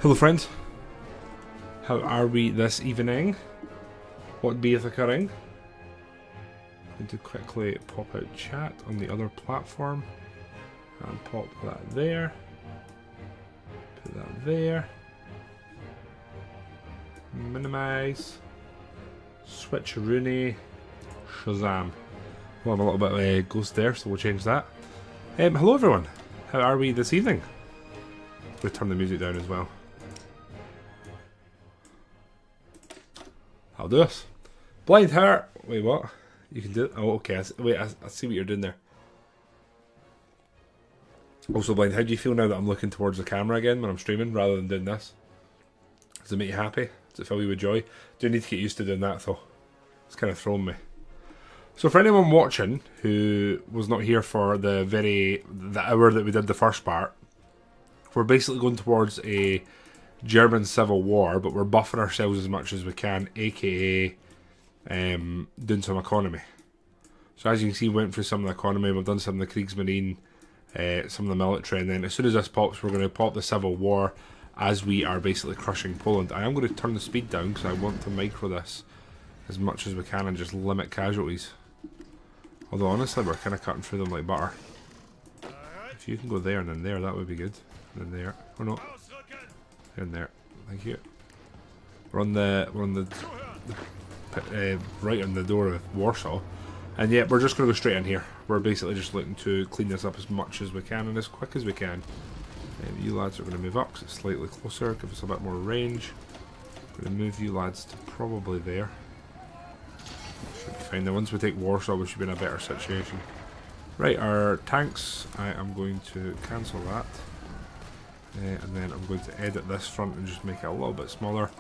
Hello friends, how are we this evening? What beeth occurring? I'm going to quickly pop out chat on the other platform and pop that there, put that there, minimize, switcheroony, Shazam. Well, I'm a little bit of ghost there, so we'll change that. Hello everyone, how are we this evening? We'll turn the music down as well. I'll do this. Blind Heart. Wait, what? You can do it? Oh, okay. I see what you're doing there. Also, Blind, how do you feel now that I'm looking towards the camera again when I'm streaming rather than doing this? Does it make you happy? Does it fill you with joy? Do need to get used to doing that though. It's kind of thrown me. So for anyone watching who was not here for the hour that we did the first part, we're basically going towards a German civil war, but we're buffing ourselves as much as we can, aka doing some economy. So as you can see, we went through some of the economy, we've done some of the Kriegsmarine, some of the military, and then as soon as this pops, we're going to pop the civil war as we are basically crushing Poland. I am going to turn the speed down because I want to micro this as much as we can and just limit casualties. Although honestly, we're kind of cutting through them like butter. If you can go there and then there, that would be good. And then there. Oh no. There and there. Thank you. We're on the right on the door of Warsaw, and yeah, we're just going to go straight in here. We're basically just looking to clean this up as much as we can and as quick as we can. You lads are going to move up because it's slightly closer, give us a bit more range. I'm going to move you lads to probably there. Should be fine. Now once we take Warsaw, we should be in a better situation. Right, our tanks, I am going to cancel that. And then I'm going to edit this front and just make it a little bit smaller.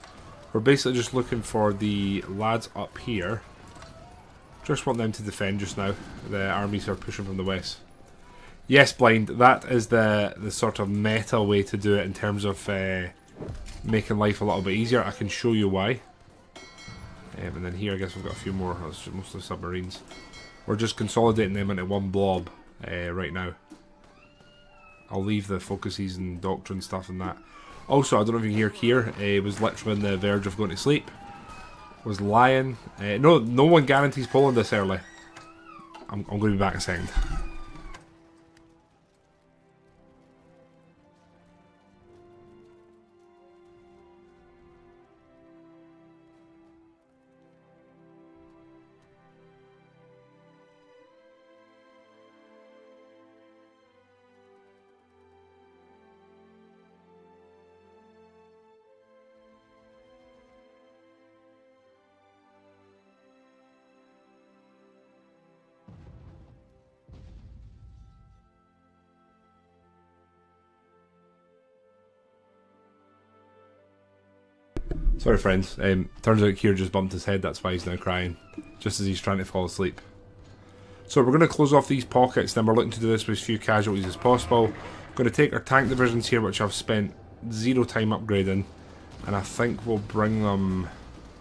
We're basically just looking for the lads up here. Just want them to defend just now. The armies are pushing from the west. Yes, Blind, that is the sort of meta way to do it in terms of making life a little bit easier. I can show you why. And then here I guess we've got a few more. That's mostly submarines. We're just consolidating them into one blob right now. I'll leave the focuses and doctrine stuff and that. Also, I don't know if you can hear Kier was literally on the verge of going to sleep. Was lying. No one guarantees Poland this early. I'm going to be back in a second. Sorry friends, turns out Kier just bumped his head, that's why he's now crying, just as he's trying to fall asleep. So we're going to close off these pockets, then we're looking to do this with as few casualties as possible. Going to take our tank divisions here, which I've spent zero time upgrading, and I think we'll bring them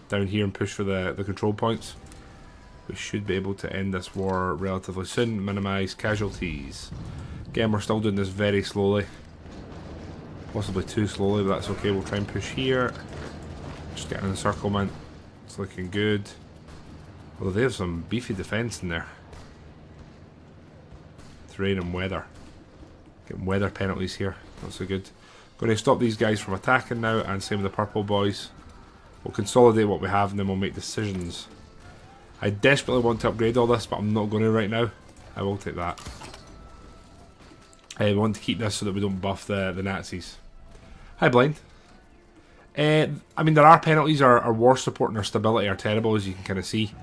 down here and push for the control points. We should be able to end this war relatively soon, minimise casualties. Again, we're still doing this very slowly, possibly too slowly, but that's okay, we'll try and push here. Just getting encirclement, it's looking good. Although they have some beefy defence in there. Terrain and weather. Getting weather penalties here, not so good. Going to stop these guys from attacking now, and same with the purple boys. We'll consolidate what we have and then we'll make decisions. I desperately want to upgrade all this, but I'm not going to right now. I will take that. We want to keep this so that we don't buff the Nazis. Hi Blind. I mean, there are penalties. Our war support and our stability are terrible, as you can kind of see.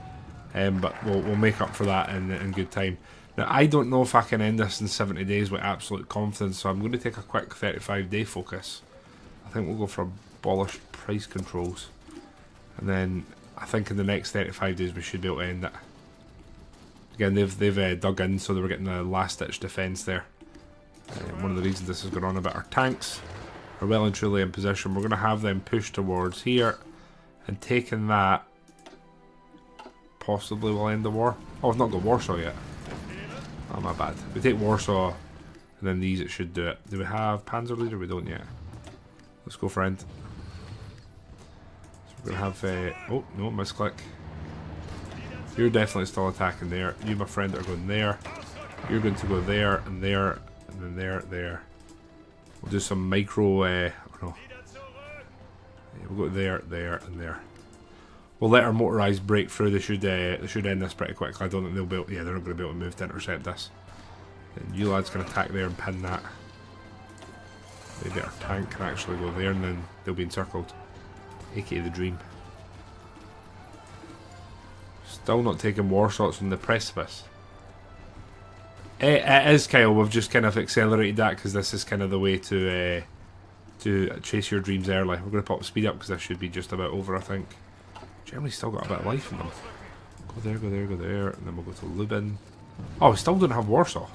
But we'll make up for that in good time. Now, I don't know if I can end this in 70 days with absolute confidence, so I'm going to take a quick 35-day focus. I think we'll go for abolish price controls. And then I think in the next 35 days we should be able to end it. Again, they've dug in, so they were getting the last-ditch defence there. One of the reasons this is going on about our tanks are well and truly in position. We're going to have them push towards here, and taking that possibly will end the war. Oh, I've not got Warsaw yet. Oh, my bad. If we take Warsaw, and then these, it should do it. Do we have Panzer Leader? We don't yet. Let's go, friend. So we're going to have... oh, no, misclick. You're definitely still attacking there. You, my friend, are going there. You're going to go there, and there, and then there, there. We'll do some micro... oh, no. Yeah, we'll go there, there, and there. We'll let our motorized break through. They should end this pretty quickly. I don't think they'll be able... Yeah, they're not going to be able to move to intercept this. And you lads can attack there and pin that. Maybe our tank can actually go there and then they'll be encircled. AKA the dream. Still not taking war shots on the precipice. It is, Kyle. We've just kind of accelerated that because this is kind of the way to chase your dreams early. We're going to pop speed up because this should be just about over, I think. Germany's still got a bit of life in them. Go there, go there, go there, and then we'll go to Lubin. Oh, we still don't have Warsaw.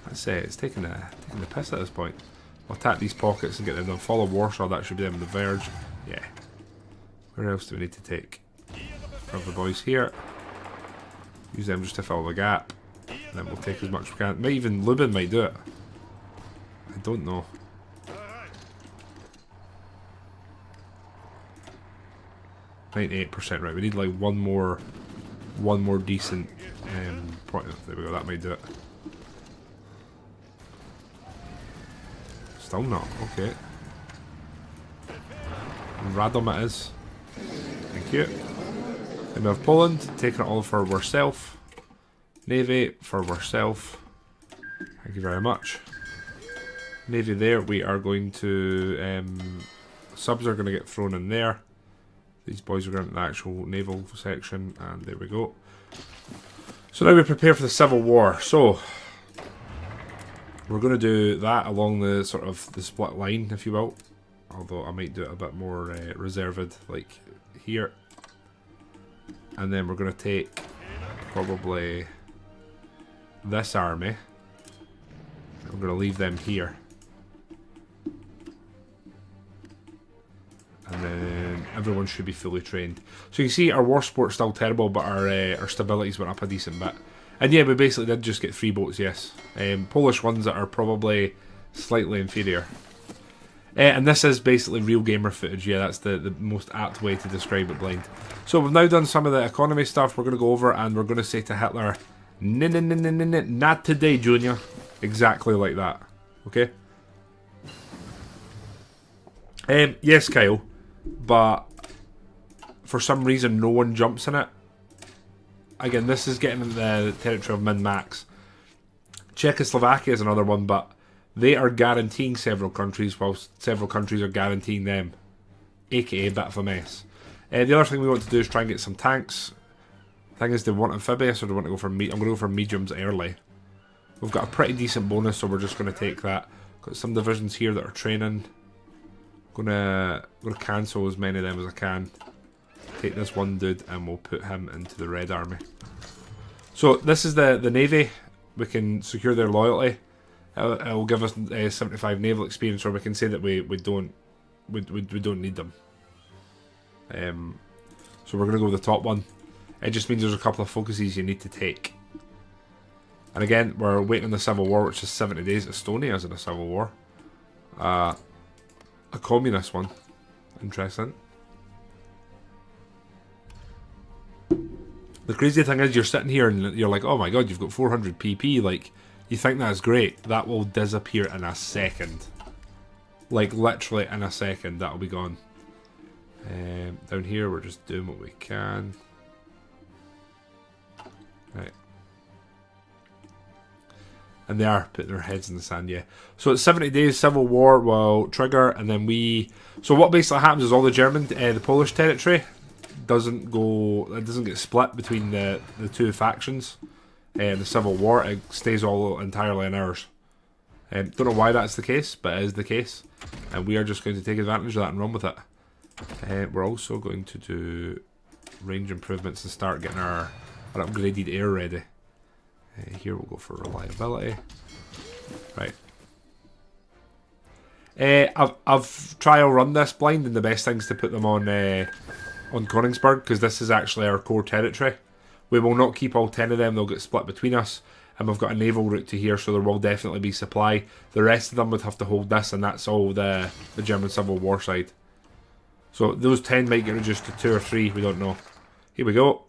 That's it. It's taking the piss at this point. We'll attack these pockets and get them done. Follow Warsaw. That should be them on the verge. Yeah. Where else do we need to take? Have the boys here. Use them just to fill the gap. And then we'll take as much as we can. Maybe even Lubin might do it. I don't know. %, right? We need like one more decent point. There we go. That might do it. Still not. Okay. Radom it is. Thank you. Then we have Poland, taking it all for ourself. Navy for ourself. Thank you very much. Navy there. We are going to... subs are going to get thrown in there. These boys are going to the actual naval section, and there we go. So now we prepare for the Civil War. So we're going to do that along the sort of the split line, if you will. Although I might do it a bit more reserved, like here. And then we're going to take probably this army. I'm going to leave them here. And then everyone should be fully trained. So you can see our war sport's still terrible, but our stabilities went up a decent bit. And yeah, we basically did just get 3 boats, yes. Polish ones that are probably slightly inferior. And this is basically real gamer footage. Yeah, that's the most apt way to describe it, blind. So we've now done some of the economy stuff. We're going to go over and we're going to say to Hitler, not today, Junior. Exactly like that. Okay? Yes, Kyle. But for some reason no one jumps in it. Again, this is getting into the territory of min-max. Czechoslovakia is another one, but they are guaranteeing several countries, whilst several countries are guaranteeing them. AKA a bit of a mess. The other thing we want to do is try and get some tanks. Thing is, do we want amphibious or do we want to go for I'm going to go for mediums early. We've got a pretty decent bonus, so we're just going to take that. Got some divisions here that are training. I'm gonna cancel as many of them as I can. Take this one dude and we'll put him into the Red Army. So this is the Navy. We can secure their loyalty. It will give us 75 naval experience, or we can say that we don't need them. So we're gonna go with the top one. It just means there's a couple of focuses you need to take. And again, we're waiting on the Civil War, which is 70 days. Estonia is in a Civil War. A communist one. Interesting. The crazy thing is, you're sitting here and you're like, oh my god, you've got 400 PP. Like, you think that's great. That will disappear in a second. Like, literally in a second, that'll be gone. Down here, we're just doing what we can. Right. And they are putting their heads in the sand, yeah. So it's 70 days, Civil War will trigger, and then we... So what basically happens is all the German, the Polish territory doesn't get split between the two factions. The Civil War, it stays all entirely in ours. Don't know why that's the case, but it is the case. And we are just going to take advantage of that and run with it. We're also going to do range improvements and start getting our upgraded air ready. Here we'll go for reliability. Right. I've trial run this blind, and the best thing is to put them on Königsberg, because this is actually our core territory. We will not keep all 10 of them, they'll get split between us. and we've got a naval route to here, so there will definitely be supply. The rest of them would have to hold this, and that's all the German Civil War side. So those 10 might get reduced to 2 or 3, we don't know. Here we go.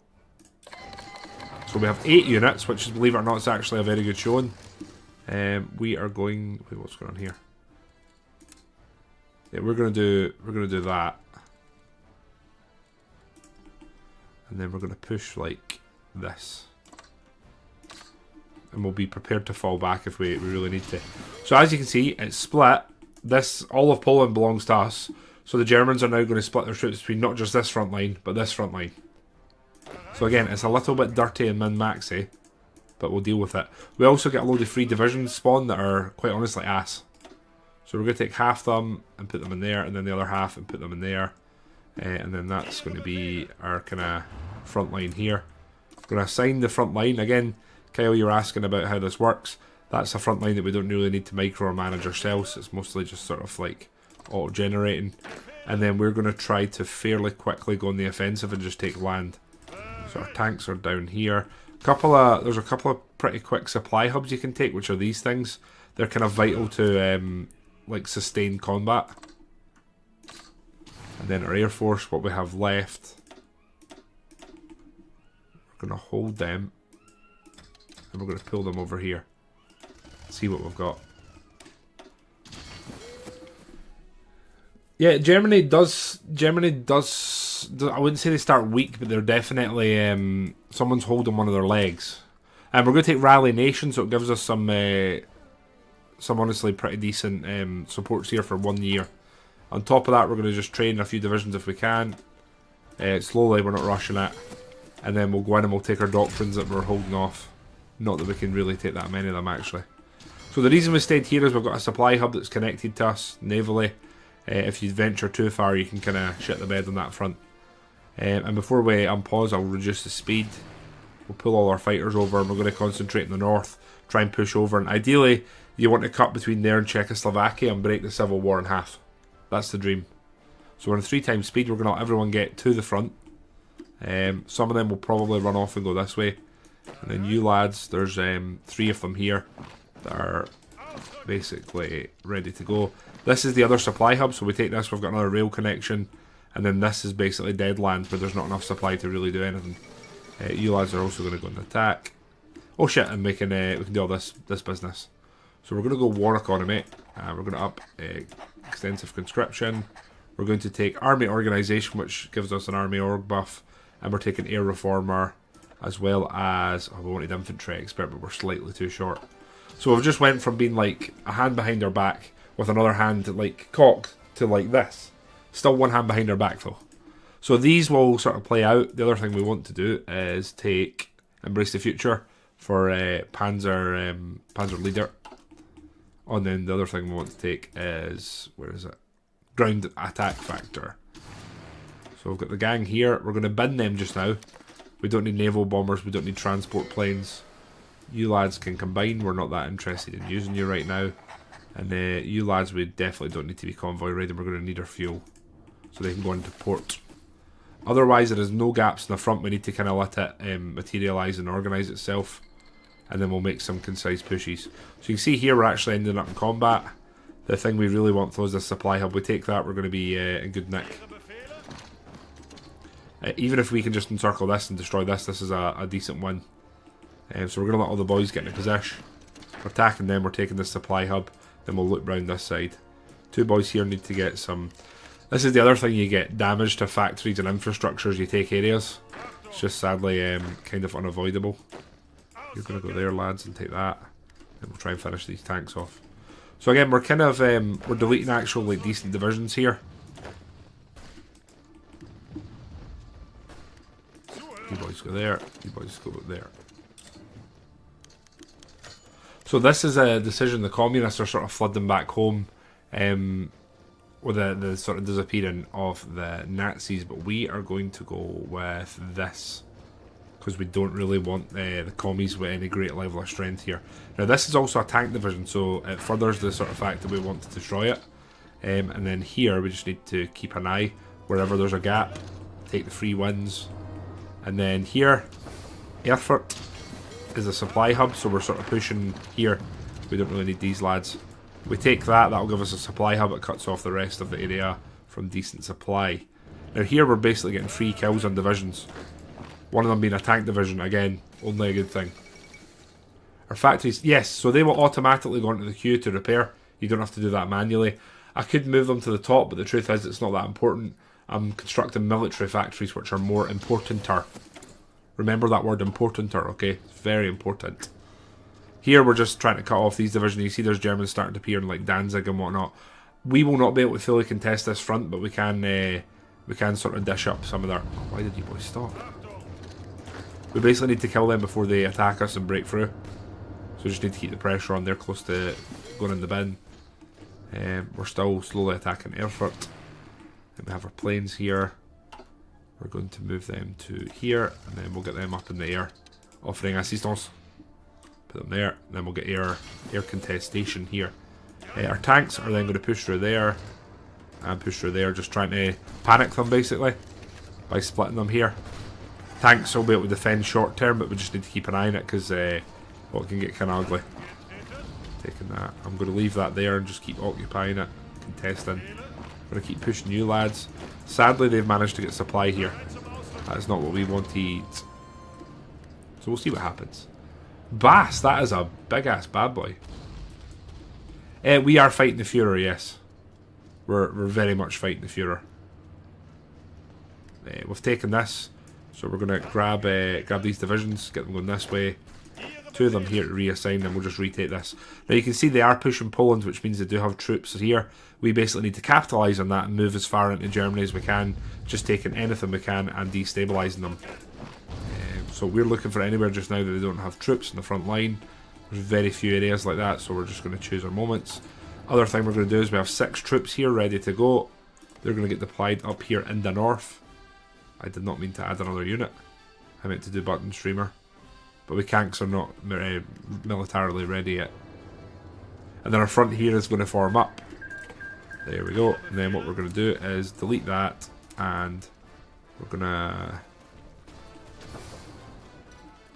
So we have 8 units, which is, believe it or not, is actually a very good showing. We are going... Wait, what's going on here? Yeah, we're gonna do that. And then we're gonna push like this. And we'll be prepared to fall back if we really need to. So as you can see, it's split. This, all of Poland belongs to us. So the Germans are now going to split their troops between not just this front line, but this front line. So again, it's a little bit dirty and min-maxy, but we'll deal with it. We also get a load of free divisions spawn that are, quite honestly, ass. So we're going to take half them and put them in there, and then the other half and put them in there. And then that's going to be our kind of front line here. We're going to assign the front line. Again, Kyle, you're asking about how this works. That's a front line that we don't really need to micromanage ourselves. It's mostly just sort of like auto-generating. And then we're going to try to fairly quickly go on the offensive and just take land. So our tanks are down here. There's a couple of pretty quick supply hubs you can take, which are these things. They're kind of vital to like sustained combat. And then our Air Force, what we have left, we're going to hold them. And we're going to pull them over here. See what we've got. Yeah, Germany does. I wouldn't say they start weak, but they're definitely someone's holding one of their legs. And we're going to take Rally Nation, so it gives us some honestly pretty decent supports here for 1 year. On top of that, we're going to just train a few divisions if we can. Slowly, we're not rushing it. And then we'll go in and we'll take our doctrines that we're holding off. Not that we can really take that many of them, actually. So the reason we stayed here is we've got a supply hub that's connected to us, navally. If you venture too far, you can kind of shit the bed on that front. And before we unpause, I'll reduce the speed. We'll pull all our fighters over, and we're going to concentrate in the north, try and push over. And ideally, you want to cut between there and Czechoslovakia and break the Civil War in half. That's the dream. So we're in 3 times speed. We're going to let everyone get to the front. Some of them will probably run off and go this way. And then you lads, there's 3 of them here that are basically ready to go. This is the other supply hub, so we take this, we've got another rail connection, and then this is basically dead land where there's not enough supply to really do anything. You lads are also going to go and attack. Oh shit, and we can do all this business. So we're going to go war economy, we're going to up extensive conscription, we're going to take army organisation, which gives us an army org buff, and we're taking air reformer, as well as, we wanted infantry expert, but we're slightly too short. So we've just went from being like a hand behind our back with another hand like cocked to like this. Still one hand behind our back though. So these will sort of play out. The other thing we want to do is take Embrace the Future for Panzer Leader. And then the other thing we want to take is, where is it? Ground Attack Factor. So we've got the gang here. We're going to bin them just now. We don't need naval bombers. We don't need transport planes. You lads can combine. We're not that interested in using you right now. And you lads, we definitely don't need to be convoy ready. We're going to need our fuel. So they can go into port. Otherwise, there is no gaps in the front. We need to kind of let it materialise and organise itself. And then we'll make some concise pushes. So you can see here we're actually ending up in combat. The thing we really want though is the supply hub. We take that, we're going to be in good nick. Even if we can just encircle this and destroy this, this is a decent win. So we're going to let all the boys get into position. We're attacking them, we're taking the supply hub. Then we'll look round this side. 2 boys here need to get some... This is the other thing, you get damage to factories and infrastructures, you take areas. It's just sadly kind of unavoidable. You're going to go there, lads, and take that. And we'll try and finish these tanks off. So again, we're kind of... we're deleting actual like decent divisions here. You boys go there, you boys go there. So this is a decision the communists are sort of flooding back home with the sort of disappearing of the Nazis, but we are going to go with this because we don't really want the commies with any great level of strength here. Now this is also a tank division, so it furthers the sort of fact that we want to destroy it. And then here we just need to keep an eye wherever there's a gap, take the free wins. And then here, Erfurt, is a supply hub, so we're sort of pushing here. We don't really need these lads. We take that, that'll give us a supply hub. It cuts off the rest of the area from decent supply. Now here we're basically getting 3 kills on divisions. One of them being a tank division, again, only a good thing. Our factories, yes, so they will automatically go into the queue to repair. You don't have to do that manually. I could move them to the top, but the truth is it's not that important. I'm constructing military factories which are more importanter. Remember that word, importanter, okay? It's very important. Here we're just trying to cut off these divisions. You see there's Germans starting to appear in like Danzig and whatnot. We will not be able to fully contest this front, but we can sort of dish up some of their... Why did you boys stop? We basically need to kill them before they attack us and break through. So we just need to keep the pressure on. They're close to going in the bin. We're still slowly attacking Erfurt. And we have our planes here. We're going to move them to here, and then we'll get them up in the air, offering assistance. Put them there, and then we'll get air contestation here. Our tanks are then going to push through there, and push through there, just trying to panic them basically, by splitting them here. Tanks will be able to defend short term, but we just need to keep an eye on it, because it can get kind of ugly. Taking that. I'm going to leave that there and just keep occupying it, contesting. I'm going to keep pushing you lads. Sadly, they've managed to get supply here. That is not what we wanted. So we'll see what happens. Bass, that is a big-ass bad boy. We are fighting the Führer, yes. We're very much fighting the Führer. We've taken this, so we're going to grab these divisions, get them going this way. 2 of them here to reassign, and we'll just retake this. Now you can see they are pushing Poland, which means they do have troops here. We basically need to capitalise on that and move as far into Germany as we can, just taking anything we can and destabilising them. So we're looking for anywhere just now that they don't have troops in the front line. There's very few areas like that, so we're just going to choose our moments. Other thing we're going to do is we have 6 troops here ready to go. They're going to get deployed up here in the north. I did not mean to add another unit. I meant to do button streamer. But we can't because they're not militarily ready yet. And then our front here is going to form up. There we go. And then what we're going to do is delete that, and we're going to...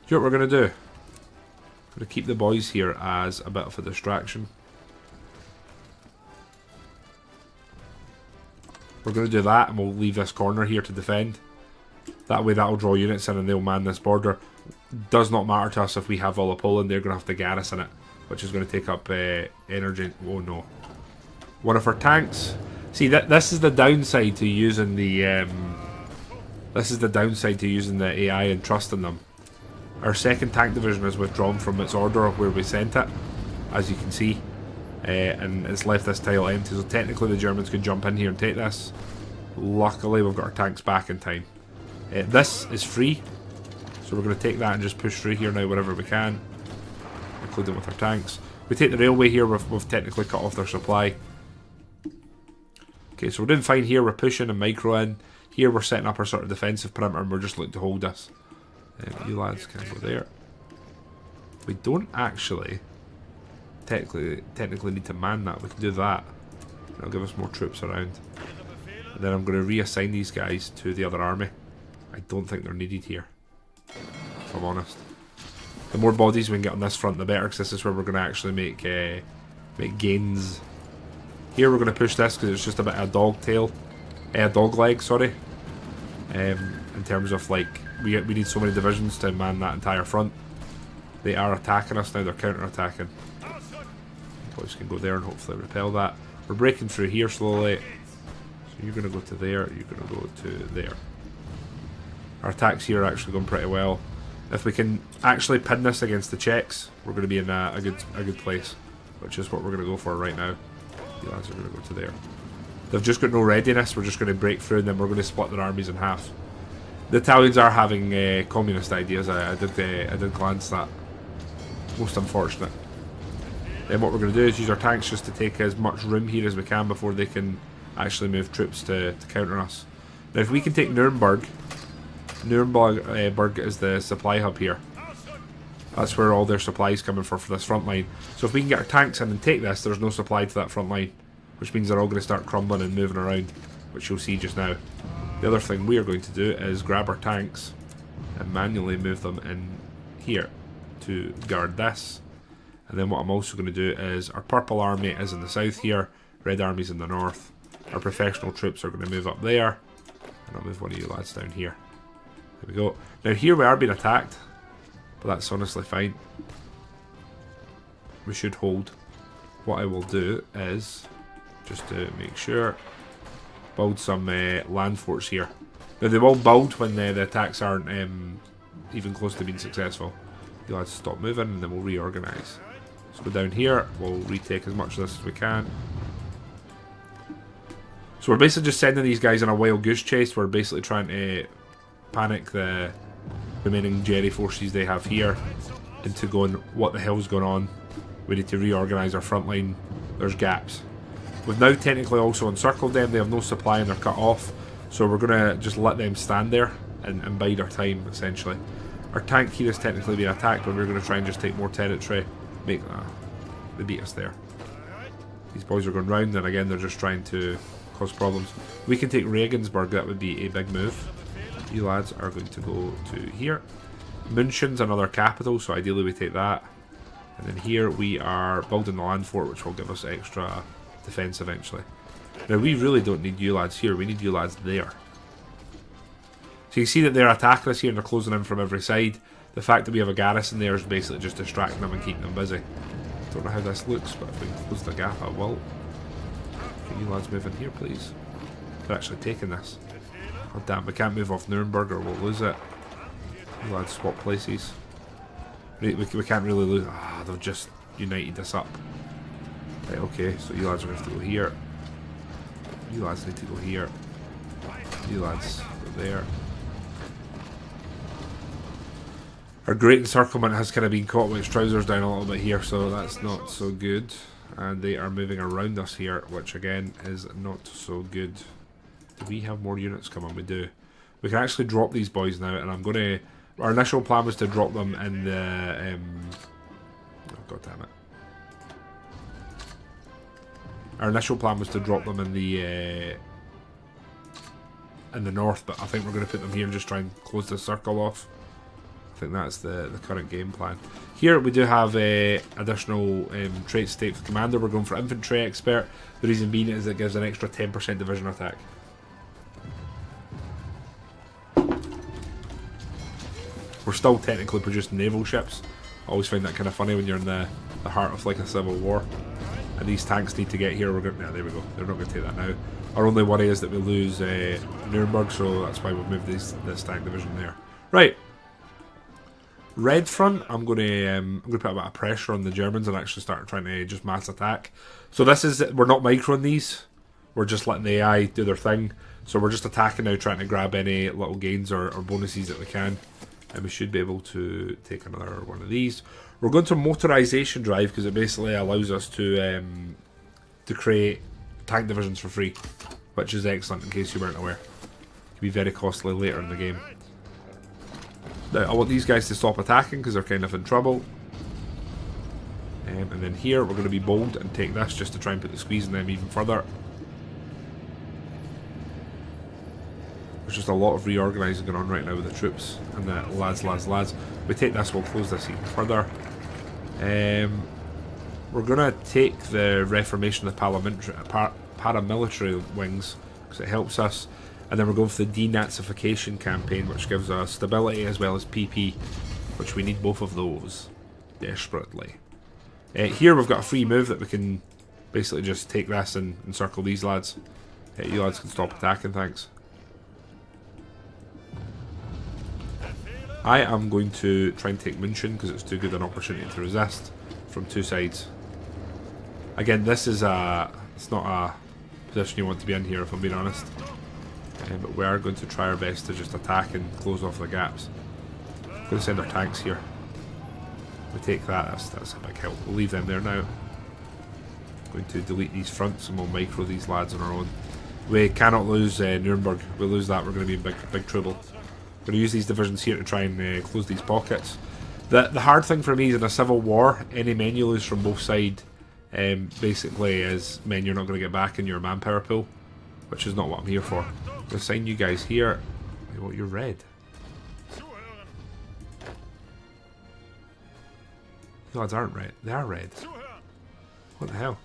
See what we're going to do? We're going to keep the boys here as a bit of a distraction. We're going to do that, and we'll leave this corner here to defend. That way that'll draw units in and they'll man this border. Does not matter to us if we have all of Poland. They're going to have to garrison it, which is going to take up energy. Oh no. One of our tanks. See, this is the downside to using the AI and trusting them. Our 2nd tank division is withdrawn from its order of where we sent it, as you can see, and it's left this tile empty. So technically the Germans could jump in here and take this. Luckily we've got our tanks back in time. This is free, so we're going to take that and just push through here now wherever we can, including with our tanks. We take the railway here. We've technically cut off their supply. Okay, so we're doing fine here. We're pushing and micro in. Here we're setting up our sort of defensive perimeter, and we're just looking to hold this. You lads can go there. We don't actually technically need to man that. We can do that. That'll give us more troops around. And then I'm going to reassign these guys to the other army. I don't think they're needed here, if I'm honest. The more bodies we can get on this front, the better, because this is where we're going to actually make gains. Here we're going to push this because it's just a bit of a dog leg, sorry. In terms of like, we need so many divisions to man that entire front. They are attacking us now, they're counter-attacking. Boys can go there and hopefully repel that. We're breaking through here slowly. So you're going to go to there, you're going to go to there. Our attacks here are actually going pretty well. If we can actually pin this against the Czechs, we're going to be in a good place, which is what we're going to go for right now. The lads are going to go to there. They've just got no readiness. We're just going to break through, and then we're going to split their armies in half. The Italians are having communist ideas. I did glance that. Most unfortunate. Then what we're going to do is use our tanks just to take as much room here as we can before they can actually move troops to counter us. Now, if we can take Nuremberg is the supply hub here. That's where all their supplies coming for this front line. So if we can get our tanks in and take this, there's no supply to that front line, which means they're all going to start crumbling and moving around, which you'll see just now. The other thing we are going to do is grab our tanks and manually move them in here. to guard this. And then what I'm also going to do is, our purple army is in the south here, red army's in the north. Our professional troops are going to move up there, and I'll move one of you lads down here. There we go. Now here we are being attacked, but that's honestly fine. We should hold. What I will do is, just to make sure, build some land forts here. Now they will build when the attacks aren't even close to being successful. You lads stop moving and then we'll reorganise. So go down here, we'll retake as much of this as we can. So we're basically just sending these guys on a wild goose chase. We're basically trying to panic the remaining Jerry forces they have here into going, what the hell's going on? We need to reorganise our front line. There's gaps. We've now technically also encircled them. They have no supply and they're cut off. So we're going to just let them stand there and bide our time, essentially. Our tank here is technically being attacked, but we're going to try and just take more territory. They beat us there. These boys are going round, and again, they're just trying to cause problems. We can take Regensburg. That would be a big move. You lads are going to go to here. München's another capital, so ideally we take that. And then here we are building the land fort, which will give us extra defence eventually. Now we really don't need you lads here, we need you lads there. So you see that they're attacking us here and they're closing in from every side. The fact that we have a garrison there is basically just distracting them and keeping them busy. Don't know how this looks, but if we close the gap I will. Can you lads move in here please? They're actually taking this. Oh damn, we can't move off Nuremberg or we'll lose it. You lads swap places. We can't really lose. Ah, they've just united us up. Right, okay, so you lads are going to have to go here. You lads need to go here. You lads go there. Our great encirclement has kind of been caught with its trousers down a little bit here, so that's not so good. And they are moving around us here, which again is not so good. Do we have more units coming? We do. We can actually drop these boys now, and I'm going to... Our initial plan was to drop them in the... oh, god damn it. Our initial plan was to drop them in the north, but I think we're going to put them here and just try and close the circle off. I think that's the current game plan. Here we do have additional traits to take for the commander. We're going for infantry expert. The reason being is it gives an extra 10% division attack. We're still technically producing naval ships. I always find that kind of funny when you're in the heart of like a civil war. And these tanks need to get here. We're going. Yeah, there we go. They're not going to take that now. Our only worry is that we lose Nuremberg, so that's why we've moved this tank division there. Right. Red front. I'm going to put a bit of pressure on the Germans and actually start trying to just mass attack. So this is, we're not microing these. We're just letting the AI do their thing. So we're just attacking now, trying to grab any little gains or bonuses that we can. And we should be able to take another one of these. We're going to motorization drive because it basically allows us to create tank divisions for free, which is excellent in case you weren't aware. It can be very costly later in the game. Now, I want these guys to stop attacking because they're kind of in trouble. And then here we're going to be bold and take this just to try and put the squeeze in them even further. There's just a lot of reorganising going on right now with the troops and the lads. We take this, we'll close this even further. We're going to take the reformation of the paramilitary wings because it helps us. And then we're going for the denazification campaign, which gives us stability as well as PP, which we need both of those desperately. Here we've got a free move that we can basically just take this and encircle these lads. You lads can stop attacking, thanks. I am going to try and take München because it's too good an opportunity to resist from two sides. Again, this is it's not a position you want to be in here if I'm being honest. But we are going to try our best to just attack and close off the gaps. I'm going to send our tanks here. We take that, that's a big help. We'll leave them there now. I'm going to delete these fronts and we'll micro these lads on our own. We cannot lose Nuremberg. If we lose that, we're going to be in big trouble. We're going to use these divisions here to try and close these pockets. The hard thing for me is in a civil war, any men you lose from both sides basically is men you're not going to get back in your manpower pool, which is not what I'm here for. I'm going to assign you guys here. Well, you're red. The odds aren't red. They are red. What the hell?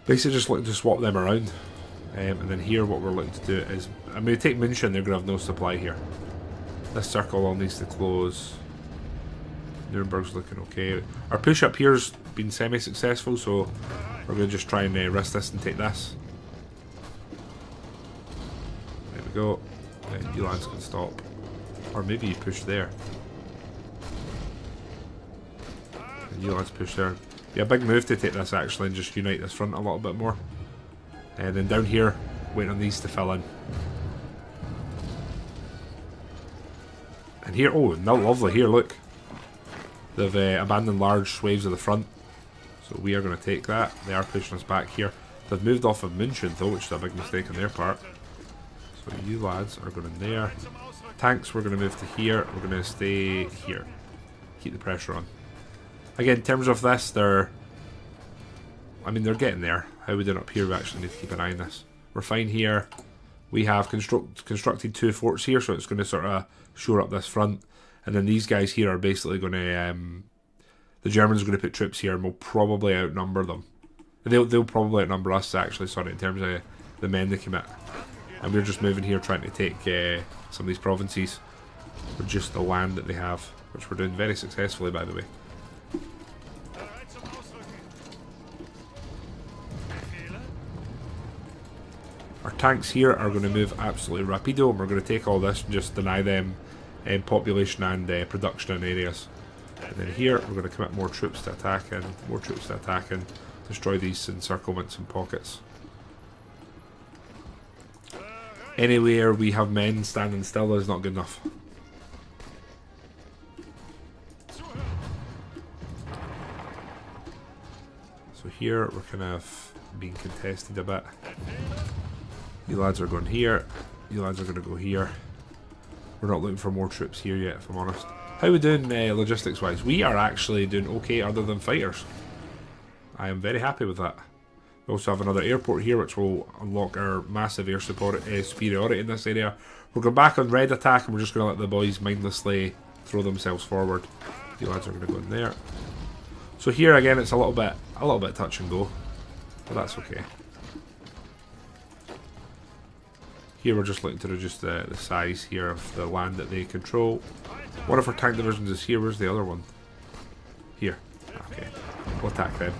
Basically just looking to swap them around. And then here what we're looking to do is... I'm going to take München, they're going to have no supply here. This circle all needs to close. Nuremberg's looking okay. Our push up here's been semi-successful, so we're going to just try and risk this and take this. There we go. You lads can stop. Or maybe you push there. And you lads push there. Yeah, big move to take this actually and just unite this front a little bit more. And then down here, waiting on these to fill in. And here, oh, now lovely. Here, look. They've abandoned large swathes of the front. So we are going to take that. They are pushing us back here. They've moved off of München though, which is a big mistake on their part. So you lads are going in there. Tanks, we're going to move to here. We're going to stay here. Keep the pressure on. Again, in terms of this, they're getting there. How we doing up here? We actually need to keep an eye on this. We're fine here. We have constructed 2 forts here, so it's going to sort of shore up this front. And then these guys here are basically going to... the Germans are going to put troops here and we'll probably outnumber them. They'll probably outnumber us, actually, sorry, in terms of the men they commit. And we're just moving here trying to take some of these provinces. With just the land that they have, which we're doing very successfully, by the way. Our tanks here are going to move absolutely rapido, and we're going to take all this and just deny them population and production in areas. And then here we're going to commit more troops to attack and more troops to attack and destroy these encirclements and pockets. Anywhere we have men standing still is not good enough. So here we're kind of being contested a bit. You lads are going here. You lads are going to go here. We're not looking for more troops here yet, if I'm honest. How are we doing logistics wise? We are actually doing okay other than fighters. I am very happy with that. We also have another airport here which will unlock our massive air superiority in this area. We're going back on red attack and we're just going to let the boys mindlessly throw themselves forward. You lads are going to go in there. So here again it's a little bit touch and go. But that's okay. Here we're just looking to reduce the size here of the land that they control. One of our tank divisions is here. Where's the other one? Here. Okay. We'll attack them.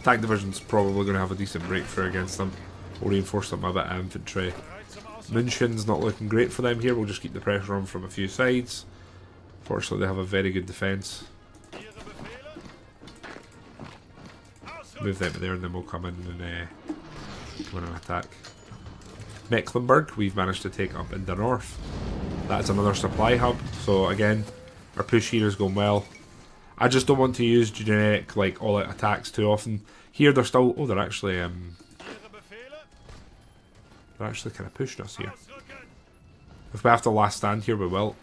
Tank division's probably going to have a decent breakthrough against them. We'll reinforce them a bit of infantry. München's not looking great for them here. We'll just keep the pressure on from a few sides. Fortunately they have a very good defence. Move them there and then we'll come in and attack. Mecklenburg we've managed to take up in the north. That's another supply hub, so again our push here is going well. I just don't want to use generic like all out attacks too often. Here they're still they're actually kind of pushing us here. If we have to last stand here we will.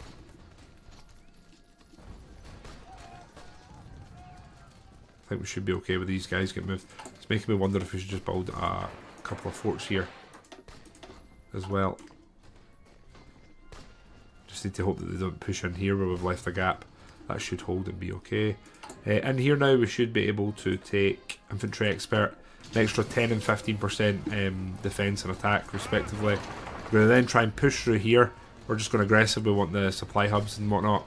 I think we should be okay with these guys getting moved. It's making me wonder if we should just build a couple of forts here as well. Just need to hope that they don't push in here where we've left a gap. That should hold and be okay. In here now we should be able to take infantry expert, an extra 10 and 15% defence and attack respectively. We're going to then try and push through here. We're just going to aggressive, we want the supply hubs and whatnot.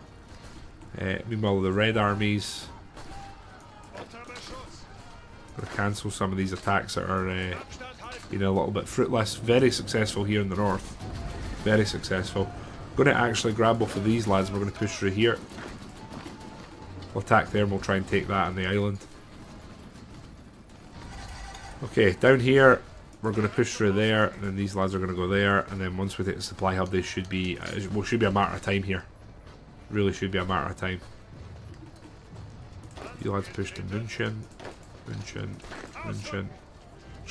Meanwhile the red armies, going to cancel some of these attacks that are being a little bit fruitless. Very successful here in the north. Very successful. Going to actually grab both of these lads. We're going to push through here. We'll attack there and we'll try and take that on the island. Okay, down here we're going to push through there, and then these lads are going to go there, and then once we take the supply hub, they should be should be a matter of time here. Really should be a matter of time. You lads push to München. Just going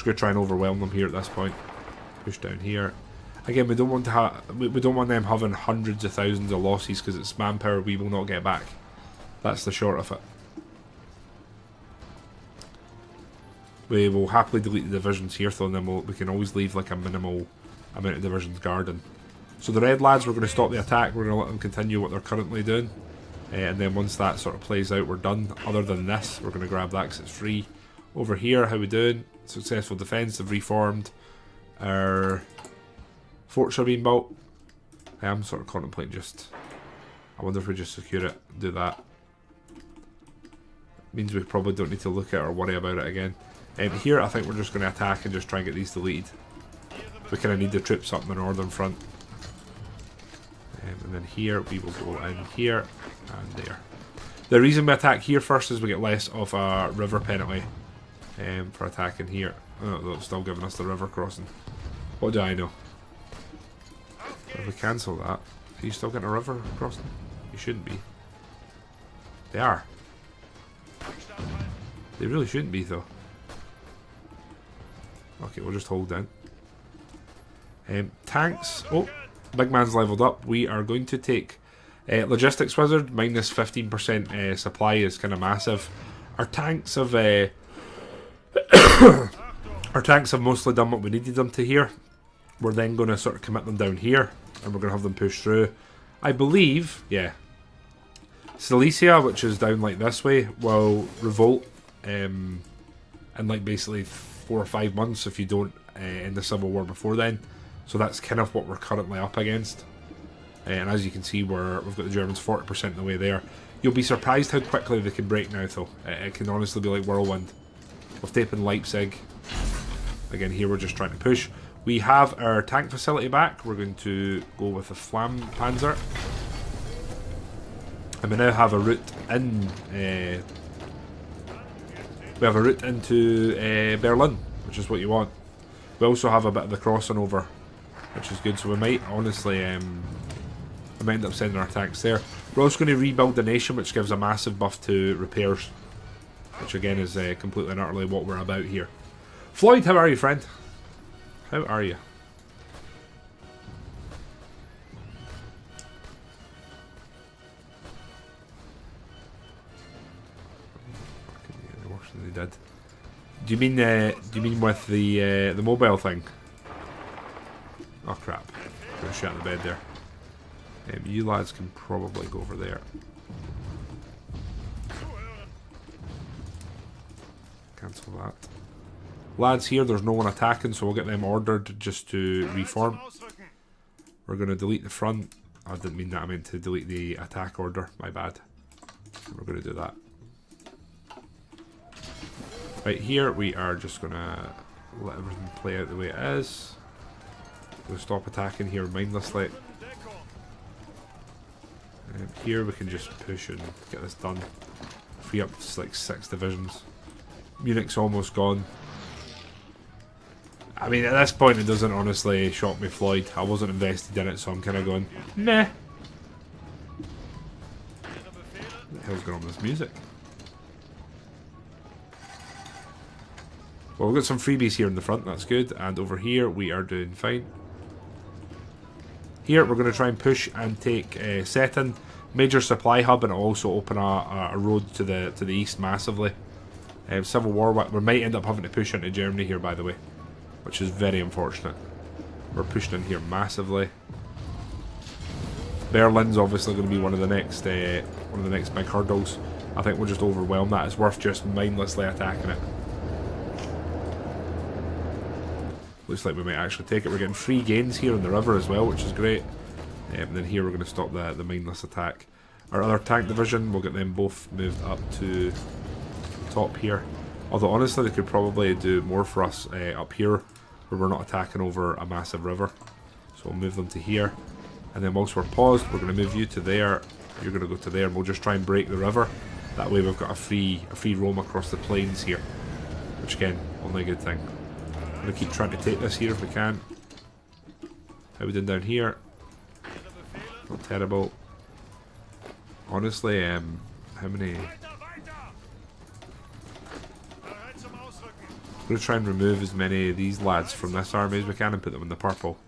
to try and overwhelm them here at this point. Push down here. Again, we don't want to we don't want them having hundreds of thousands of losses because it's manpower we will not get back. That's the short of it. We will happily delete the divisions here, though, and then we can always leave like a minimal amount of divisions guarding. So the red lads, we're going to stop the attack. We're going to let them continue what they're currently doing. And then once that sort of plays out, we're done. Other than this, we're going to grab that because it's free. Over here, how we doing? Successful defense, have reformed. Our forts are being built. I am sort of contemplating just... I wonder if we just secure it, do that. Means we probably don't need to look at it or worry about it again. Here, I think we're just going to attack and just try and get these deleted. We kind of need the troops up in the northern front. And then here, we will go in here and there. The reason we attack here first is we get less of a river penalty for attacking here. Oh, they're still giving us the river crossing. What do I know? If we cancel that, are you still getting a river crossing? You shouldn't be. They are. They really shouldn't be though. Okay, we'll just hold down. Tanks. Oh, big man's leveled up. We are going to take Logistics Wizard, minus 15% supply is kind of massive. Our tanks have our tanks have mostly done what we needed them to here. We're then going to sort of commit them down here, and we're going to have them push through. I believe, yeah, Silesia, which is down like this way, will revolt in like basically 4 or 5 months if you don't end the civil war before then. So that's kind of what we're currently up against. And as you can see, we've got the Germans 40% of the way there. You'll be surprised how quickly they can break now, though. It can honestly be like whirlwind. We've taken Leipzig. Again, here we're just trying to push. We have our tank facility back. We're going to go with the Flam Panzer. And we now have a route in. We have a route into Berlin, which is what you want. We also have a bit of the crossing over, which is good. So we might honestly, we might end up sending our tanks there. We're also going to rebuild the nation, which gives a massive buff to repairs, which again is completely and utterly what we're about here. Floyd, how are you, friend? How are you? Worse than they did. Do you mean with the mobile thing? Oh crap! I'm gonna shut the bed there. You lads can probably go over there. Cancel that. Lads here, there's no one attacking, so we'll get them ordered just to reform. We're going to delete the front. I didn't mean that, I meant to delete the attack order. My bad. We're going to do that. Right here, we are just going to let everything play out the way it is. We'll stop attacking here mindlessly. Here we can just push and get this done. Free up to like 6 divisions. Munich's almost gone. I mean, at this point it doesn't honestly shock me, Floyd. I wasn't invested in it, so I'm kind of going, meh. What the hell's going on with this music? Well, we've got some freebies here in the front, that's good. And over here, we are doing fine. Here, we're going to try and push and take Seton, major supply hub, and it'll also open a road to the east massively. Civil War, we might end up having to push into Germany here, by the way, which is very unfortunate. We're pushing in here massively. Berlin's obviously going to be one of the next big hurdles. I think we'll just overwhelm that. It's worth just mindlessly attacking it. Looks like we might actually take it. We're getting free gains here in the river as well, which is great. And then here we're going to stop the mindless attack. Our other tank division, we'll get them both moved up to the top here. Although honestly, they could probably do more for us up here, where we're not attacking over a massive river. So we'll move them to here. And then whilst we're paused, we're going to move you to there. You're going to go to there, and we'll just try and break the river. That way we've got a free roam across the plains here. Which again, only a good thing. I'm going to keep trying to take this here if we can. How we doing down here? Not terrible. Honestly, how many... I'm going to try and remove as many of these lads from this army as we can and put them in the purple.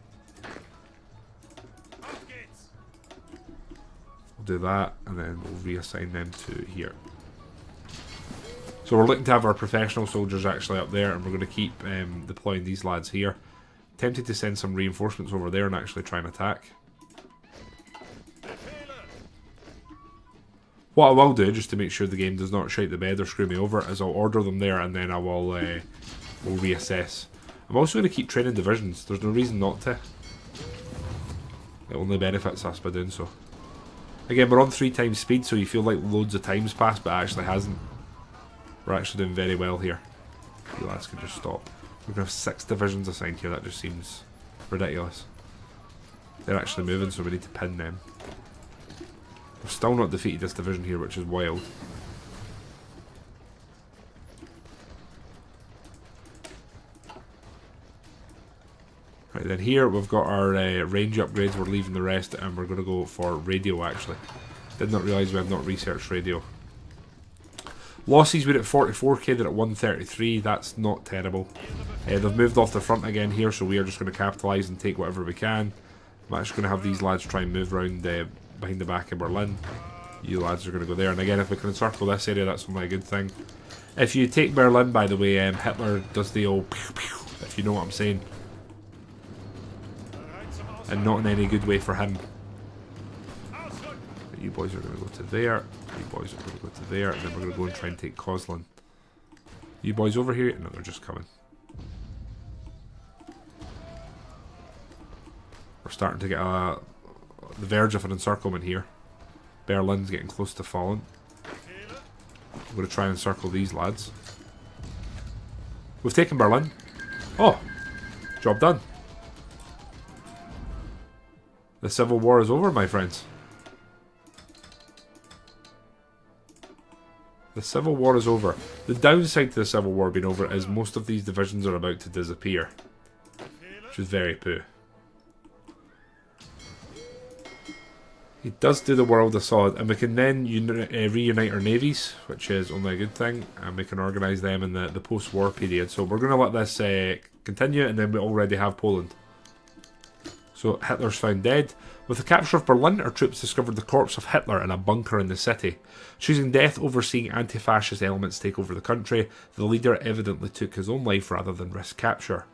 We'll do that, and then we'll reassign them to here. So we're looking to have our professional soldiers actually up there, and we're going to keep deploying these lads here. Tempted to send some reinforcements over there and actually try and attack. What I will do, just to make sure the game does not shite the bed or screw me over, is I'll order them there and then I will we'll reassess. I'm also going to keep training divisions. There's no reason not to. It only benefits us by doing so. Again, we're on 3 times speed, so you feel like loads of time's passed, but it actually hasn't. We're actually doing very well here. You lads can just stop. We're going to have 6 divisions assigned here. That just seems ridiculous. They're actually moving, so we need to pin them. We've still not defeated this division here, which is wild. Right, then here we've got our range upgrades. We're leaving the rest, and we're going to go for radio, actually. Did not realise we have not researched radio. Losses, we're at 44k, they're at 133. That's not terrible. They've moved off the front again here, so we are just going to capitalise and take whatever we can. I'm actually going to have these lads try and move around behind the back of Berlin. You lads are going to go there. And again, if we can encircle this area, that's only a good thing. If you take Berlin, by the way, Hitler does the old pew pew, if you know what I'm saying. And not in any good way for him. But you boys are going to go to there. You boys are going to go to there. And then we're going to go and try and take Kozlin. You boys over here? No, they're just coming. We're starting to get the verge of an encirclement here. Berlin's getting close to falling. I'm going to try and encircle these lads. We've taken Berlin. Oh! Job done. The Civil War is over, my friends. The Civil War is over. The downside to the Civil War being over is most of these divisions are about to disappear. Which is very poo. He does do the world a solid, and we can then reunite our navies, which is only a good thing, and we can organise them in the post-war period. So we're going to let this continue, and then we already have Poland. So Hitler's found dead. With the capture of Berlin, our troops discovered the corpse of Hitler in a bunker in the city. Choosing death over seeing anti-fascist elements take over the country, the leader evidently took his own life rather than risk capture.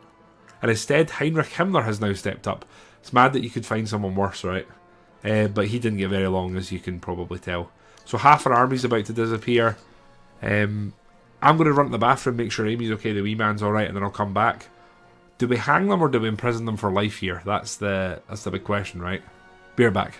And instead, Heinrich Himmler has now stepped up. It's mad that you could find someone worse, right? But he didn't get very long, as you can probably tell. So half our army's about to disappear. I'm going to run to the bathroom, make sure Amy's okay, the wee man's alright, and then I'll come back. Do we hang them or do we imprison them for life here? That's the big question, right? Be right back.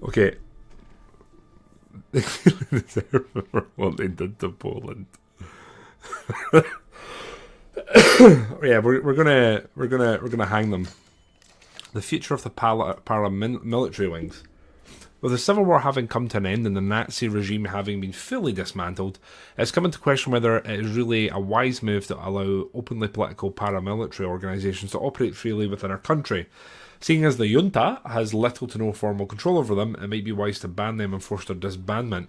Okay. They clearly deserve it for what they did to Poland. Yeah, we're gonna hang them. The future of the paramilitary wings. With the Civil War having come to an end and the Nazi regime having been fully dismantled, it's come into question whether it is really a wise move to allow openly political paramilitary organisations to operate freely within our country. Seeing as the junta has little to no formal control over them, it might be wise to ban them and force their disbandment.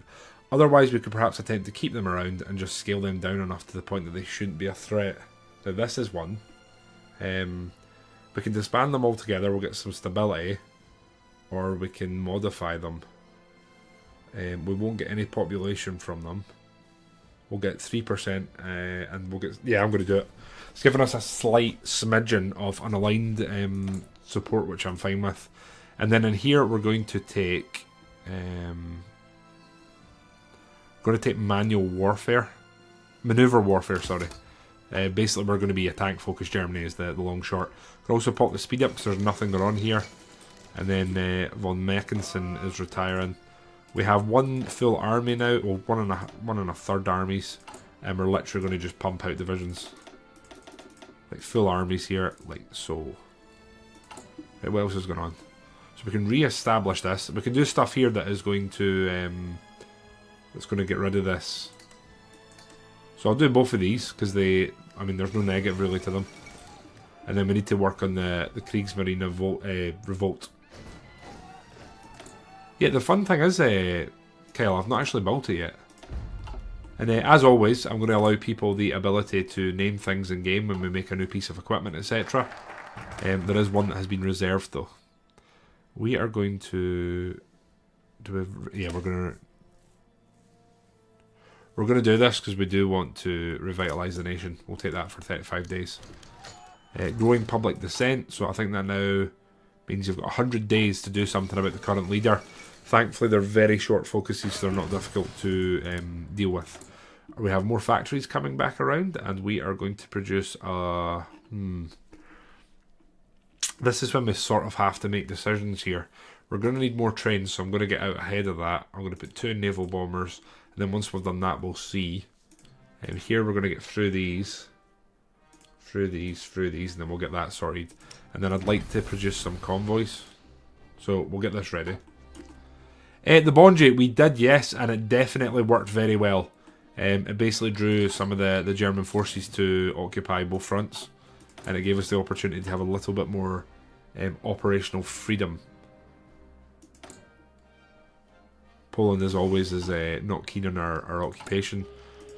Otherwise, we could perhaps attempt to keep them around and just scale them down enough to the point that they shouldn't be a threat. Now, this is one. We can disband them altogether, we'll get some stability, or we can modify them. We won't get any population from them. We'll get 3%, and we'll get... Yeah, I'm going to do it. It's giving us a slight smidgen of unaligned support, which I'm fine with. And then in here, we're going to take... manual warfare. Maneuver warfare, sorry. Basically, we're going to be a tank-focused Germany is the long short. Can also pop the speed up because there's nothing going on here. And then von Meckensen is retiring. We have one full army now, well, one and a third armies, and we're literally going to just pump out divisions. Like full armies here, like so. Right, what else is going on? So we can re-establish this. We can do stuff here that is going to that's going to get rid of this. So I'll do both of these because there's no negative really to them. And then we need to work on the Kriegsmarine revolt. Yeah, the fun thing is, Kyle, I've not actually built it yet. And as always, I'm going to allow people the ability to name things in game when we make a new piece of equipment, etc. There is one that has been reserved though. We are going to we're going to do this because we do want to revitalise the nation. We'll take that for 35 days. Growing public dissent, so I think that now means you've got 100 days to do something about the current leader. Thankfully, they're very short focuses, so they're not difficult to deal with. We have more factories coming back around, and we are going to produce a... This is when we sort of have to make decisions here. We're going to need more trains, so I'm going to get out ahead of that. I'm going to put 2 naval bombers, and then once we've done that, we'll see. And here we're going to get through these, and then we'll get that sorted. And then I'd like to produce some convoys. So we'll get this ready. The Bonji, we did, yes, and it definitely worked very well. It basically drew some of the German forces to occupy both fronts. And it gave us the opportunity to have a little bit more operational freedom. Poland, as always, is not keen on our occupation.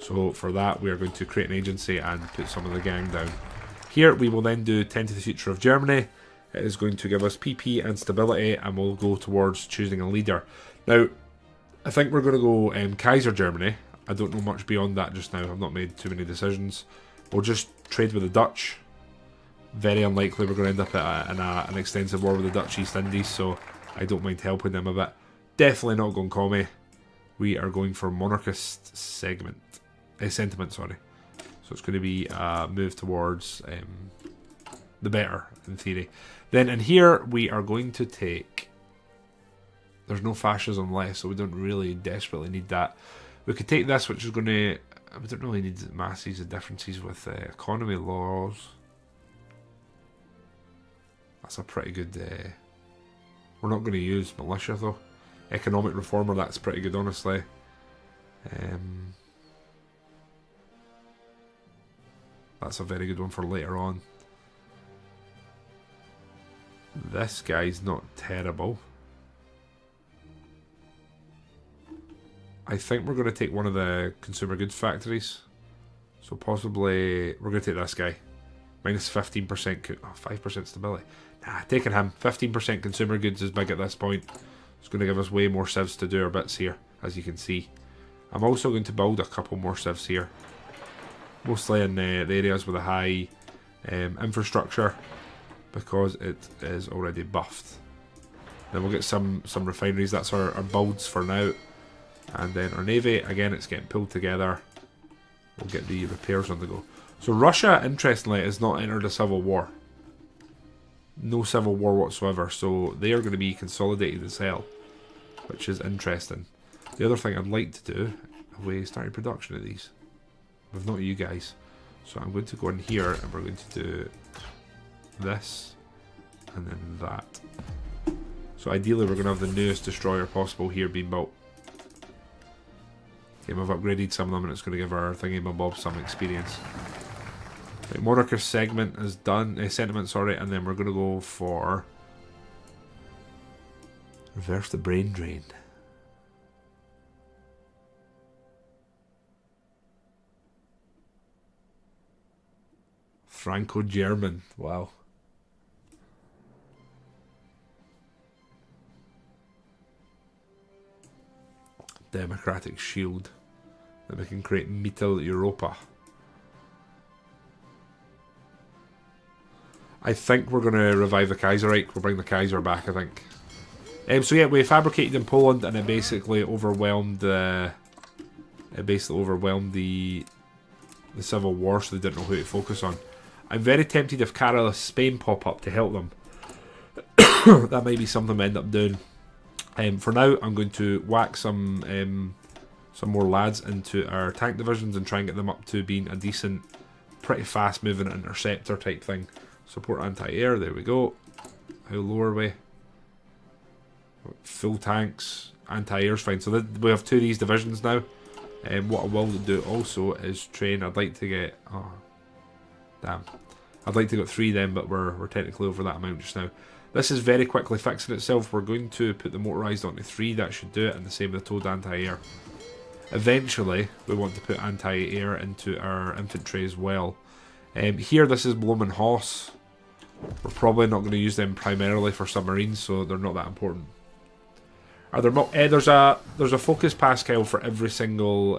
So for that, we are going to create an agency and put some of the gang down. Here, we will then do Tend to the Future of Germany. It is going to give us PP and stability, and we'll go towards choosing a leader. Now, I think we're going to go Kaiser Germany. I don't know much beyond that just now. I've not made too many decisions. We'll just trade with the Dutch. Very unlikely we're going to end up in an extensive war with the Dutch East Indies, so I don't mind helping them a bit. Definitely not going commie. We are going for monarchist sentiment, sorry. So it's going to be a move towards the better, in theory. Then in here, we are going to take... There's no fascism left, so we don't really desperately need that. We could take this, which is going to... We don't really need masses of differences with economy laws. That's a pretty good... We're not going to use militia, though. Economic reformer, that's pretty good, honestly. That's a very good one for later on. This guy's not terrible. I think we're going to take one of the consumer goods factories. So possibly we're going to take this guy. Minus 15%, 5% stability. Nah, taking him. 15% consumer goods is big at this point. It's going to give us way more civs to do our bits here, as you can see. I'm also going to build a couple more civs here. Mostly in the areas with a high infrastructure, because it is already buffed. Then we'll get some refineries. That's our builds for now. And then our navy, again, it's getting pulled together. We'll get the repairs on the go. So Russia, interestingly, has not entered a civil war. No civil war whatsoever. So they are going to be consolidated as hell, which is interesting. The other thing I'd like to do, have we started production of these? We've not you guys. So I'm going to go in here and we're going to do this and then that. So ideally we're going to have the newest destroyer possible here being built. Okay, we've upgraded some of them and it's going to give our thingy-my-bob some experience. Right, monarchist segment is done, sentiment, sorry, and then we're going to go for reverse the brain drain. Franco-German, wow. Democratic shield. Then we can create Mittel Europa. I think we're going to revive the Kaiserreich. We'll bring the Kaiser back, I think. So yeah, we fabricated in Poland and it basically overwhelmed the... the civil war, so they didn't know who to focus on. I'm very tempted if Carolus Spain pop up to help them. That might be something we end up doing. For now, I'm going to whack some more lads into our tank divisions and try and get them up to being a decent, pretty fast moving interceptor type thing. Support anti-air, there we go. How low are we? Full tanks, anti-air's fine. So we have 2 of these divisions now. What I will do also is train. I'd like to get... oh, damn. I'd like to get 3 of them, but we're technically over that amount just now. This is very quickly fixing itself. We're going to put the motorised onto 3. That should do it, and the same with the towed anti-air. Eventually, we want to put anti-air into our infantry as well. Here, this is Bloemen Hoss. We're probably not going to use them primarily for submarines, so they're not that important. Are there there's a focus Pascal for every single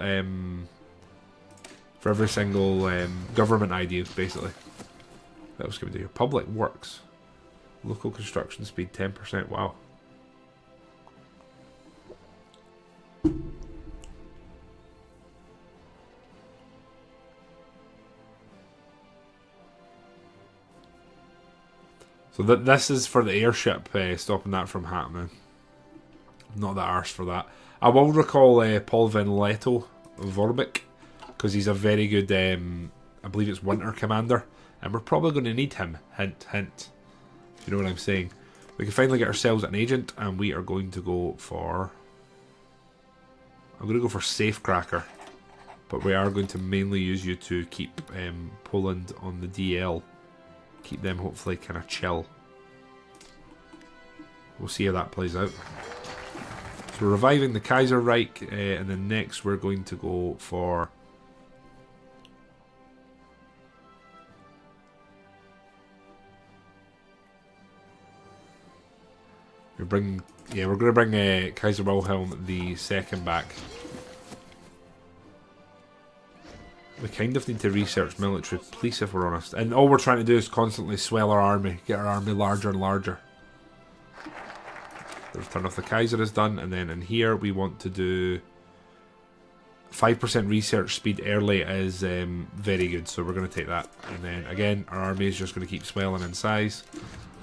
government idea, basically. That was going to do here. Public works, local construction speed 10%. Wow. So this is for the airship, stopping that from happening. Not that arse for that. I will recall Paul Van Leto Vorbeck, because he's a very good, I believe it's winter commander, and we're probably going to need him. Hint, hint. If you know what I'm saying. We can finally get ourselves an agent, and we are going to go for... I'm going to go for Safecracker, but we are going to mainly use you to keep Poland on the DL. Keep them hopefully kind of chill. We'll see how that plays out. So we're reviving the Kaiserreich, and then next we're going to go for... we're going to bring Kaiser Wilhelm II back. We kind of need to research military police, if we're honest. And all we're trying to do is constantly swell our army, get our army larger and larger. The return of the Kaiser is done, and then in here we want to do 5% research speed early is very good, so we're going to take that. And then again, our army is just going to keep swelling in size.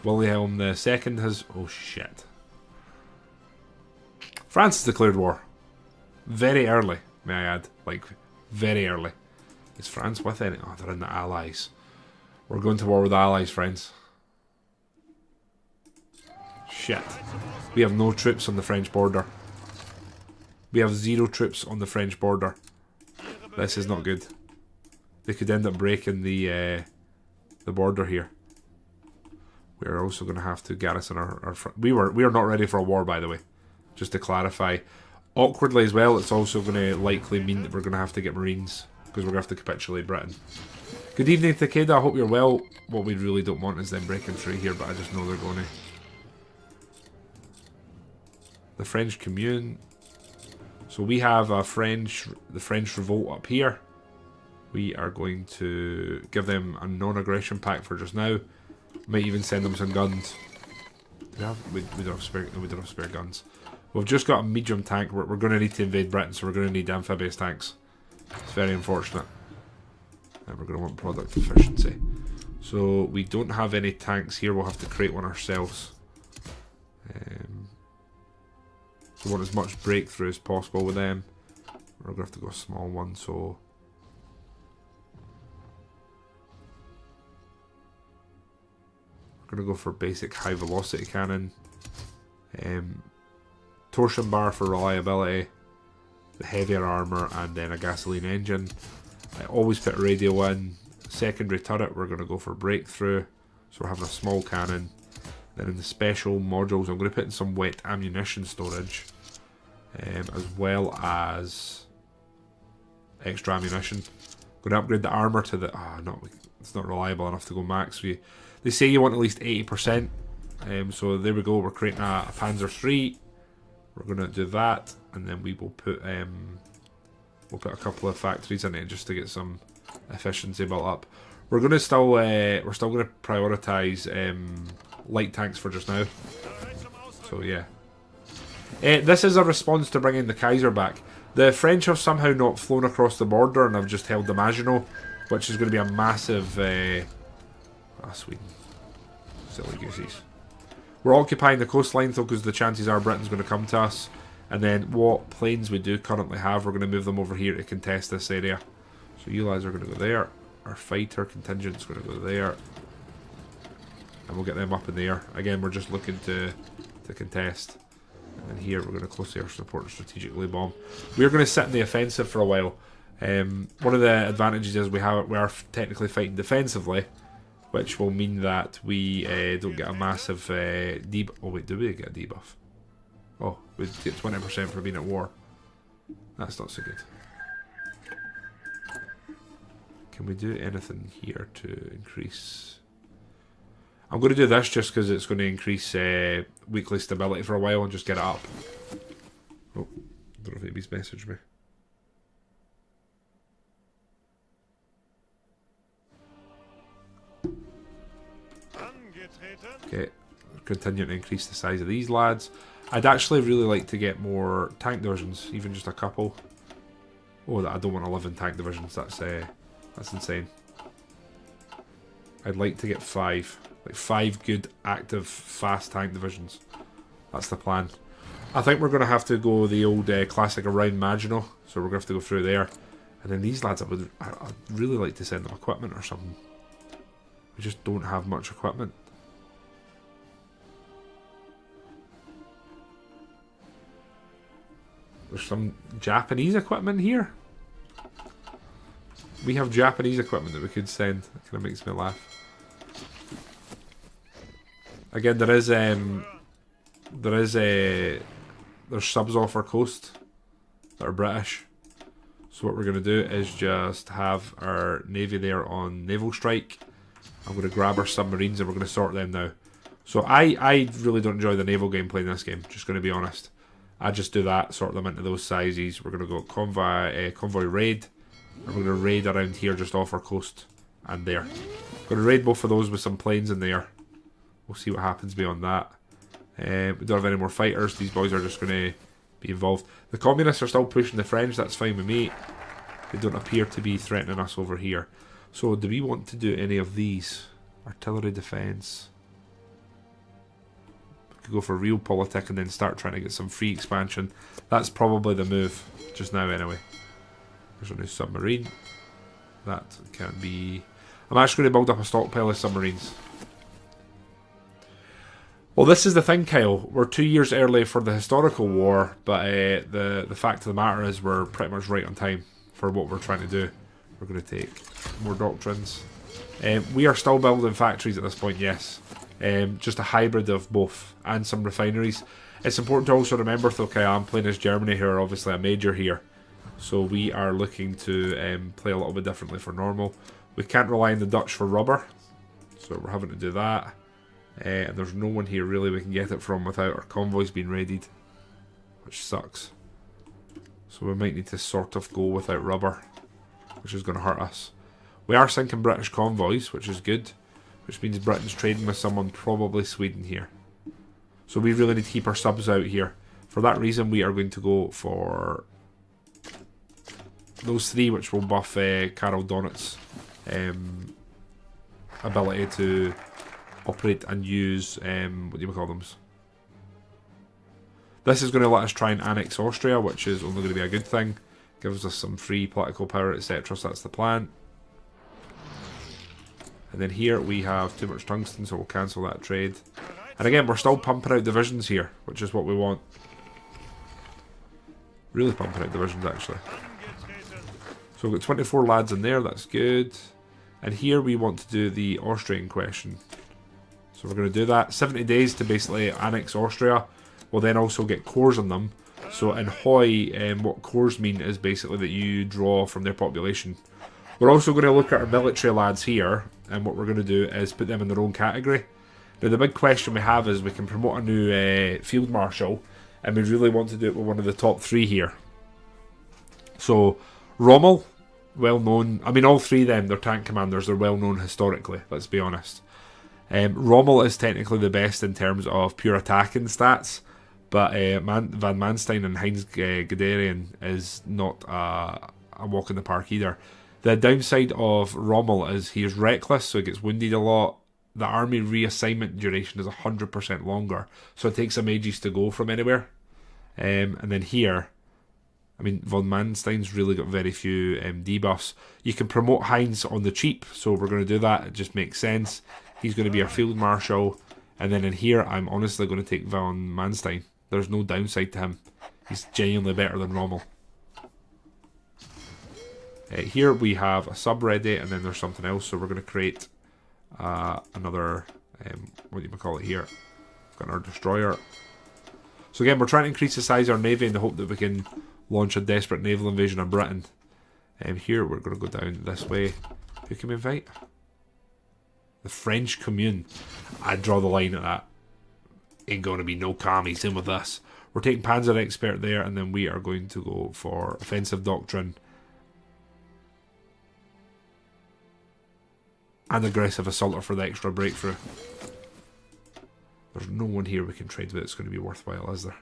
Wilhelm II has... oh shit. France has declared war. Very early, may I add. Like, very early. Is France with any... oh, they're in the Allies. We're going to war with the Allies, friends. Shit. We have no troops on the French border. We have 0 troops on the French border. This is not good. They could end up breaking the border here. We are also going to have to garrison our we are not ready for a war, by the way. Just to clarify. Awkwardly as well, it's also going to likely mean that we're going to have to get Marines, because we're going to have to capitulate Britain. Good evening, Takeda. I hope you're well. What we really don't want is them breaking through here, but I just know they're going to. The French Commune. So we have the French Revolt up here. We are going to give them a non-aggression pact for just now. Might even send them some guns. We don't have spare. No, we don't have spare guns. We've just got a medium tank. We're going to need to invade Britain, so we're going to need amphibious tanks. It's very unfortunate. And we're going to want product efficiency. So we don't have any tanks here. We'll have to create one ourselves. So we want as much breakthrough as possible with them. We're going to have to go a small one, so... We're going to go for basic high velocity cannon. Torsion bar for reliability. The heavier armour, and then a gasoline engine. I always put a radio in. Secondary turret, we're going to go for breakthrough. So we're having a small cannon. Then in the special modules, I'm going to put in some wet ammunition storage. As well as extra ammunition. Going to upgrade the armour to the... it's not reliable enough to go max. They say you want at least 80%. So there we go, we're creating a Panzer III. We're going to do that. And then we will put... we'll put a couple of factories in it just to get some efficiency built up. We're going to still... we're still going to prioritise light tanks for just now. So yeah. This is a response to bringing the Kaiser back. The French have somehow not flown across the border and have just held the Maginot, which is going to be a massive... Sweden. Silly goosies. We're occupying the coastline though, because the chances are Britain's going to come to us. And then what planes we do currently have, we're going to move them over here to contest this area. So you guys are going to go there. Our fighter contingent's going to go there. And we'll get them up in the air. Again, we're just looking to contest. And then here we're going to close air support and strategically bomb. We're going to sit in the offensive for a while. One of the advantages is we are technically fighting defensively, which will mean that we don't get a massive debuff. Oh wait, do we get a debuff? Oh, we get 20% for being at war. That's not so good. Can we do anything here to increase... I'm going to do this just because it's going to increase weekly stability for a while and just get it up. Oh, don't know if anybody's messaged me. Okay, continue to increase the size of these lads. I'd actually really like to get more tank divisions, even just a couple. Oh, I don't want 11 tank divisions. That's insane. I'd like to get 5. Like 5 good, active, fast tank divisions. That's the plan. I think we're going to have to go the old classic around Maginot. So we're going to have to go through there. And then these lads, I'd really like to send them equipment or something. We just don't have much equipment. There's some Japanese equipment here. We have Japanese equipment that we could send. That kind of makes me laugh. Again, there's subs off our coast that are British. So what we're going to do is just have our navy there on naval strike. I'm going to grab our submarines and we're going to sort them now. So I really don't enjoy the naval gameplay in this game, just going to be honest. I just do that, sort them into those sizes. We're going to go convoy raid. And we're going to raid around here just off our coast and there. Going to raid both of those with some planes in there. We'll see what happens beyond that. We don't have any more fighters. These boys are just going to be involved. The communists are still pushing the French. That's fine with me. They don't appear to be threatening us over here. So do we want to do any of these? Artillery defence. We could go for realpolitik and then start trying to get some free expansion. That's probably the move just now anyway. There's a new submarine. That can be... I'm actually going to build up a stockpile of submarines. Well, this is the thing, Kyle. We're 2 years early for the historical war, but the fact of the matter is we're pretty much right on time for what we're trying to do. We're going to take more doctrines. We are still building factories at this point, yes. Just a hybrid of both, and some refineries. It's important to also remember, though, Kyle, I'm playing as Germany, who are obviously a major here. So we are looking to play a little bit differently for normal. We can't rely on the Dutch for rubber, so we're having to do that. And there's no one here really we can get it from without our convoys being raided, which sucks. So we might need to sort of go without rubber, which is going to hurt us. We are sinking British convoys, which is good, which means Britain's trading with someone, probably Sweden here. So we really need to keep our subs out here. For that reason, we are going to go for those 3, which will buff Karl Donit's ability to operate and use, what do you call them? This is going to let us try and annex Austria, which is only going to be a good thing. Gives us some free political power, etc. So that's the plan. And then here we have too much tungsten, so we'll cancel that trade. And again, we're still pumping out divisions here, which is what we want. Really pumping out divisions, actually. So we've got 24 lads in there, that's good. And here we want to do the Austrian question. So we're going to do that. 70 days to basically annex Austria. We'll then also get cores on them. So in HOI, what cores mean is basically that you draw from their population. We're also going to look at our military lads here, and what we're going to do is put them in their own category. Now the big question we have is we can promote a new field marshal, and we really want to do it with one of the top 3 here. So Rommel, well known. I mean, all 3 of them, they're tank commanders, they're well known historically, let's be honest. Rommel is technically the best in terms of pure attacking stats, but Van Manstein and Heinz Guderian is not a walk in the park either. The downside of Rommel is he is reckless, so he gets wounded a lot. The army reassignment duration is 100% longer, so it takes him ages to go from anywhere. And then here, I mean, Von Manstein's really got very few debuffs. You can promote Heinz on the cheap, so we're going to do that. It just makes sense. He's going to be our field marshal. And then in here, I'm honestly going to take Von Manstein. There's no downside to him. He's genuinely better than Rommel. Here we have a sub ready, and then there's something else. So we're going to create another, what do you call it here? We've got our destroyer. So again, we're trying to increase the size of our navy in the hope that we can launch a desperate naval invasion of Britain. Here we're going to go down this way. Who can we invite? The French Commune. I'd draw the line at that. Ain't going to be no commies in with us. We're taking Panzer Expert there, and then we are going to go for Offensive Doctrine and Aggressive Assaulter for the extra breakthrough. There's no one here we can trade with that's going to be worthwhile, is there?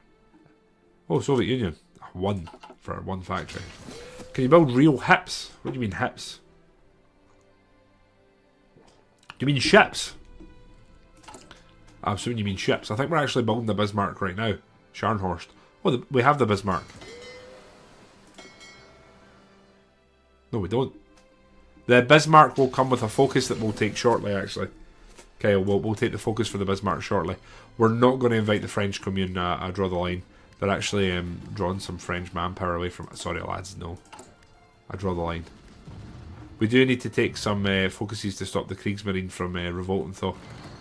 Oh, Soviet Union. 1 for 1 factory. Can you build real hips? What do you mean hips? Do you mean ships? I'm assuming you mean ships. I think we're actually building the Bismarck right now. Scharnhorst. Oh, we have the Bismarck. No, we don't. The Bismarck will come with a focus that we'll take shortly, actually. Okay, we'll take the focus for the Bismarck shortly. We're not going to invite the French Commune. I draw the line. They're actually drawing some French manpower away from... Sorry, lads, no. I draw the line. We do need to take some focuses to stop the Kriegsmarine from revolting, though.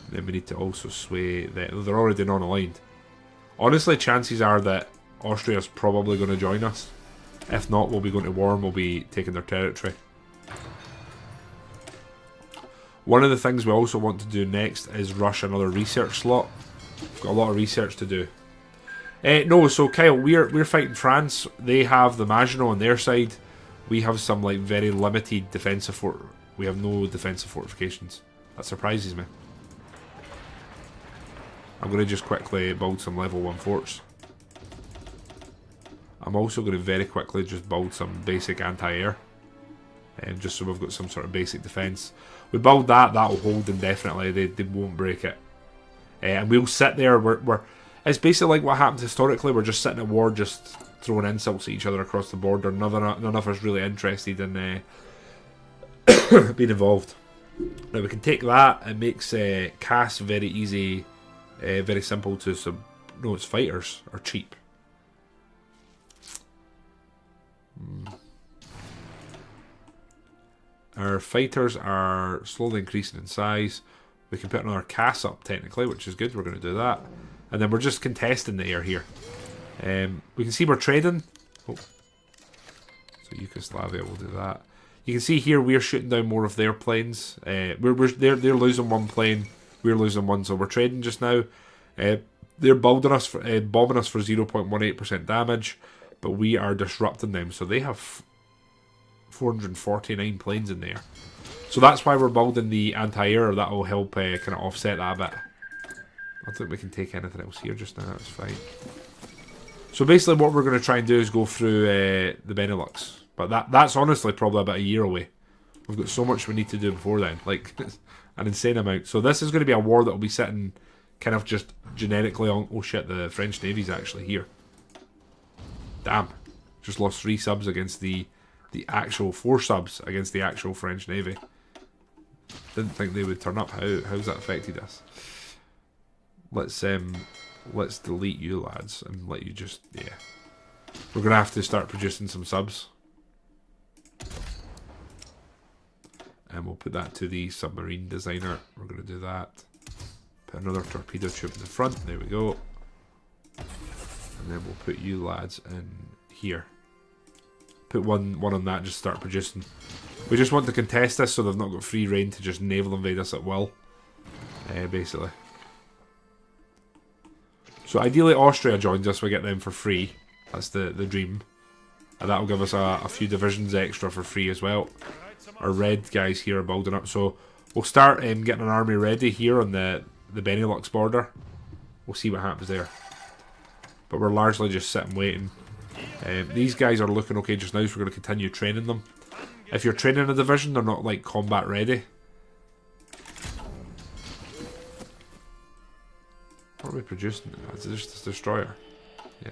Then we need to also sway... They're already non-aligned. Honestly, chances are that Austria's probably going to join us. If not, we'll be going to war and we'll be taking their territory. One of the things we also want to do next is rush another research slot. We've got a lot of research to do. No, so Kyle, we're fighting France. They have the Maginot on their side. We have some like very limited defensive fort. We have no defensive fortifications. That surprises me. I'm going to just quickly build some level 1 forts. I'm also going to very quickly just build some basic anti-air. Just so we've got some sort of basic defence. We build that, that'll hold indefinitely. They won't break it. And we'll sit there. It's basically like what happened historically. We're just sitting at war, just throwing insults at each other across the border. None of us really interested in being involved. Now we can take that. It makes CAS very easy, very simple to sub. No, its fighters are cheap. Our fighters are slowly increasing in size. We can put another CAS up technically, which is good. We're going to do that. And then we're just contesting the air here. We can see we're trading. Oh. So Yugoslavia will do that. You can see here we're shooting down more of their planes. They're losing 1 plane. We're losing 1, so we're trading just now. They're bombing us for 0.18% damage, but we are disrupting them. So they have 449 planes in there. So that's why we're building the anti-air. That will help kind of offset that a bit. I don't think we can take anything else here just now. That's fine. So basically what we're going to try and do is go through the Benelux. But that's honestly probably about a year away. We've got so much we need to do before then. Like, an insane amount. So this is going to be a war that will be sitting kind of just generically on... Oh shit, the French Navy's actually here. Damn. Just lost 3 subs against the actual... 4 subs against the actual French Navy. Didn't think they would turn up. How's that affected us? Let's delete you lads and let you just... Yeah. We're going to have to start producing some subs. And we'll put that to the submarine designer. We're going to do that. Put another torpedo tube in the front. There we go. And then we'll put you lads in here. Put one on that, just start producing. We just want to contest this so they've not got free reign to just naval invade us at will. Basically. So ideally Austria joins us, we get them for free. That's the dream. And that'll give us a few divisions extra for free as well. Our red guys here are building up. So we'll start getting an army ready here on the Benelux border. We'll see what happens there. But we're largely just sitting waiting. These guys are looking okay just now, so we're going to continue training them. If you're training a division, they're not like combat ready. What are we producing? Is this this destroyer? Yeah.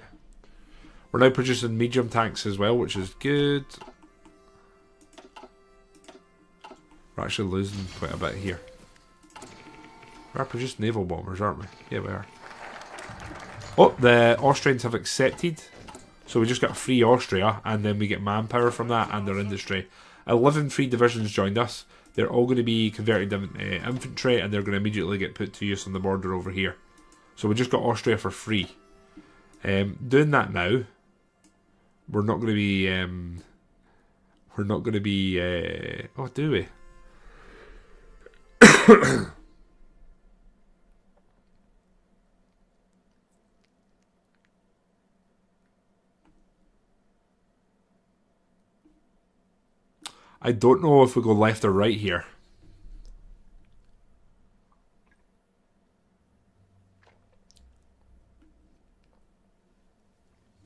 We're now producing medium tanks as well, which is good. We're actually losing quite a bit here. We are producing naval bombers, aren't we? Yeah, we are. Oh, the Austrians have accepted. So we just got free Austria, and then we get manpower from that and their industry. 11 free divisions joined us. They're all going to be converted into infantry, and they're going to immediately get put to use on the border over here. So we just got Austria for free. Doing that now, we're not going to be... oh, do we? I don't know if we go left or right here.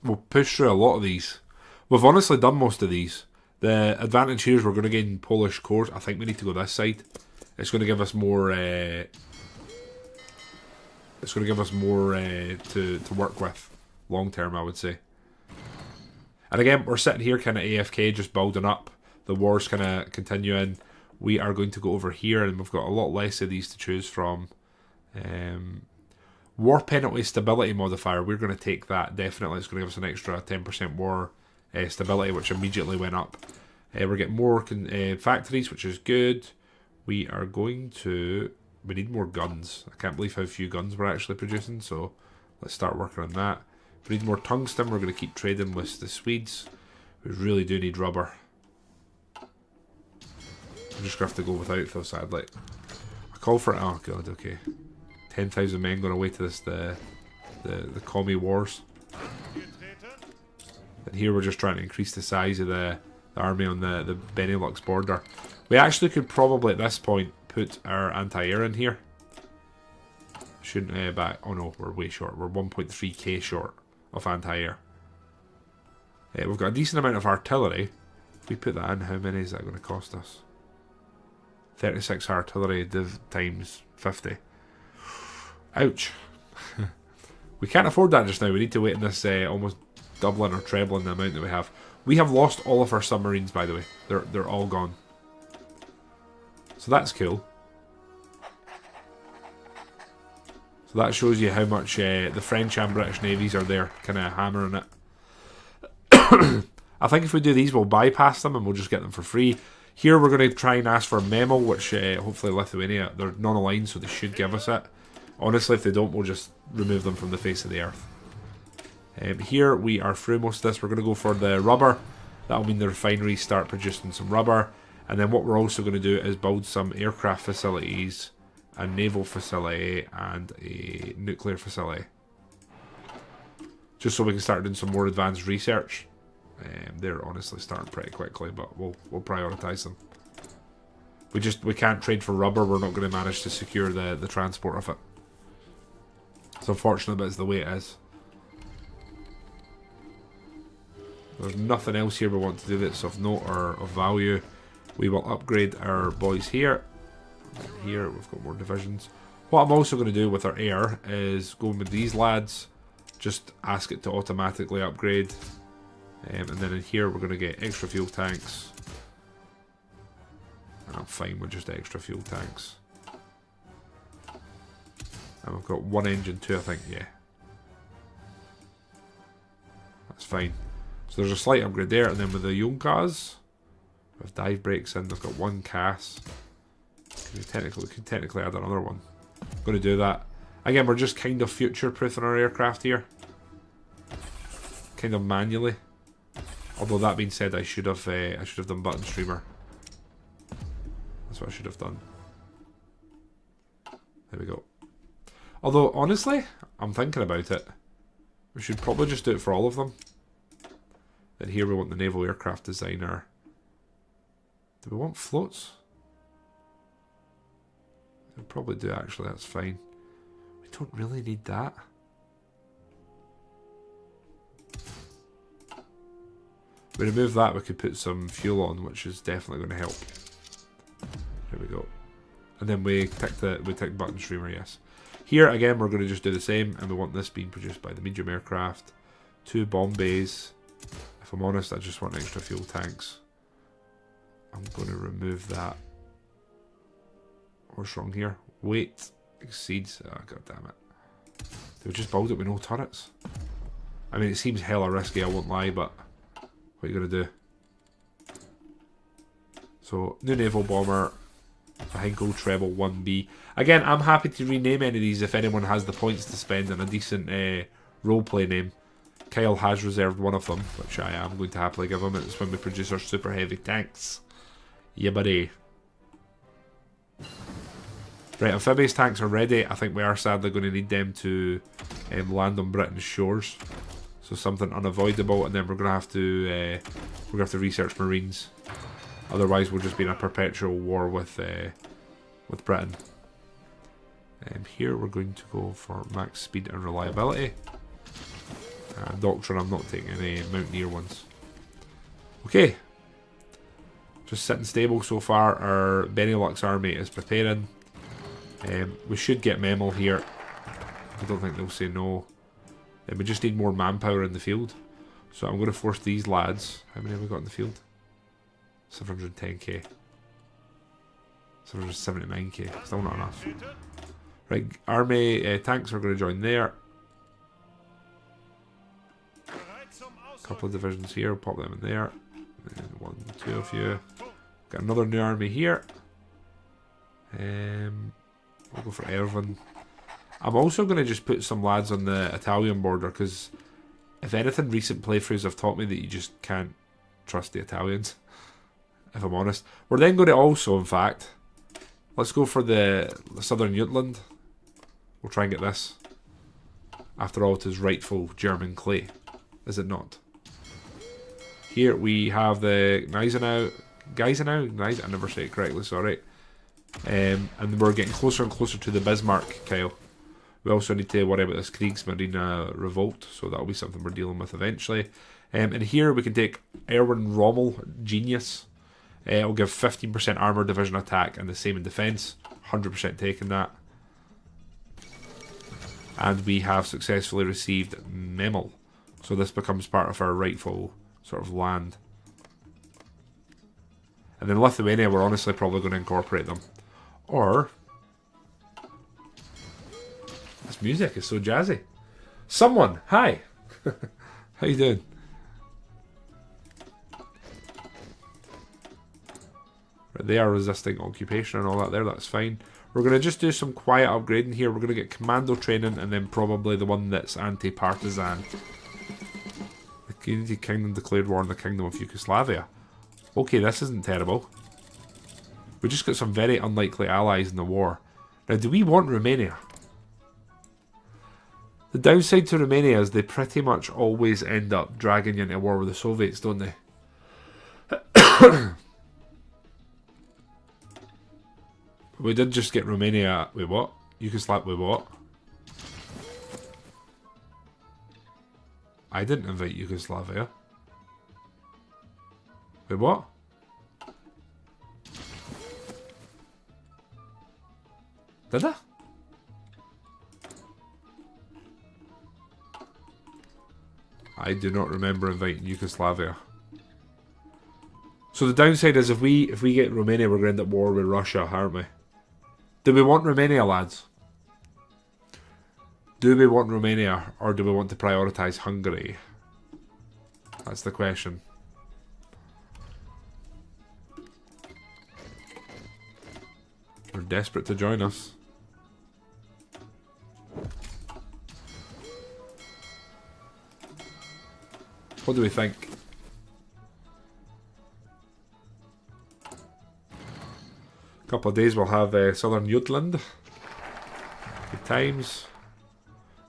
We'll push through a lot of these. We've honestly done most of these. The advantage here is we're going to gain Polish cores. I think we need to go this side. It's going to give us more... it's going to give us more to work with. Long term, I would say. And again, we're sitting here kind of AFK, just building up. The war's kind of continuing. We are going to go over here, and we've got a lot less of these to choose from. War penalty stability modifier. We're going to take that, definitely. It's going to give us an extra 10% war stability, which immediately went up. We're getting more factories, which is good. We are going to... We need more guns. I can't believe how few guns we're actually producing, so let's start working on that. We need more tungsten. We're going to keep trading with the Swedes. We really do need rubber. I'm just going to have to go without, though, sadly. I call for... Oh, God, okay. 10,000 men going away to this, the commie wars. And here we're just trying to increase the size of the army on the Benelux border. We actually could probably, at this point, put our anti-air in here. Shouldn't back... Oh, no, we're way short. We're 1.3k short of anti-air. We've got a decent amount of artillery. If we put that in, how many is that going to cost us? 36 artillery times 50. Ouch. We can't afford that just now. We need to wait in this almost doubling or trebling the amount that we have. We have lost all of our submarines, by the way. They're all gone. So that's cool. So that shows you how much the French and British navies are there, kind of hammering it. I think if we do these, we'll bypass them and we'll just get them for free. Here we're going to try and ask for a memo, which hopefully Lithuania, they're non-aligned, so they should give us it. Honestly, if they don't, we'll just remove them from the face of the earth. Here we are through most of this. We're going to go for the rubber. That'll mean the refineries start producing some rubber. And then what we're also going to do is build some aircraft facilities, a naval facility, and a nuclear facility. Just so we can start doing some more advanced research. They're honestly starting pretty quickly, but we'll prioritise them. We can't trade for rubber. We're not going to manage to secure the transport of it. It's unfortunate, but it's the way it is. There's nothing else here we want to do that's of note or of value. We will upgrade our boys here. Here we've got more divisions. What I'm also going to do with our air is going with these lads. Just ask it to automatically upgrade. And then in here we're going to get extra fuel tanks. And I'm fine with just extra fuel tanks. And we've got one engine too, I think, yeah. That's fine. So there's a slight upgrade there, and then with the Yonkers, with dive brakes in, they've got one CAS. We could technically add another one. I'm going to do that. Again, we're just kind of future-proofing our aircraft here. Kind of manually. Although that being said, I should have done button streamer. That's what I should have done. There we go. Although, honestly, I'm thinking about it. We should probably just do it for all of them. Then here we want the naval aircraft designer. Do we want floats? We probably do actually, that's fine. We don't really need that. If we remove that, we could put some fuel on, which is definitely going to help. There we go. And then we tick button streamer, yes. Here again we're going to just do the same, and we want this being produced by the medium aircraft. 2 bomb bays. If I'm honest, I just want extra fuel tanks. I'm going to remove that. What's wrong here? Weight exceeds. Oh, god damn it. They would just build it with no turrets. I mean, it seems hella risky, I won't lie, but what are you going to do? So, new naval bomber. A Hinkle Treble 1B. Again, I'm happy to rename any of these if anyone has the points to spend on a decent roleplay name. Kyle has reserved one of them, which I am going to happily give him. It's when we produce our super heavy tanks. Yeah, buddy. Right, amphibious tanks are ready. I think we are sadly going to need them to land on Britain's shores. So something unavoidable, and then we're going to have to research Marines. Otherwise, we'll just be in a perpetual war with Britain. Here we're going to go for max speed and reliability. Doctrine, I'm not taking any Mountaineer ones. Okay. Just sitting stable so far. Our Benelux army is preparing. We should get Memel here. I don't think they'll say no. We just need more manpower in the field. So I'm going to force these lads. How many have we got in the field? 710k. 779k. Still not enough. Right, army tanks are going to join there. A couple of divisions here. Pop them in there. And 1, 2 of you. Got another new army here. We'll go for Erwin. I'm also going to just put some lads on the Italian border because if anything, recent playthroughs have taught me that you just can't trust the Italians. If I'm honest. We're then going to also, in fact, let's go for the Southern Jutland. We'll try and get this. After all, it is rightful German clay, is it not? Here we have the Gneisenau. I never say it correctly, sorry. And we're getting closer and closer to the Bismarck, Kyle. We also need to worry about this Kriegsmarine revolt, so that'll be something we're dealing with eventually. And here we can take Erwin Rommel, Genius. It'll give 15% armor division attack and the same in defense. 100% taking that. And we have successfully received Memel. So this becomes part of our rightful sort of land. And then Lithuania, we're honestly probably going to incorporate them. Or... this music is so jazzy. Someone, hi! How you doing? Right, they are resisting occupation and all that there, that's fine. We're going to just do some quiet upgrading here. We're going to get commando training and then probably the one that's anti-partisan. The United Kingdom declared war on the Kingdom of Yugoslavia. Okay, this isn't terrible. We just got some very unlikely allies in the war. Now, do we want Romania? The downside to Romania is they pretty much always end up dragging you into war with the Soviets, don't they? We did just get Romania. Wait, what? Yugoslavia. Wait, what? I didn't invite Yugoslavia. Wait, what? Did I? I do not remember inviting Yugoslavia. So the downside is if we get Romania, we're going to end up war with Russia, aren't we? Do we want Romania, lads? Do we want Romania, or do we want to prioritise Hungary? That's the question. They're desperate to join us. What do we think? Couple of days we'll have Southern Jutland. Good times.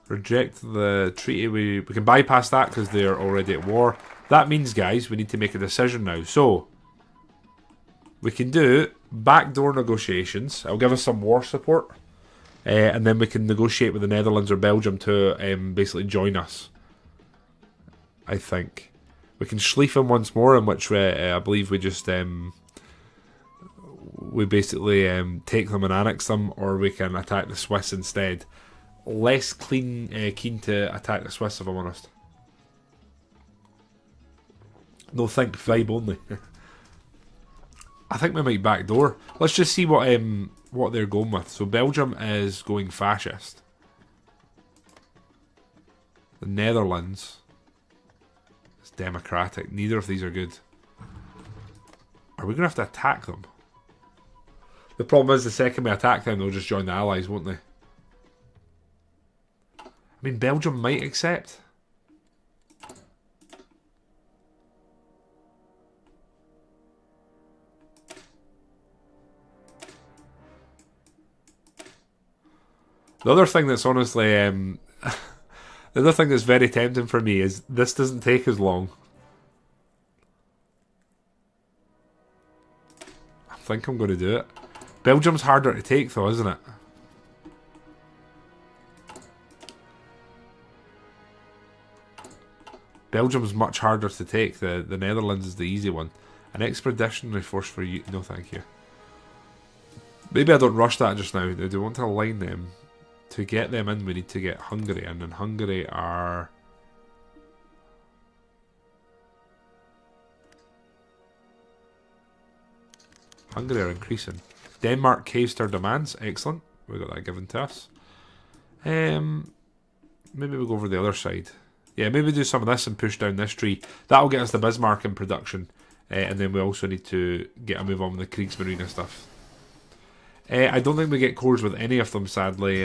Reject the treaty. We can bypass that because they're already at war. That means, guys, we need to make a decision now. So, we can do backdoor negotiations. It'll give us some war support. And then we can negotiate with the Netherlands or Belgium to basically join us. I think. We can schleef them once more, in which I believe we just... we basically take them and annex them, or we can attack the Swiss instead. Less keen to attack the Swiss, if I'm honest. No, think vibe only. I think we might backdoor. Let's just see what they're going with. So Belgium is going fascist. The Netherlands is democratic. Neither of these are good. Are we going to have to attack them? The problem is the second we attack them, they'll just join the Allies, won't they? I mean, Belgium might accept. The other thing that's honestly, the other thing that's very tempting for me is this doesn't take as long. I think I'm going to do it. Belgium's harder to take though, isn't it? Belgium's much harder to take. The Netherlands is the easy one. An expeditionary force for you. No, thank you. Maybe I don't rush that just now. Do we want to align them? To get them in, we need to get Hungary in, and Hungary are... Hungary are increasing. Denmark caves to our demands. Excellent. We got that given to us. Maybe we'll go over the other side. Yeah, maybe do some of this and push down this tree. That'll get us the Bismarck in production. And then we also need to get a move on with the Kriegsmarine stuff. I don't think we get cores with any of them, sadly.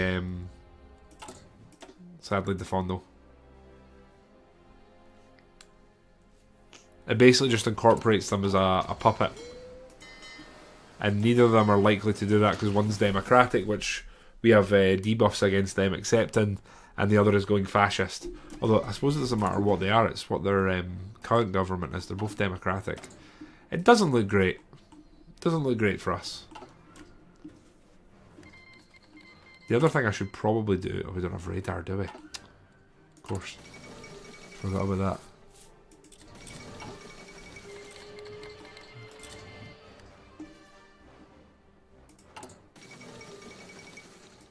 Sadly, Defondo. It basically just incorporates them as a puppet. And neither of them are likely to do that because one's democratic, which we have debuffs against them accepting, and the other is going fascist. Although I suppose it doesn't matter what they are, it's what their current government is. They're both democratic. It doesn't look great. It doesn't look great for us. The other thing I should probably do... Oh, we don't have radar, do we? Of course. Forgot about that.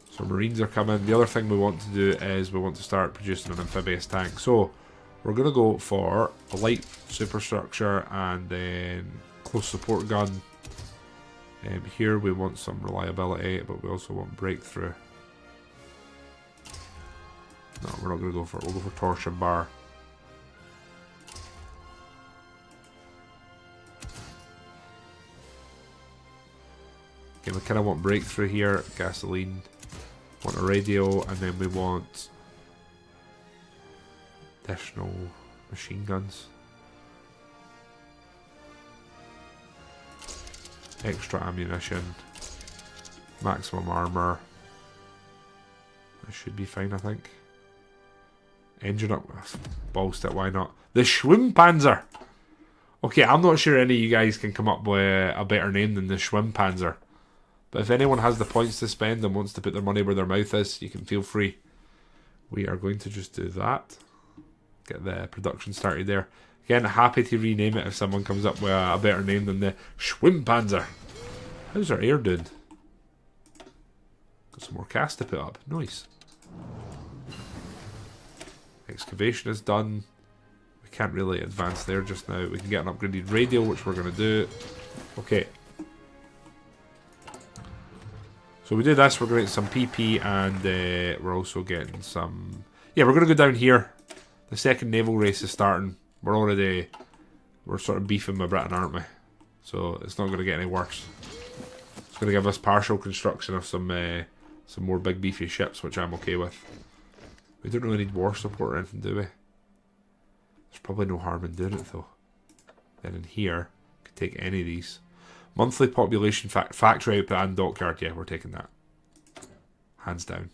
So Marines are coming. The other thing we want to do is we want to start producing an amphibious tank. So we're going to go for a light superstructure and then close support gun. Here we want some reliability, but we also want breakthrough. No, we're not going to go for it. We'll go for torsion bar. Okay, we kind of want breakthrough here. Gasoline. Want a radio, and then we want additional machine guns. Extra ammunition. Maximum armor. That should be fine, I think. Engine up. Ballstick, why not? The Schwimmpanzer! Okay, I'm not sure any of you guys can come up with a better name than the Schwimmpanzer. But if anyone has the points to spend and wants to put their money where their mouth is, you can feel free. We are going to just do that. Get the production started there. Again, happy to rename it if someone comes up with a better name than the Schwimmpanzer. How's our air doing? Got some more cast to put up. Nice. Excavation is done. Can't really advance there just now. We can get an upgraded radio, which we're going to do. Okay. So we do this, we're going to get some PP, and we're also getting some... Yeah, we're going to go down here. The second naval race is starting. We're sort of beefing with Britain, aren't we? So it's not going to get any worse. It's going to give us partial construction of some more big beefy ships, which I'm okay with. We don't really need war support or anything, do we? There's probably no harm in doing it, though. Then in here, we could take any of these. Monthly population, factory output and dockyard. Yeah, we're taking that. Hands down.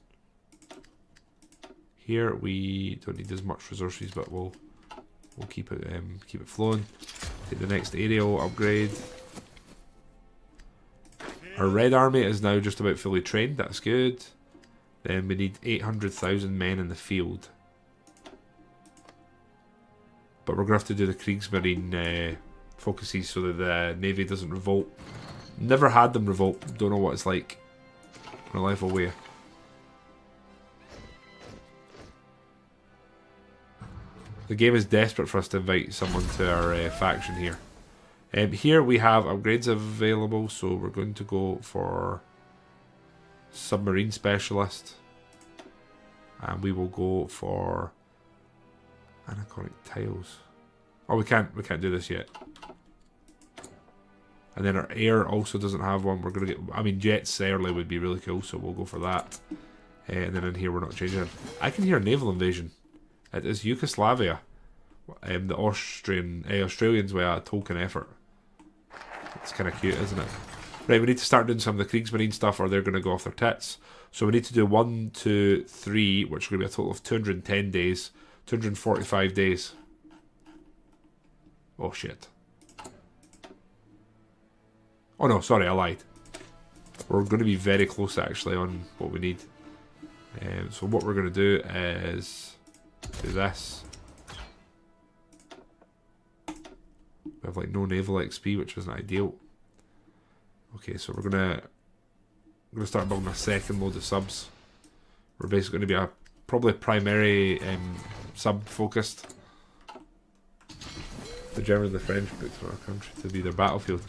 Here we don't need as much resources, but we'll keep it flowing. Take the next aerial upgrade. Our Red Army is now just about fully trained. That's good. Then we need 800,000 men in the field. But we're going to have to do the Kriegsmarine focuses so that the Navy doesn't revolt. Never had them revolt. Don't know what it's like in a life away. The game is desperate for us to invite someone to our faction here. Here we have upgrades available, so we're going to go for submarine specialist, and we will go for anaconic tiles. Oh, we can't do this yet. And then our air also doesn't have one. We're gonna get. I mean, jets early would be really cool, so we'll go for that. And then in here we're not changing it. I can hear naval invasion. It is Yugoslavia. The Australians with a token effort. It's kind of cute, isn't it? Right, we need to start doing some of the Kriegsmarine stuff or they're going to go off their tits. So we need to do 1, 2, 3, which is going to be a total of 210 days. 245 days. Oh, shit. Oh, no, sorry, I lied. We're going to be very close, actually, on what we need. So what we're going to do is do this. We have like no naval XP, which isn't ideal. Okay, so we're gonna start building a second load of subs. We're basically going to be probably primary sub focused. The German and the French picked our country to be their battlefield.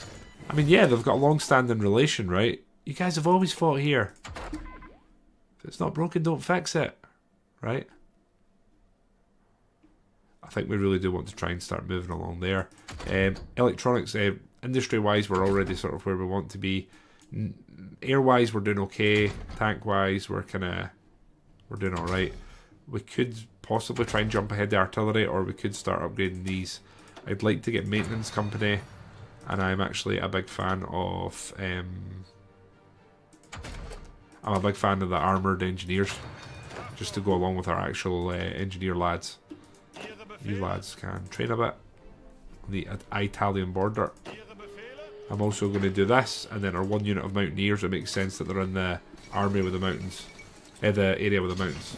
I mean, yeah, they've got a long-standing relation, right? You guys have always fought here. If it's not broken, don't fix it, right? I think we really do want to try and start moving along there. Electronics, industry-wise, we're already sort of where we want to be. Air-wise, we're doing okay. Tank-wise, we're doing all right. We could possibly try and jump ahead the artillery, or we could start upgrading these. I'd like to get maintenance company, and I'm actually a big fan of. I'm a big fan of the armoured engineers, just to go along with our actual engineer lads. You lads can train a bit on the Italian border. I'm also going to do this, and then our 1 unit of mountaineers. It makes sense that they're in the army with the mountains, the area with the mountains.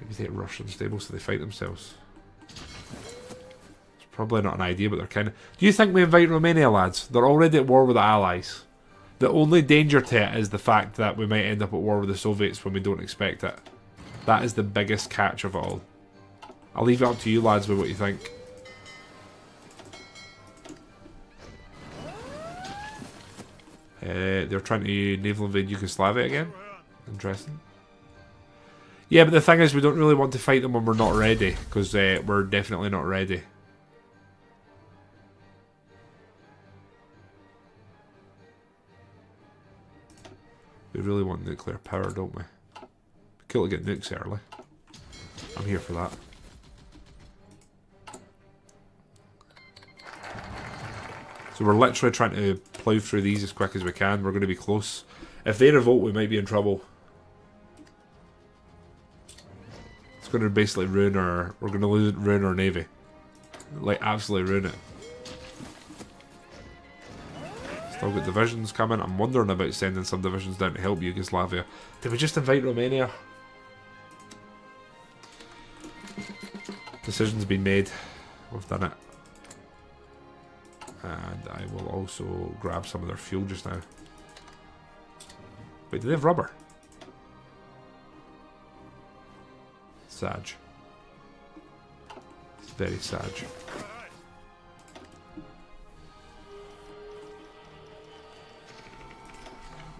Maybe take Russian stable so they fight themselves. It's probably not an idea, but they're kind of. Do you think we invite Romania, lads? They're already at war with the Allies. The only danger to it is the fact that we might end up at war with the Soviets when we don't expect it. That is the biggest catch of it all. I'll leave it up to you lads with what you think. They're trying to naval invade Yugoslavia again. Interesting. Yeah, but the thing is we don't really want to fight them when we're not ready. Because we're definitely not ready. We really want nuclear power, don't we? Cool to get nukes early. I'm here for that. So we're literally trying to plough through these as quick as we can. We're going to be close. If they revolt, we might be in trouble. It's going to basically ruin our... We're going to ruin our navy. Like, absolutely ruin it. Still got divisions coming. I'm wondering about sending some divisions down to help Yugoslavia. Did we just invite Romania? Decision's been made. We've done it. And I will also grab some of their fuel just now. Wait, do they have rubber? Sag. Very sad.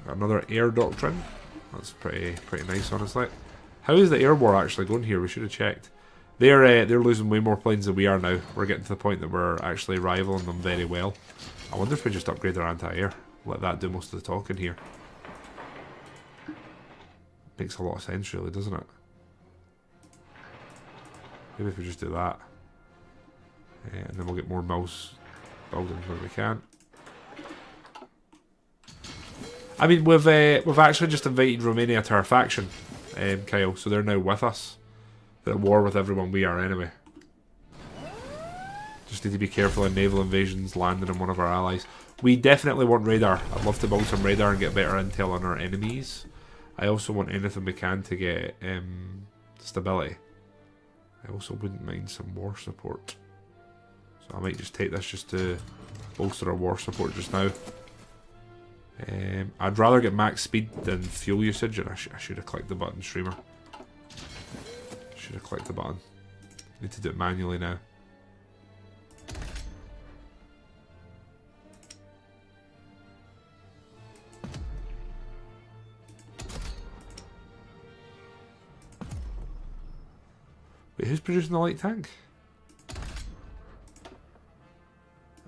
Another air doctrine. That's pretty nice, honestly. How is the air war actually going here? We should have checked. They're losing way more planes than we are now. We're getting to the point that we're actually rivaling them very well. I wonder if we just upgrade our anti-air. Let that do most of the talking here. Makes a lot of sense, really, doesn't it? Maybe if we just do that. And then we'll get more mouse buildings where we can. I mean, we've actually just invited Romania to our faction, Kyle, so they're now with us. They're at war with everyone we are anyway. Just need to be careful in naval invasions landing on one of our allies. We definitely want radar. I'd love to build some radar and get better intel on our enemies. I also want anything we can to get stability. I also wouldn't mind some war support. So I might just take this just to bolster our war support just now. I'd rather get max speed than fuel usage, and I should have clicked the button, streamer. Should have clicked the button. Need to do it manually now. Wait, who's producing the light tank?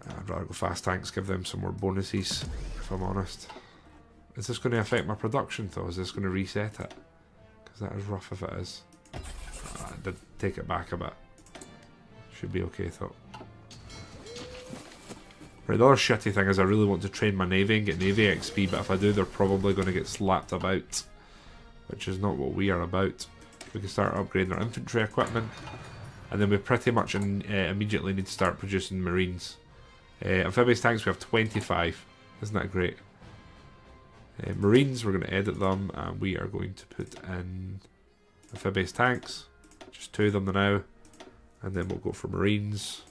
I'd rather go fast tanks, give them some more bonuses, if I'm honest. Is this going to affect my production though? Is this going to reset it? Because that is rough if it is. I did take it back a bit. Should be okay though. Right, the other shitty thing is I really want to train my navy and get navy XP, but if I do they're probably going to get slapped about. Which is not what we are about. We can start upgrading our infantry equipment. And then we pretty much immediately need to start producing marines. Amphibious tanks we have 25. Isn't that great? Marines, we're going to edit them, and we are going to put in amphibious tanks. Just 2 of them now. And then we'll go for marines.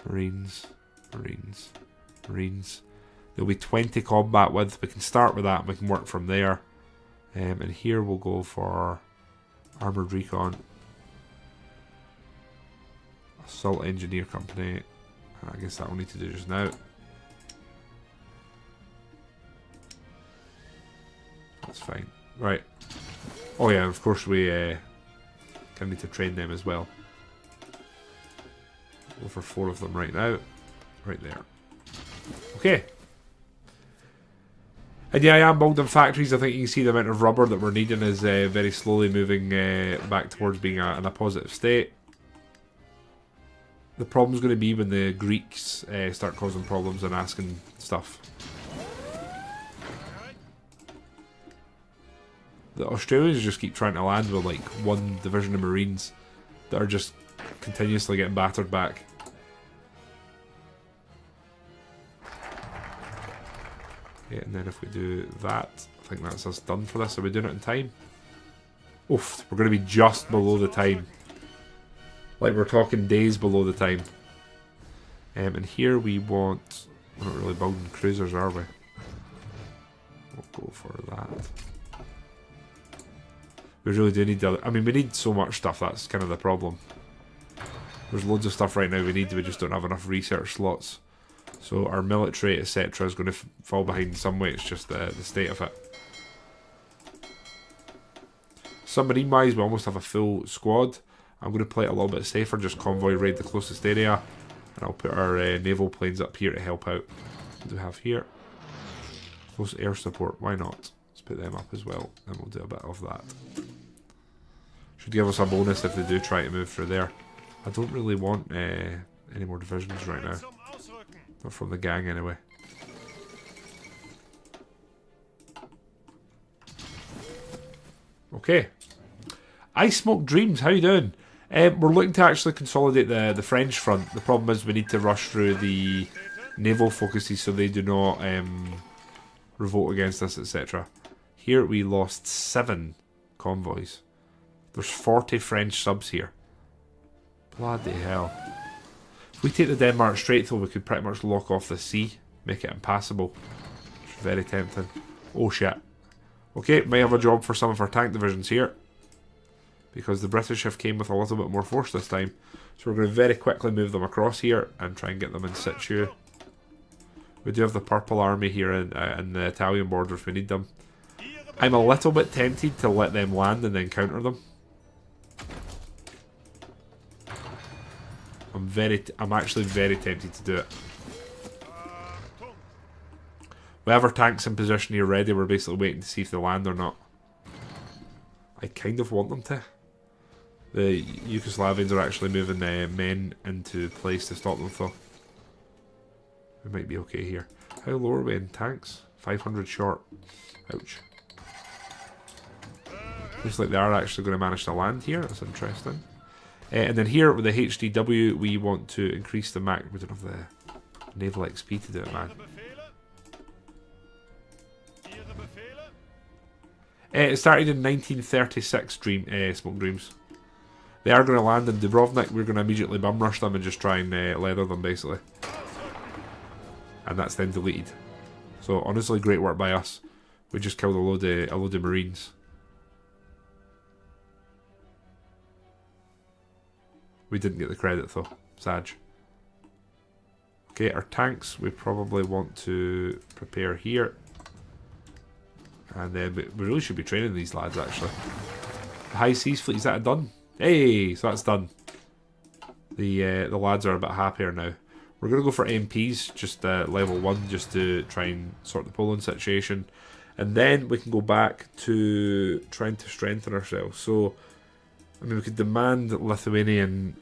Marines. Marines. Marines. There'll be 20 combat with. We can start with that and we can work from there. And here we'll go for armoured recon. Assault engineer company. I guess that we'll need to do just now. That's fine. Right. Oh yeah, of course we can need to train them as well. Go for 4 of them right now. Right there. Okay. And yeah, I am building factories. I think you can see the amount of rubber that we're needing is very slowly moving back towards being in a positive state. The problem's going to be when the Greeks start causing problems and asking stuff. The Australians just keep trying to land with like 1 division of Marines that are just continuously getting battered back. Yeah, and then if we do that, I think that's us done for this. Are we doing it in time? Oof, we're going to be just below the time. Like we're talking days below the time. And here we want... We're not really building cruisers, are we? We'll go for that. We really do need the other... I mean, we need so much stuff, that's kind of the problem. There's loads of stuff right now we need, we just don't have enough research slots. So our military, etc. is going to fall behind in some way, it's just the state of it. Submarine-wise, we almost have a full squad. I'm going to play it a little bit safer, just convoy raid the closest area. And I'll put our naval planes up here to help out. What do we have here? Close air support, why not? Let's put them up as well, and we'll do a bit of that. Should give us a bonus if they do try to move through there. I don't really want any more divisions right now. Not from the gang anyway. Okay. I Smoke Dreams, how you doing? We're looking to actually consolidate the French front. The problem is we need to rush through the naval focuses so they do not revolt against us, etc. Here we lost 7 convoys. There's 40 French subs here. Bloody hell. If we take the Denmark Strait though, we could pretty much lock off the sea. Make it impassable. Which is very tempting. Oh shit. Okay, might have a job for some of our tank divisions here. because the British have came with a little bit more force this time. So we're going to very quickly move them across here and try and get them in situ. We do have the Purple Army here in the Italian border if we need them. I'm a little bit tempted to let them land and then counter them. I'm actually very tempted to do it. We have our tanks in position here ready. We're basically waiting to see if they land or not. I kind of want them to. The Yugoslavians are actually moving men into place to stop them, though. We might be okay here. How low are we in tanks? 500 short. Ouch. Looks like they are actually going to manage to land here. That's interesting. And then here with the HDW, we want to increase the max. We don't have the naval XP to do it, man. It started in 1936, Smoke Dreams. They are going to land in Dubrovnik. We're going to immediately bum rush them and just try and leather them, basically. And that's then deleted. So honestly, great work by us. We just killed a load of Marines. We didn't get the credit though. Sad. Okay, our tanks we probably want to prepare here. And then we really should be training these lads actually. The High Seas Fleet, is that done? Hey, so that's done. The lads are a bit happier now. We're going to go for MPs, just level 1, just to try and sort the Poland situation. And then we can go back to trying to strengthen ourselves. So, I mean, we could demand Lithuanian.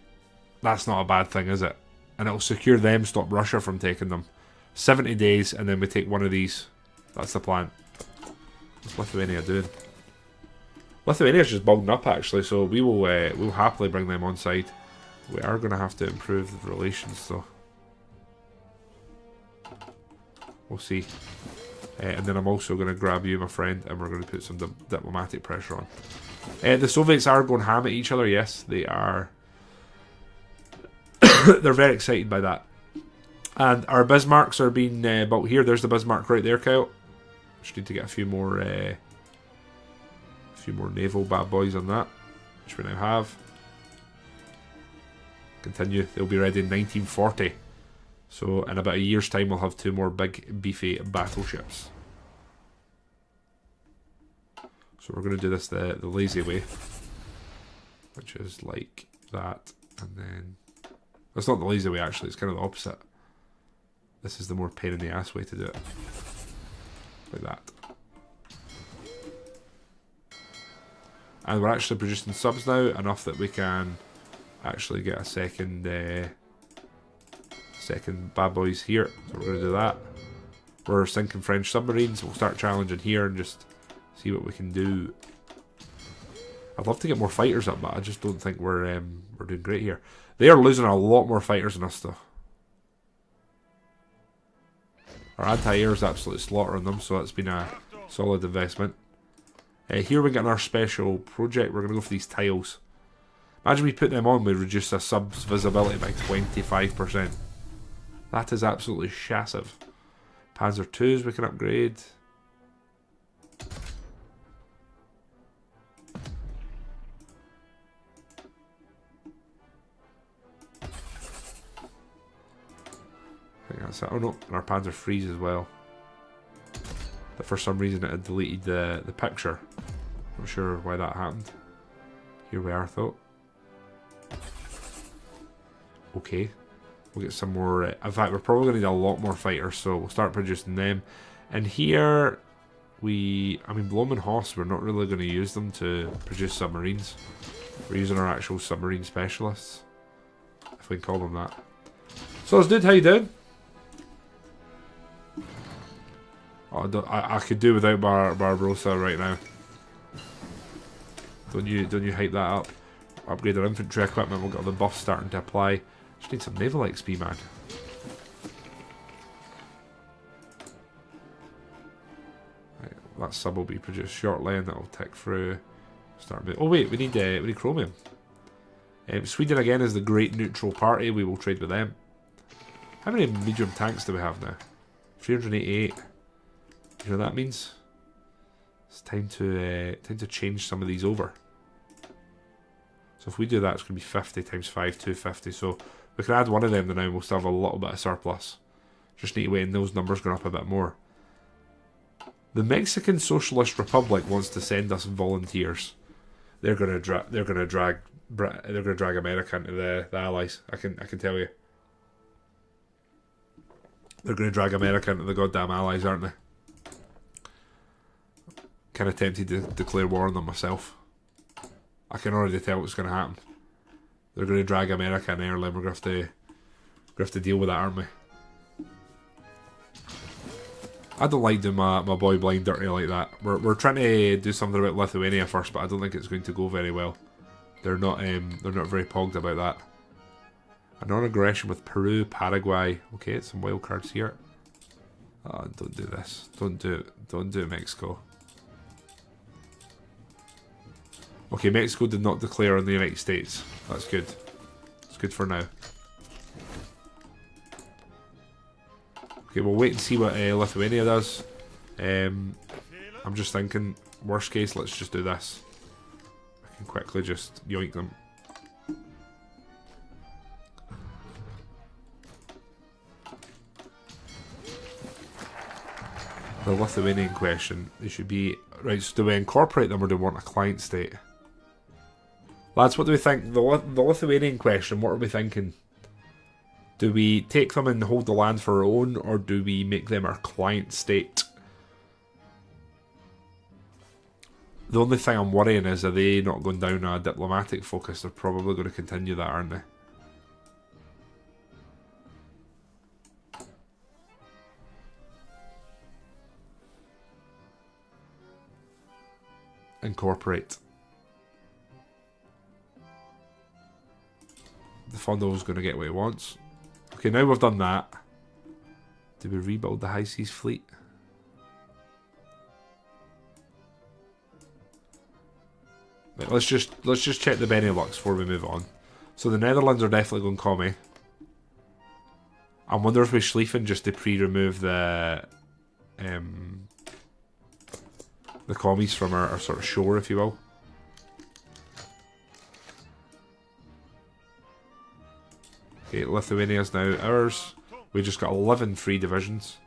That's not a bad thing, is it? And it'll secure them, stop Russia from taking them. 70 days, and then we take one of these. That's the plan. What's Lithuania doing? Lithuania's just bugging up, actually, so we will we'll happily bring them on side. We are going to have to improve the relations, though. We'll see. And then I'm also going to grab you, my friend, and we're going to put some diplomatic pressure on. The Soviets are going ham at each other, yes, they are. They're very excited by that. And our Bismarcks are being built here. There's the Bismarck right there, Kyle. Just need to get a few more naval bad boys on that, which we now have. Continue. They'll be ready in 1940. So in about a year's time, we'll have 2 more big, beefy battleships. So we're going to do this the lazy way, which is like that, and then that's not the lazy way actually. It's kind of the opposite. This is the more pain in the ass way to do it, like that. And we're actually producing subs now, enough that we can actually get a second bad boys here. So we're going to do that. We're sinking French submarines. We'll start challenging here and just see what we can do. I'd love to get more fighters up, but I just don't think we're doing great here. They are losing a lot more fighters than us, though. Our anti-air is absolutely slaughtering them, so it's been a solid investment. Here we're getting our special project. We're going to go for these tiles. Imagine we put them on, we reduce the sub's visibility by 25%. That is absolutely shassive. Panzer IIs we can upgrade. I think that's it. Oh no, and our Panzer IIIs as well. But for some reason it had deleted the picture. Not sure why that happened. Here we are though. Okay. We'll get some more. In fact, we're probably going to need a lot more fighters, so we'll start producing them. And here, I mean, Blumenhaus, we're not really going to use them to produce submarines. We're using our actual submarine specialists, if we can call them that. So, dude, how you doing? Oh, I could do without Barbarossa right now. Don't you hype that up? Upgrade our infantry equipment. We'll get the buffs starting to apply. Just need some naval XP, man. Right, that sub will be produced shortly, and that'll tick through. Start. Oh wait, we need chromium. Sweden again is the great neutral party. We will trade with them. How many medium tanks do we have now? 388. You know what that means? It's time to change some of these over. So if we do that, it's going to be 50 times 5, 250. So we can add one of them now and we'll still have a little bit of surplus. Just need to wait and those numbers going up a bit more. The Mexican Socialist Republic wants to send us volunteers. They're going to drag America into the Allies. I can tell you. They're going to drag America into the goddamn Allies, aren't they? Kind of tempted to declare war on them myself. I can already tell what's going to happen. They're going to drag America in Ireland. We're going to have to deal with that, aren't we? I don't like doing my boy blind dirty like that. We're trying to do something about Lithuania first, but I don't think it's going to go very well. They're not very pogged about that. A non-aggression with Peru, Paraguay. Okay, some wild cards here. Oh, don't do this. Don't do it, Mexico. Okay, Mexico did not declare on the United States. That's good. It's good for now. Okay, we'll wait and see what Lithuania does. I'm just thinking, worst case, let's just do this. I can quickly just yoink them. The Lithuanian question, they should be... Right, so do we incorporate them or do we want a client state? Lads, what do we think? The Lithuanian question, what are we thinking? Do we take them and hold the land for our own, or do we make them our client state? The only thing I'm worrying is, are they not going down a diplomatic focus? They're probably going to continue that, aren't they? Incorporate. The Fondo's going to get what he wants. Okay, now we've done that. Do we rebuild the High Seas fleet? Right, let's just check the Benelux before we move on. So the Netherlands are definitely going commie. I wonder if we Schlieffen just to pre-remove the commies from our sort of shore, if you will. Okay, Lithuania's now ours. We just got 11 free divisions.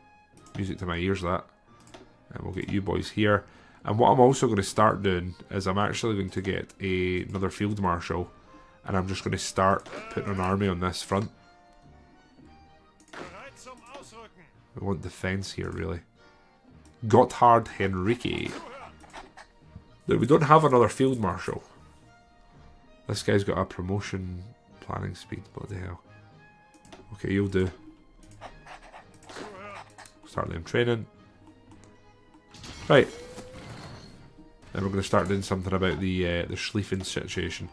Music to my ears, that. And we'll get you boys here. And what I'm also going to start doing is I'm actually going to get another field marshal. And I'm just going to start putting an army on this front. We want defense here, really. Gotthard Henrique. Look, we don't have another field marshal. This guy's got a promotion planning speed, bloody hell. Okay, you'll do. Start them training. Right. Then we're going to start doing something about the Schlieffen situation.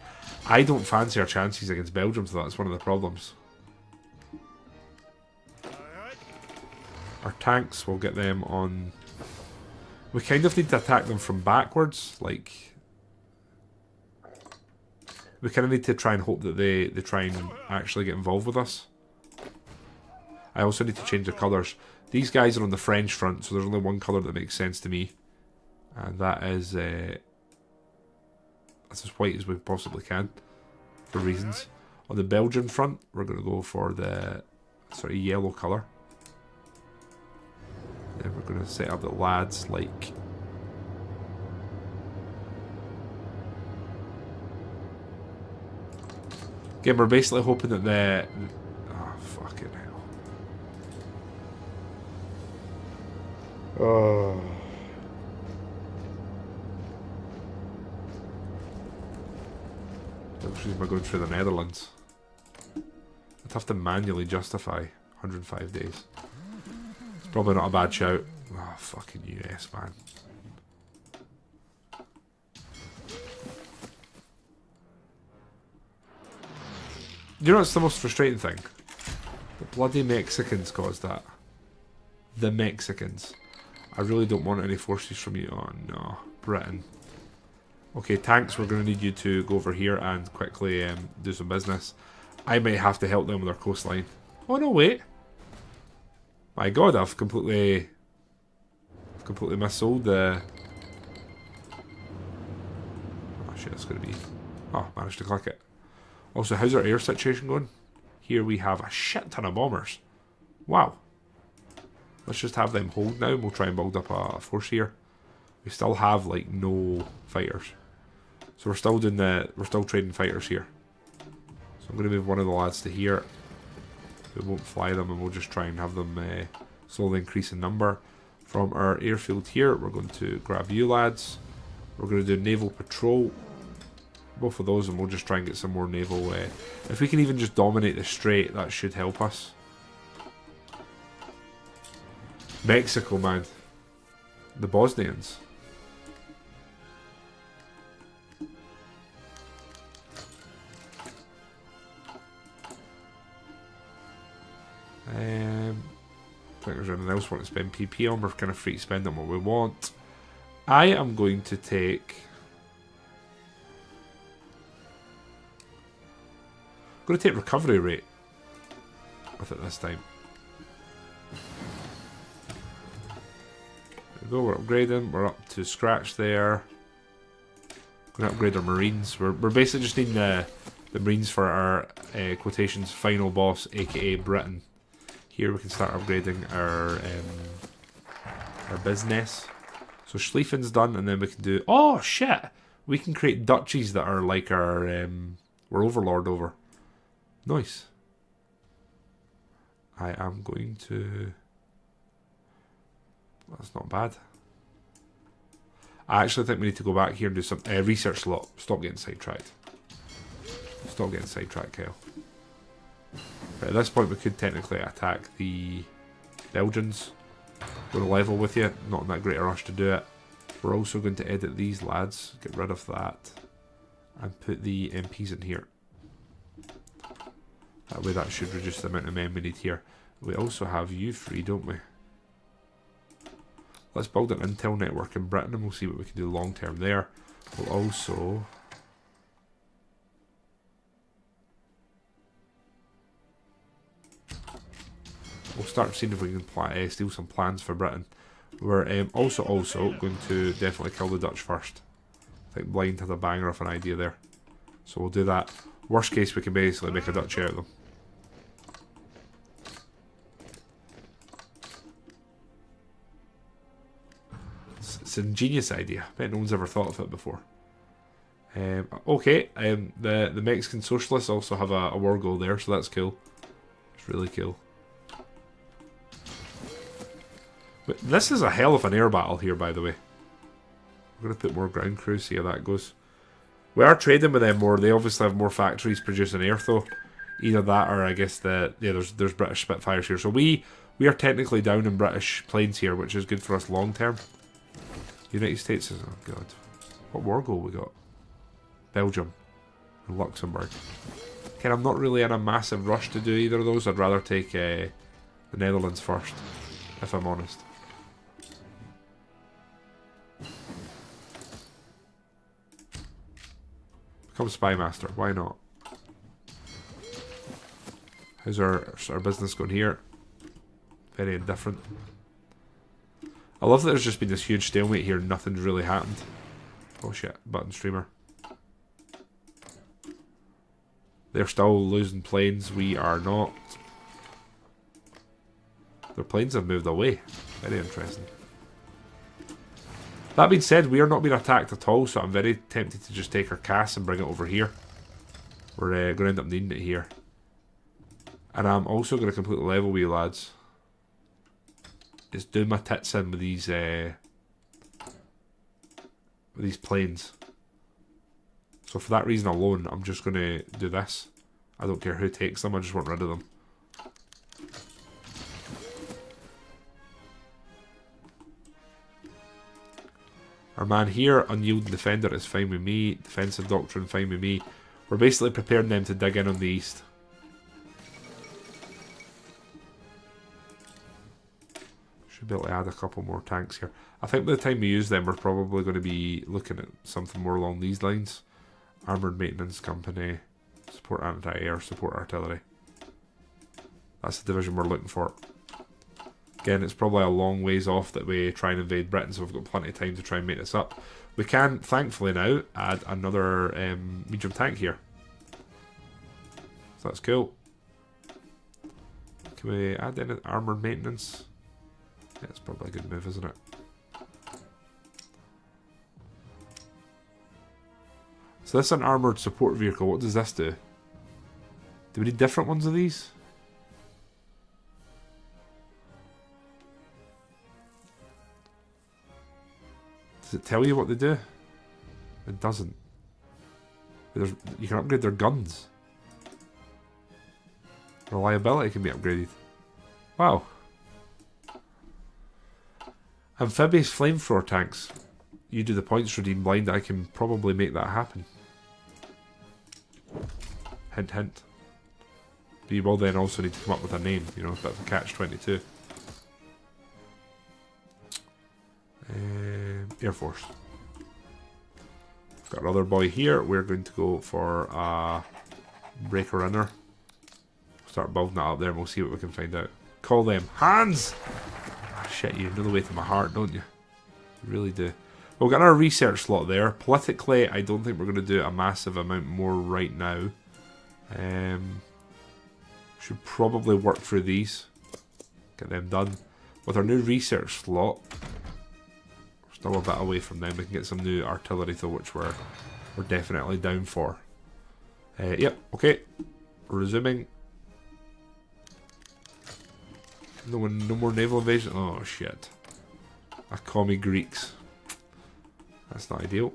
I don't fancy our chances against Belgium, so that's one of the problems. Our tanks, we'll get them on... We kind of need to attack them from backwards, like... We kind of need to try and hope that they try and actually get involved with us. I also need to change the colours. These guys are on the French front, so there's only one colour that makes sense to me. And that is... that's as white as we possibly can, for reasons. On the Belgian front, we're going to go for the sort of yellow colour. Then we're going to set up the lads like... Again, we're basically hoping that the... Oh, fucking hell. Oh. Which is by going through the Netherlands. I'd have to manually justify 105 days. It's probably not a bad shout. Oh, fucking US, man. You know what's the most frustrating thing? The bloody Mexicans caused that. The Mexicans. I really don't want any forces from you. Oh no. Britain. Okay, tanks, we're going to need you to go over here and quickly do some business. I might have to help them with their coastline. Oh no, wait. My god, I've completely missold the... Oh shit, it's going to be Oh, managed to click it. Also, how's our air situation going? Here we have a shit ton of bombers. Wow. Let's just have them hold now, and we'll try and build up a force here. We still have, like, no fighters. So we're still trading fighters here. So I'm going to move one of the lads to here. We won't fly them, and we'll just try and have them slowly increase in number. From our airfield here, we're going to grab you lads. We're going to do naval patrol. Both of those, and we'll just try and get some more naval. If we can even just dominate the strait, that should help us. Mexico, man. The Bosnians. I think there's anything else we want to spend PP on. We're kind of free to spend on what we want. I am going to take... I'm going to take recovery rate with it this time. There we go, we're upgrading. We're up to scratch there. Going to upgrade our Marines. We're basically just needing the Marines for our quotations final boss, aka Britain. Here we can start upgrading our business. So Schlieffen's done, and then we can do... Oh, shit! We can create duchies that are like our... we're overlord over. Nice. I am going to... That's not bad. I actually think we need to go back here and do some research lot. Stop getting sidetracked. Stop getting sidetracked, Kyle. Right, at this point we could technically attack the Belgians. Going to level with you. Not in that great a rush to do it. We're also going to edit these lads. Get rid of that. And put the MPs in here. That way that should reduce the amount of men we need here. We also have you free, don't we? Let's build an intel network in Britain and we'll see what we can do long term there. We'll also... We'll start seeing if we can steal some plans for Britain. We're also going to definitely kill the Dutch first. I think Blind had a banger of an idea there. So we'll do that. Worst case, we can basically make a duchy out of them. It's an ingenious idea. I bet no one's ever thought of it before. Okay, the Mexican socialists also have a war goal there, so that's cool. It's really cool. But this is a hell of an air battle here, by the way. We're going to put more ground crews, see how that goes. We are trading with them more. They obviously have more factories producing air, though. Either that or I guess there's British Spitfires here. So we are technically down in British planes here, which is good for us long term. United States is... Oh, God. What war goal we got? Belgium. And Luxembourg. Okay, I'm not really in a massive rush to do either of those. I'd rather take the Netherlands first, if I'm honest. Become Spy Master. Why not? How's our business going here? Very indifferent. I love that there's just been this huge stalemate here and nothing's really happened. Oh shit, button streamer. They're still losing planes, we are not. Their planes have moved away. Very interesting. That being said, we are not being attacked at all, so I'm very tempted to just take our CAS and bring it over here. We're going to end up needing it here. And I'm also going to completely level with you lads. It's doing my tits in with these planes. So for that reason alone, I'm just going to do this. I don't care who takes them, I just want rid of them. Our man here, Unyielding Defender, is fine with me. Defensive Doctrine, fine with me. We're basically preparing them to dig in on the east. Should be able to add a couple more tanks here. I think by the time we use them, we're probably going to be looking at something more along these lines. Armoured Maintenance Company, support anti-air, support artillery. That's the division we're looking for. Again, it's probably a long ways off that we try and invade Britain, so we've got plenty of time to try and make this up. We can, thankfully now, add another medium tank here. So that's cool. Can we add any armoured maintenance? Yeah, it's probably a good move, isn't it? So this is an armoured support vehicle. What does this do? Do we need different ones of these? Does it tell you what they do? It doesn't. You can upgrade their guns. Reliability can be upgraded. Wow. Amphibious flamethrower tanks. You do the points redeem blind. I can probably make that happen. Hint, hint. But you will then also need to come up with a name. You know, a bit of a catch-22. Air Force. Got another boy here. We're going to go for a breaker inner. Start building that up there and we'll see what we can find out. Call them Hans! Ah, shit, you know the way to my heart, don't you? You really do. We've got our research slot there. Politically, I don't think we're going to do a massive amount more right now. Should probably work through these. Get them done. With our new research slot, we're still a bit away from them. We can get some new artillery though, which we're definitely down for. Yep, okay. Resuming. No more naval invasion. Oh shit. I call me Greeks. That's not ideal.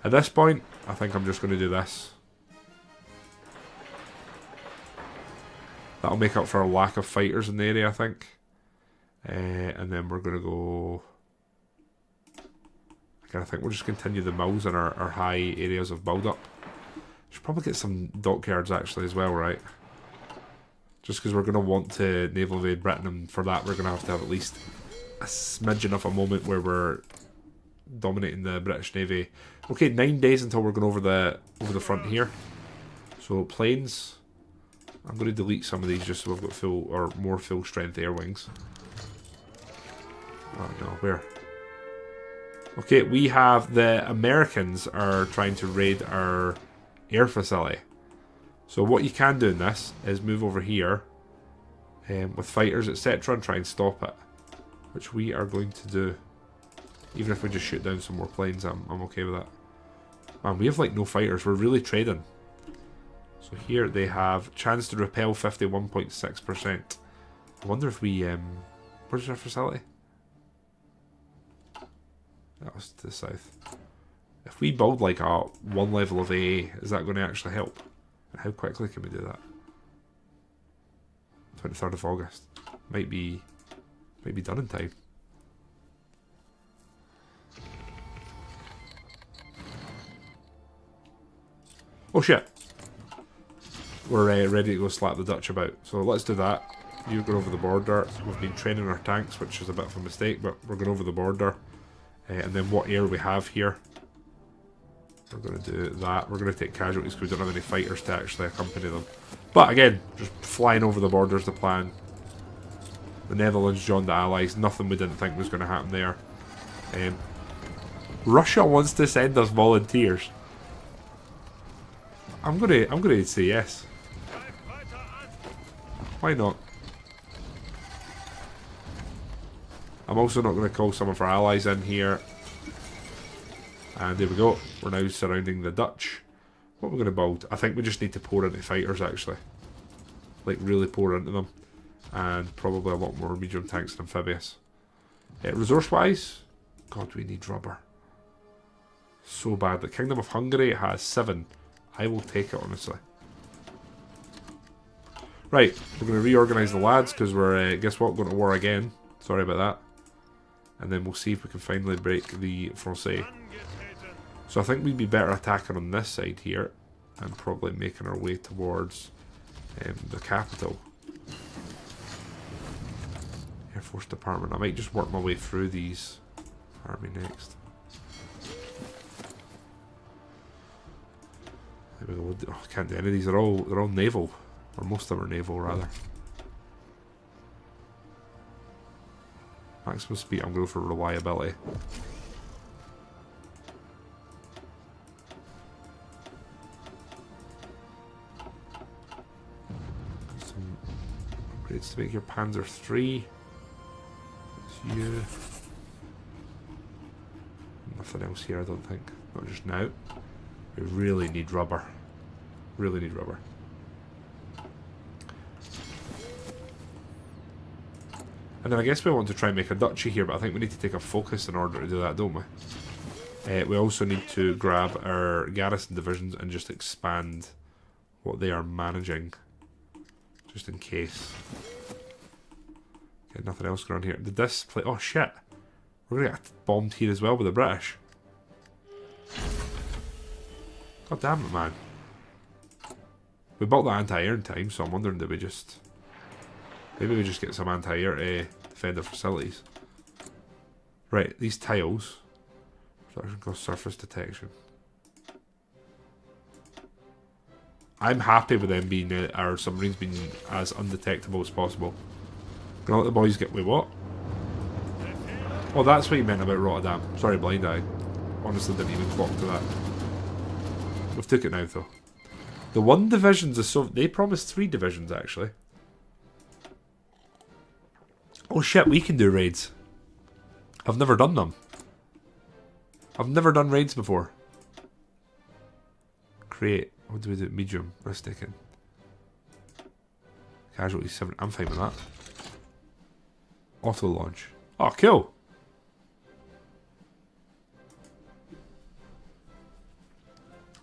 At this point, I think I'm just going to do this. That'll make up for a lack of fighters in the area, I think. And then we're going to go... Again, I think we'll just continue the mills in our high areas of build-up. Should probably get some dockyards actually as well, right? Just because we're going to want to naval invade Britain, and for that we're going to have at least a smidgen of a moment where we're dominating the British Navy. Okay, 9 days until we're going over the front here. So planes... I'm going to delete some of these just so we've got full or more full strength air wings. Oh no, where? Okay, we have the Americans are trying to raid our air facility. So what you can do in this is move over here with fighters, etc. and try and stop it. Which we are going to do. Even if we just shoot down some more planes, I'm okay with that. Man, we have like no fighters. We're really trading. So here they have chance to repel 51.6%. I wonder if we... where's our facility? That was to the south. If we build like a one level of AA, is that going to actually help? And how quickly can we do that? 23rd of August. Might be done in time. Oh shit. We're ready to go slap the Dutch about. So let's do that. You go over the border. We've been training our tanks, which is a bit of a mistake, but we're going over the border. And then what air we have here. We're going to do that. We're going to take casualties because we don't have any fighters to actually accompany them. But again, just flying over the border is the plan. The Netherlands joined the Allies. Nothing we didn't think was going to happen there. Russia wants to send us volunteers. I'm gonna say yes. Why not? I'm also not going to call some of our allies in here. And there we go. We're now surrounding the Dutch. What we're going to build? I think we just need to pour into fighters actually. Like really pour into them. And probably a lot more medium tanks and amphibious. Resource wise, God, we need rubber. So bad. The Kingdom of Hungary has 7. I will take it honestly. Right, we're going to reorganise the lads because we're, guess what, going to war again. Sorry about that. And then we'll see if we can finally break the Francais. So I think we'd be better attacking on this side here and probably making our way towards the capital. Air Force Department. I might just work my way through these. Army next. There we go. Oh, I can't do any of these. They're all naval. Or most of them are naval, rather. Maximum speed, I'm going for reliability. Upgrades to make your Panzer 3. It's you. Nothing else here, I don't think. Not just now. We really need rubber. Really need rubber. And then I guess we want to try and make a duchy here, but I think we need to take a focus in order to do that, don't we? We also need to grab our garrison divisions and just expand what they are managing. Just in case. Okay, nothing else going on here. Did this play? Oh shit! We're gonna get bombed here as well with the British. God damn it, man. We built the anti-air in time, so I'm wondering, did we just... Maybe we just get some anti-air to defend the facilities. Right, these tiles. Production cost surface detection. I'm happy with them being, our submarines being as undetectable as possible. Gonna let the boys get... Wait, what? Oh, that's what you meant about Rotterdam. Sorry, blind eye. Honestly, didn't even clock to that. We've took it now, though. The 1 divisions is so... They promised 3 divisions, actually. Oh shit, we can do raids. I've never done them. I've never done raids before. Create. What do we do? Medium. Risk taking. Casualty 7. I'm fine with that. Auto launch. Oh, cool.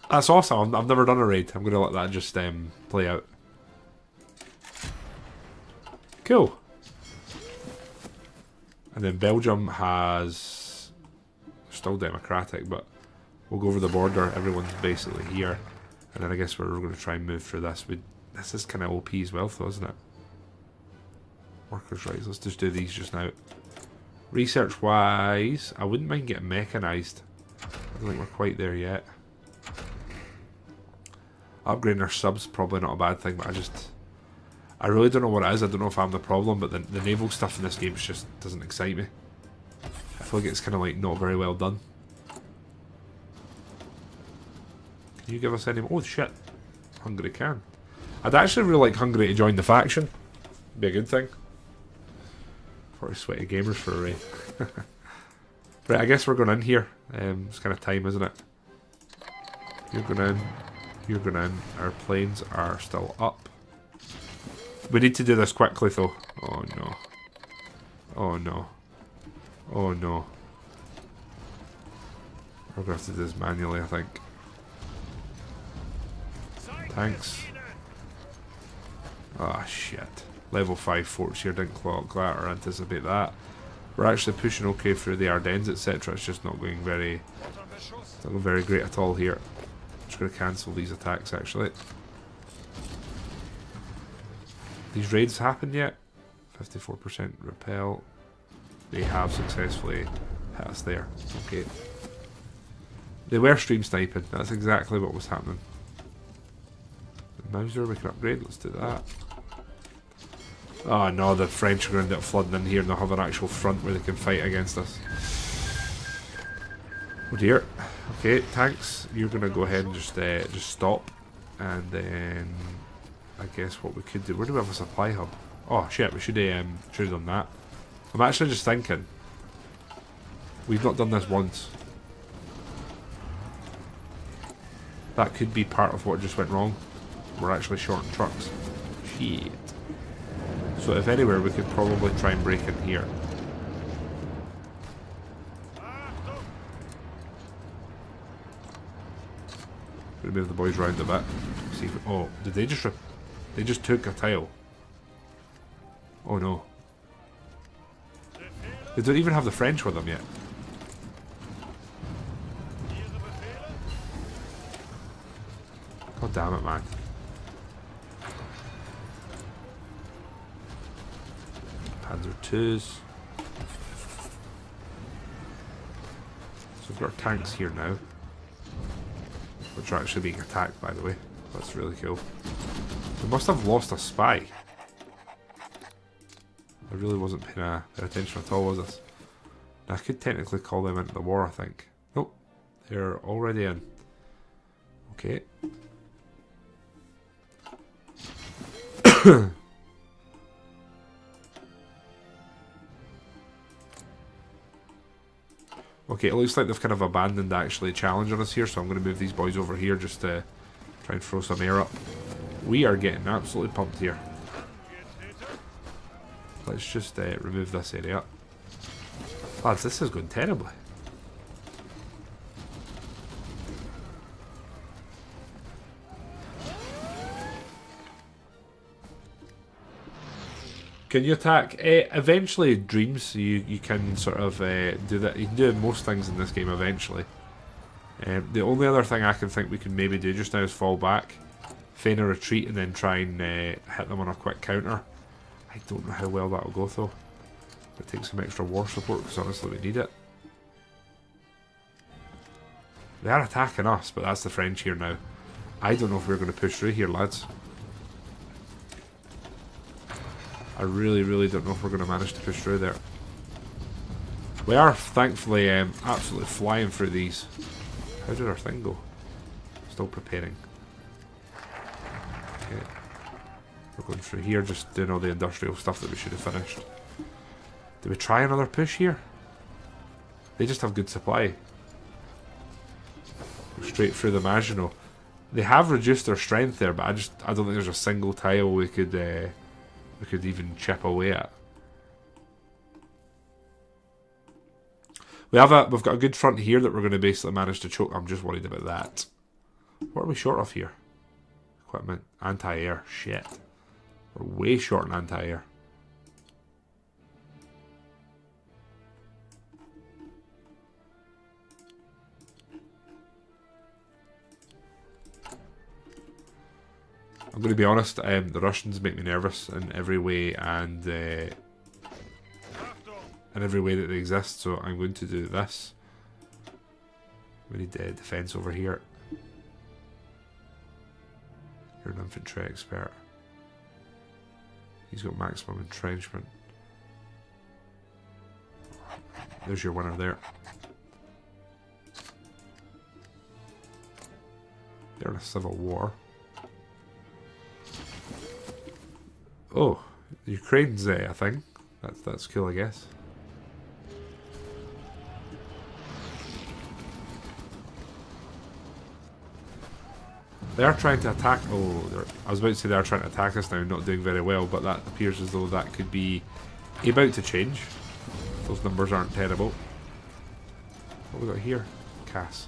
That's awesome. I've never done a raid. I'm going to let that just play out. Cool. And then Belgium has... Still democratic, but we'll go over the border. Everyone's basically here. And then I guess we're going to try and move through this. This is kind of OP as well, though, isn't it? Workers' rights. Let's just do these just now. Research-wise, I wouldn't mind getting mechanised. I don't think we're quite there yet. Upgrading our subs, probably not a bad thing, but I really don't know what it is. I don't know if I'm the problem, but the naval stuff in this game just doesn't excite me. I feel like it's kind of like not very well done. Can you give us any... Oh shit. Hungary can. I'd actually really like Hungary to join the faction. Be a good thing. 40 sweaty gamers for a raid. Right, I guess we're going in here. It's kind of time, isn't it? You're going in. You're going in. Our planes are still up. We need to do this quickly though. Oh no. Oh no. Oh no. We're going to have to do this manually, I think. Tanks. Ah, shit. Level 5 forts here, didn't clock that or anticipate that. We're actually pushing okay through the Ardennes, etc. It's just not going very great at all here. I'm just going to cancel these attacks actually. These raids happened yet? 54% repel. They have successfully hit us there. Okay. They were stream sniping. That's exactly what was happening. The Mauser we can upgrade. Let's do that. Oh no, the French are going to end up flooding in here and they'll have an actual front where they can fight against us. Oh dear. Okay, tanks, you're going to go ahead and just stop. And then I guess what we could do... Where do we have a supply hub? Oh shit, we should have done that. I'm actually just thinking. We've not done this once. That could be part of what just went wrong. We're actually short on trucks. Shit. So if anywhere, we could probably try and break in here. Move the boys round a bit. See if, oh, did they just... They just took a tile. Oh no. They don't even have the French with them yet. God damn it, man. Panzer 2s. So we've got our tanks here now. Which are actually being attacked, by the way. That's really cool. We must have lost a spy. I really wasn't paying attention at all, was this? I could technically call them into the war, I think. Nope. They're already in. Okay. Okay, it looks like they've kind of abandoned actually challenging us here, so I'm going to move these boys over here just to try and throw some air up. We are getting absolutely pumped here. Let's just remove this area. Lads, this is going terribly. Can you attack? Eventually, dreams. You can sort of do that. You can do most things in this game eventually. The only other thing I can think we can maybe do just now is fall back, feign a retreat, and then try and hit them on a quick counter. I don't know how well that'll go though. It takes some extra war support because honestly we need it. They are attacking us, but that's the French here now. I don't know if we're going to push through here, lads. I really don't know if we're going to manage to push through there. We are thankfully absolutely flying through these. How did our thing go? Still preparing. Okay. We're going through here, just doing all the industrial stuff that we should have finished. Do we try another push here? They just have good supply. Go straight through the Maginot. They have reduced their strength there, but I don't think there's a single tile we could even chip away at. We've got a good front here that we're going to basically manage to choke. I'm just worried about that. What are we short of here? Equipment, anti-air, shit. We're way short on anti-air. I'm going to be honest, the Russians make me nervous in every way and in every way that they exist, so I'm going to do this. We need defense over here. You're an infantry expert. He's got maximum entrenchment. There's your winner there. They're in a civil war. Oh, Ukraine's a thing. That's cool, I guess. They are trying to attack. Oh, I was about to say they are trying to attack us now, not doing very well, but that appears as though that could be about to change. Those numbers aren't terrible. What have we got here? Cass.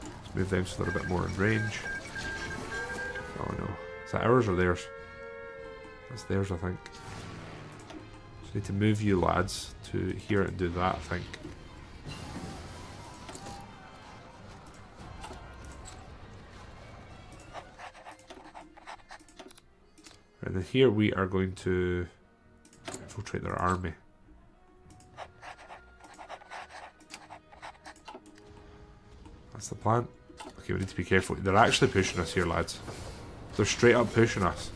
Let's move them so they're a bit more in range. Oh no. Is that ours or theirs? That's theirs, I think. Just need to move you lads to here and do that, I think. And then here we are going to infiltrate their army. That's the plan. Okay, we need to be careful. They're actually pushing us here, lads. They're straight up pushing us.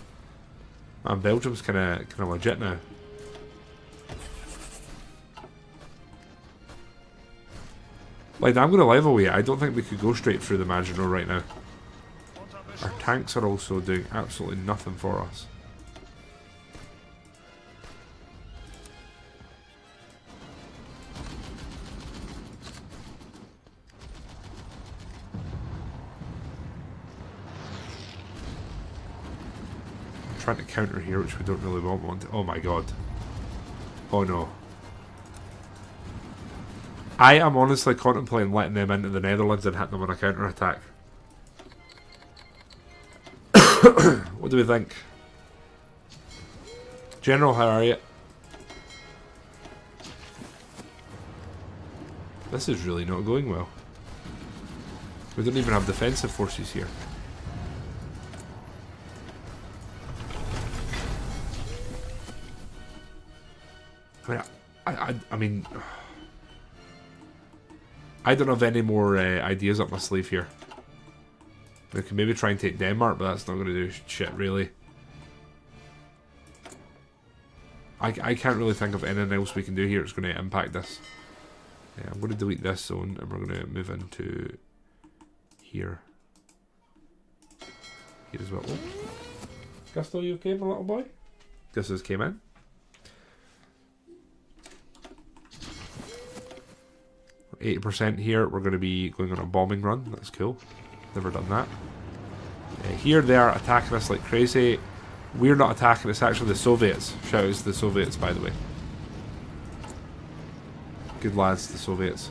And Belgium's kind of legit now. Like, I'm going to level with it. I don't think we could go straight through the Maginot right now. Our tanks are also doing absolutely nothing for us. Trying to counter here, which we don't really want to. Oh my god. Oh no. I am honestly contemplating letting them into the Netherlands and hitting them on a counter attack. What do we think? General, how are you? This is really not going well. We don't even have defensive forces here. I mean, I don't have any more ideas up my sleeve here. We can maybe try and take Denmark, but that's not going to do shit, really. I can't really think of anything else we can do here that's going to impact this. Yeah, I'm going to delete this zone, and we're going to move into here. Here as well. Oh. Gusto, you okay, my little boy? Gusto's came in. 80% here. We're going to be going on a bombing run. That's cool. Never done that. Here they are attacking us like crazy. We're not attacking, it's actually the Soviets. Shout out to the Soviets, by the way. Good lads, the Soviets.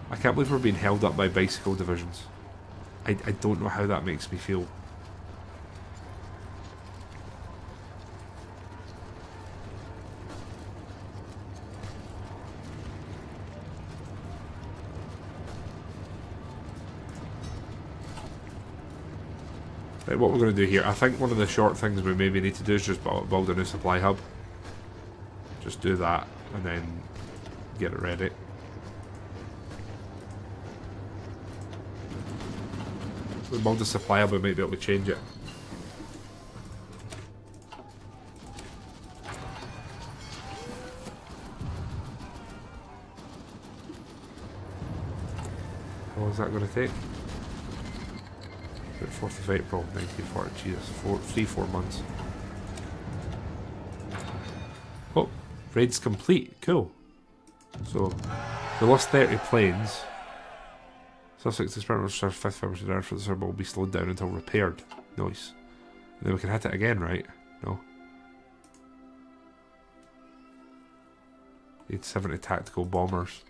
I can't believe we're being held up by bicycle divisions. I don't know how that makes me feel. Right, what we're going to do here, I think one of the short things we maybe need to do is just build a new supply hub. Just do that and then get it ready. If we build a supply hub, we might be able to change it. How long is that going to take? 4th of April 1940, Jesus, 3-4 months. Oh, raid's complete, cool. So, we lost 30 planes. Sussex experiment was 5th February there for the server will be slowed down until repaired. Nice. And then we can hit it again, right? No. Need 70 tactical bombers.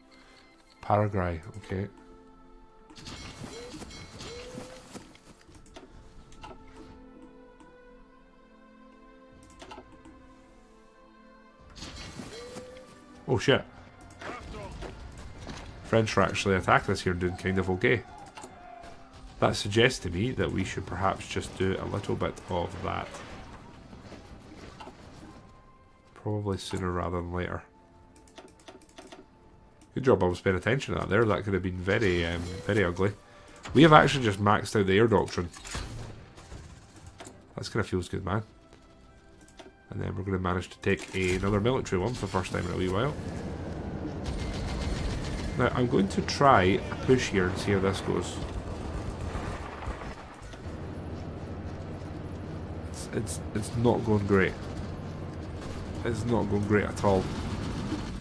Paraguay, okay. Oh shit. French are actually attacking us here and doing kind of okay. That suggests to me that we should perhaps just do a little bit of that. Probably sooner rather than later. Good job I was paying attention to that there. That could have been very, very ugly. We have actually just maxed out the air doctrine. That kind of feels good, man. And then we're going to manage to take another military one for the first time in a wee while. Now, I'm going to try a push here and see how this goes. It's not going great. It's not going great at all.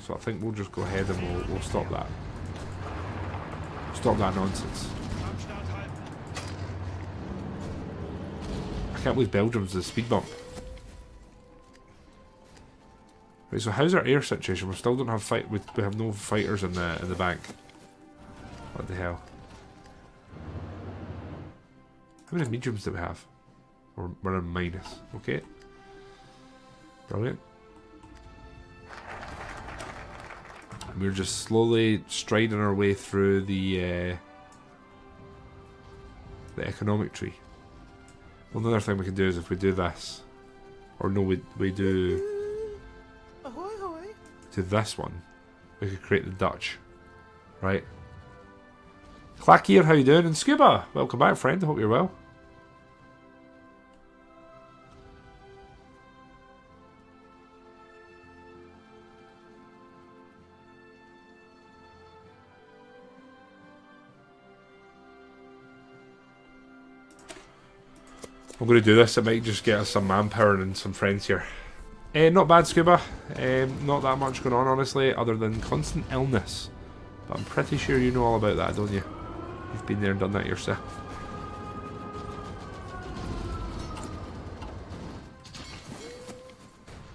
So I think we'll just go ahead and we'll stop that. Stop that nonsense. I can't believe Belgium's the speed bump. Right, so how's our air situation? We still don't have we have no fighters in the bank. What the hell? How many mediums do we have? We're in minus. Okay. Brilliant. And we're just slowly striding our way through the economic tree. Well, another thing we can do is if we do this, or no, we do. To this one, we could create the Dutch, right? Clack here, how you doing? And Scuba, welcome back, friend. I hope you're well. I'm going to do this. It might just get us some manpower and some friends here. Not bad, Scuba. Not that much going on, honestly, other than constant illness. But I'm pretty sure you know all about that, don't you? You've been there and done that yourself.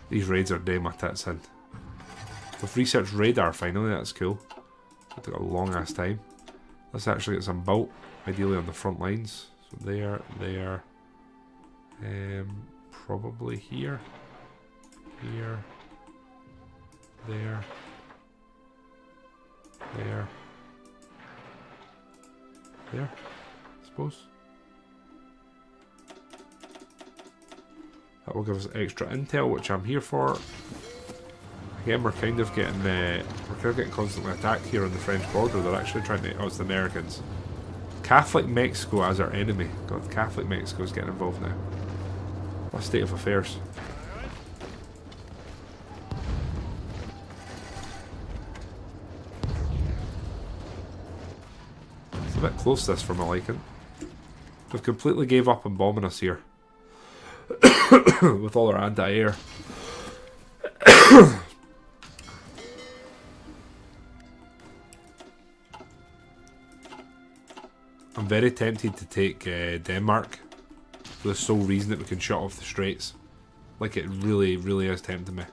These raids are day my tits in. We've researched radar finally, that's cool. It took a long ass time. Let's actually get some bolt, ideally on the front lines. So there, probably here. Here, there, I suppose. That will give us extra intel, which I'm here for. Again, we're kind of getting constantly attacked here on the French border. They're actually trying to. Oh, it's the Americans. Catholic Mexico as our enemy. God, Catholic Mexico is getting involved now. What a state of affairs. A bit close this for my liking. We've completely gave up on bombing us here. With all our anti-air. I'm very tempted to take Denmark for the sole reason that we can shut off the straits. Like, it really, really is tempting me.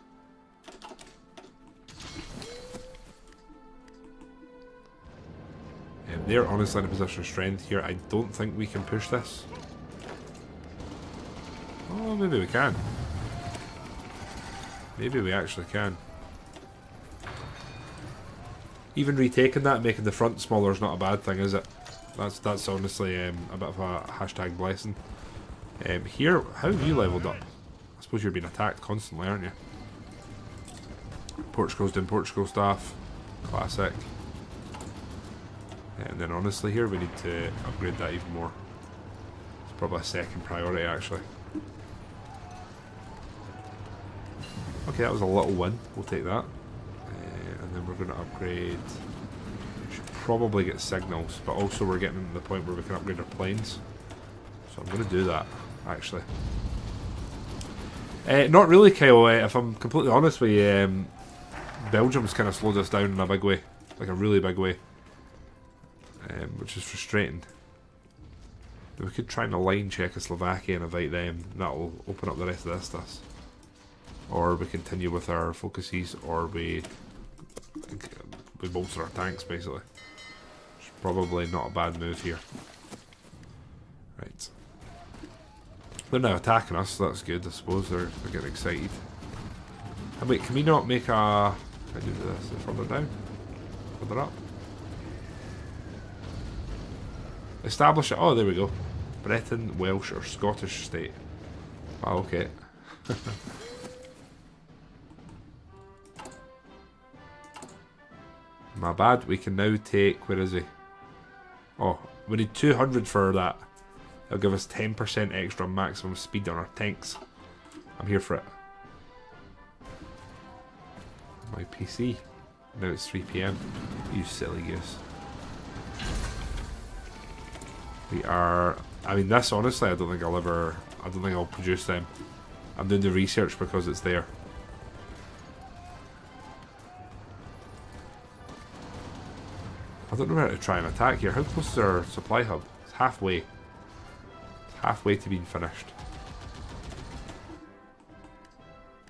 They're honestly in a position of strength here. I don't think we can push this. Oh, maybe we can. Maybe we actually can. Even retaking that, making the front smaller is not a bad thing, is it? That's honestly a bit of a hashtag blessing. Here, how have you leveled up? I suppose you're being attacked constantly, aren't you? Portugal's doing Portugal stuff. Classic. And then honestly here we need to upgrade that even more. It's probably a second priority actually. Okay, that was a little win. We'll take that. And then we're going to upgrade... We should probably get signals, but also we're getting to the point where we can upgrade our planes. So I'm going to do that, actually. Not really, Kyle. If I'm completely honest with you, Belgium's kind of slowed us down in a big way. Like a really big way. Which is frustrating. We could try and align Czechoslovakia and invite them. That'll open up the rest of this stuff. Or we continue with our focuses, or we bolster our tanks basically. Which is probably not a bad move here. Right. They're now attacking us, so that's good I suppose. They're getting excited. And wait, can we not make a... Can I do this further down? Further up? Establish it. Oh, there we go. Breton, Welsh, or Scottish state. Oh, okay. My bad. We can now take... Where is he? Oh, we need 200 for that. It'll give us 10% extra maximum speed on our tanks. I'm here for it. My PC. Now it's 3 PM. You silly goose. We are... I mean, this, honestly, I don't think I'll produce them. I'm doing the research because it's there. I don't know where to try and attack here. How close is our supply hub? It's halfway. It's halfway to being finished.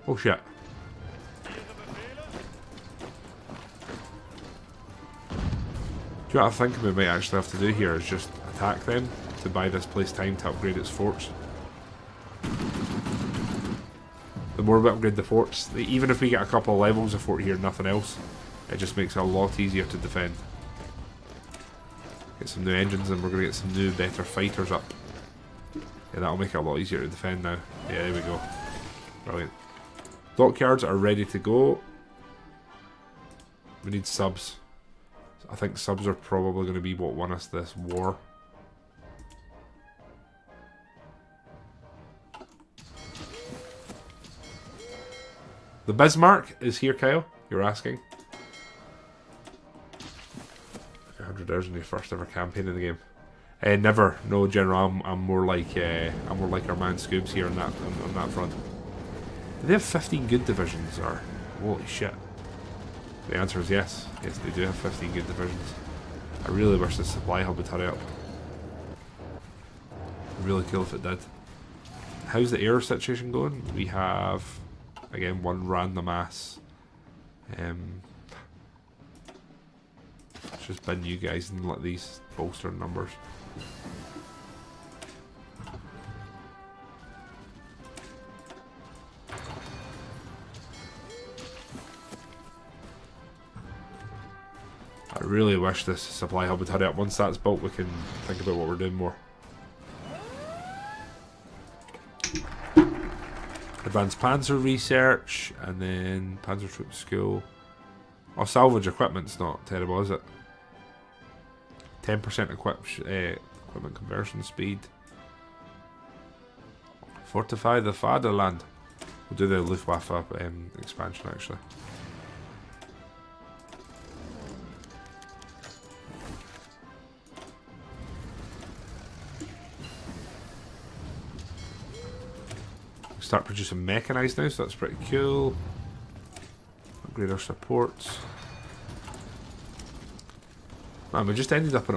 Oh, shit. Do you know what I think we might actually have to do here is just attack them to buy this place time to upgrade its forts. The more we upgrade the forts, even if we get a couple of levels of fort here, nothing else, it just makes it a lot easier to defend. Get some new engines and we're going to get some new, better fighters up. Yeah, that'll make it a lot easier to defend now. Yeah, there we go. Brilliant. Dockyards are ready to go. We need subs. I think subs are probably going to be what won us this war. The Bismarck is here, Kyle. You're asking. 100 hours in your first ever campaign in the game. Never. No, General. I'm more like our man Scoobs here on that front. Do they have 15 good divisions or holy shit? The answer is yes. Yes, they do have 15 good divisions. I really wish the supply hub would hurry up. Really cool if it did. How's the air situation going? We have, again, one random ass. Let's just bin you guys and let these bolster numbers. I really wish this supply hub would hurry up. Once that's built, we can think about what we're doing more. Advanced Panzer research, and then Panzer Troop School. Oh, salvage equipment's not terrible, is it? 10% equipment conversion speed. Fortify the Fatherland. We'll do the Luftwaffe expansion, actually. Start producing mechanized now, so that's pretty cool. Upgrade our supports. Man, we just ended up in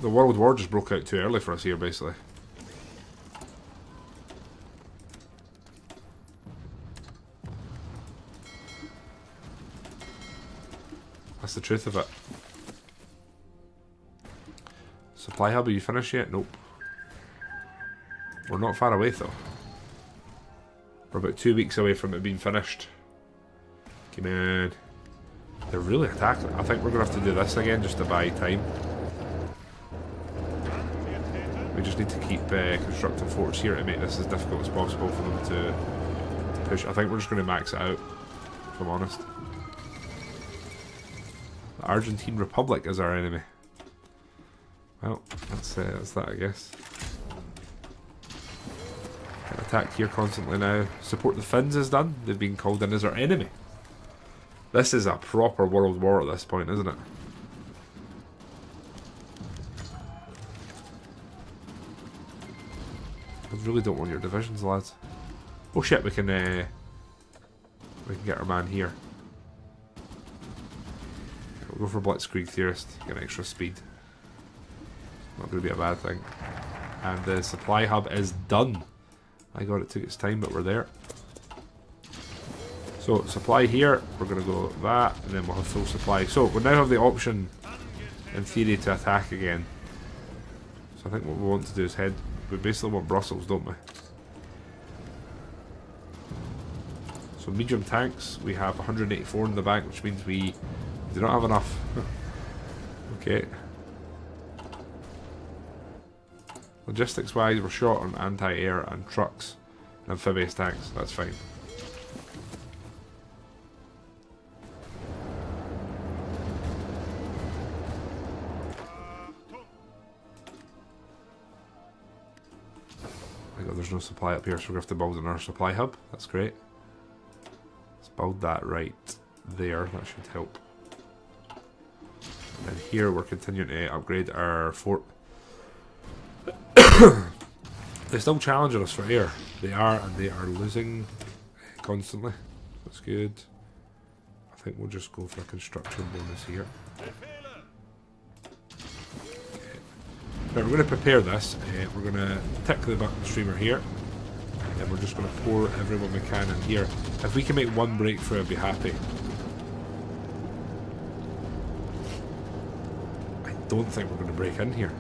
The World War just broke out too early for us here, basically. That's the truth of it. Supply hub, are you finished yet? Nope. We're not far away though. We're about 2 weeks away from it being finished. Come on. They're really attacking. I think we're going to have to do this again just to buy time. We just need to keep constructing forts here to make this as difficult as possible for them to push. I think we're just going to max it out, if I'm honest. The Argentine Republic is our enemy. Well, that's that, I guess. Get attacked here constantly now. Support the Finns is done. They've been called in as our enemy. This is a proper world war at this point, isn't it? I really don't want your divisions, lads. Oh shit, we can get our man here. We'll go for Blitzkrieg Theorist, get extra speed. Not going to be a bad thing. And the supply hub is done. My god, it took its time, but we're there. So, supply here, we're going to go that, and then we'll have full supply. So, we now have the option, in theory, to attack again. So I think what we want to do is head... We basically want Brussels, don't we? So, medium tanks, we have 184 in the bank, which means we do not have enough. Okay. Logistics wise, we're short on anti-air and trucks and amphibious tanks. That's fine. There's no supply up here, so we're going to have to build another supply hub. That's great. Let's build that right there. That should help. And here we're continuing to upgrade our fort. They're still challenging us for air. They are, and they are losing constantly. That's good. I think we'll just go for a construction bonus here. Okay. Right, we're going to prepare this. We're going to tick the button streamer here. And we're just going to pour everyone we can in here. If we can make one breakthrough, I'd be happy. I don't think we're going to break in here.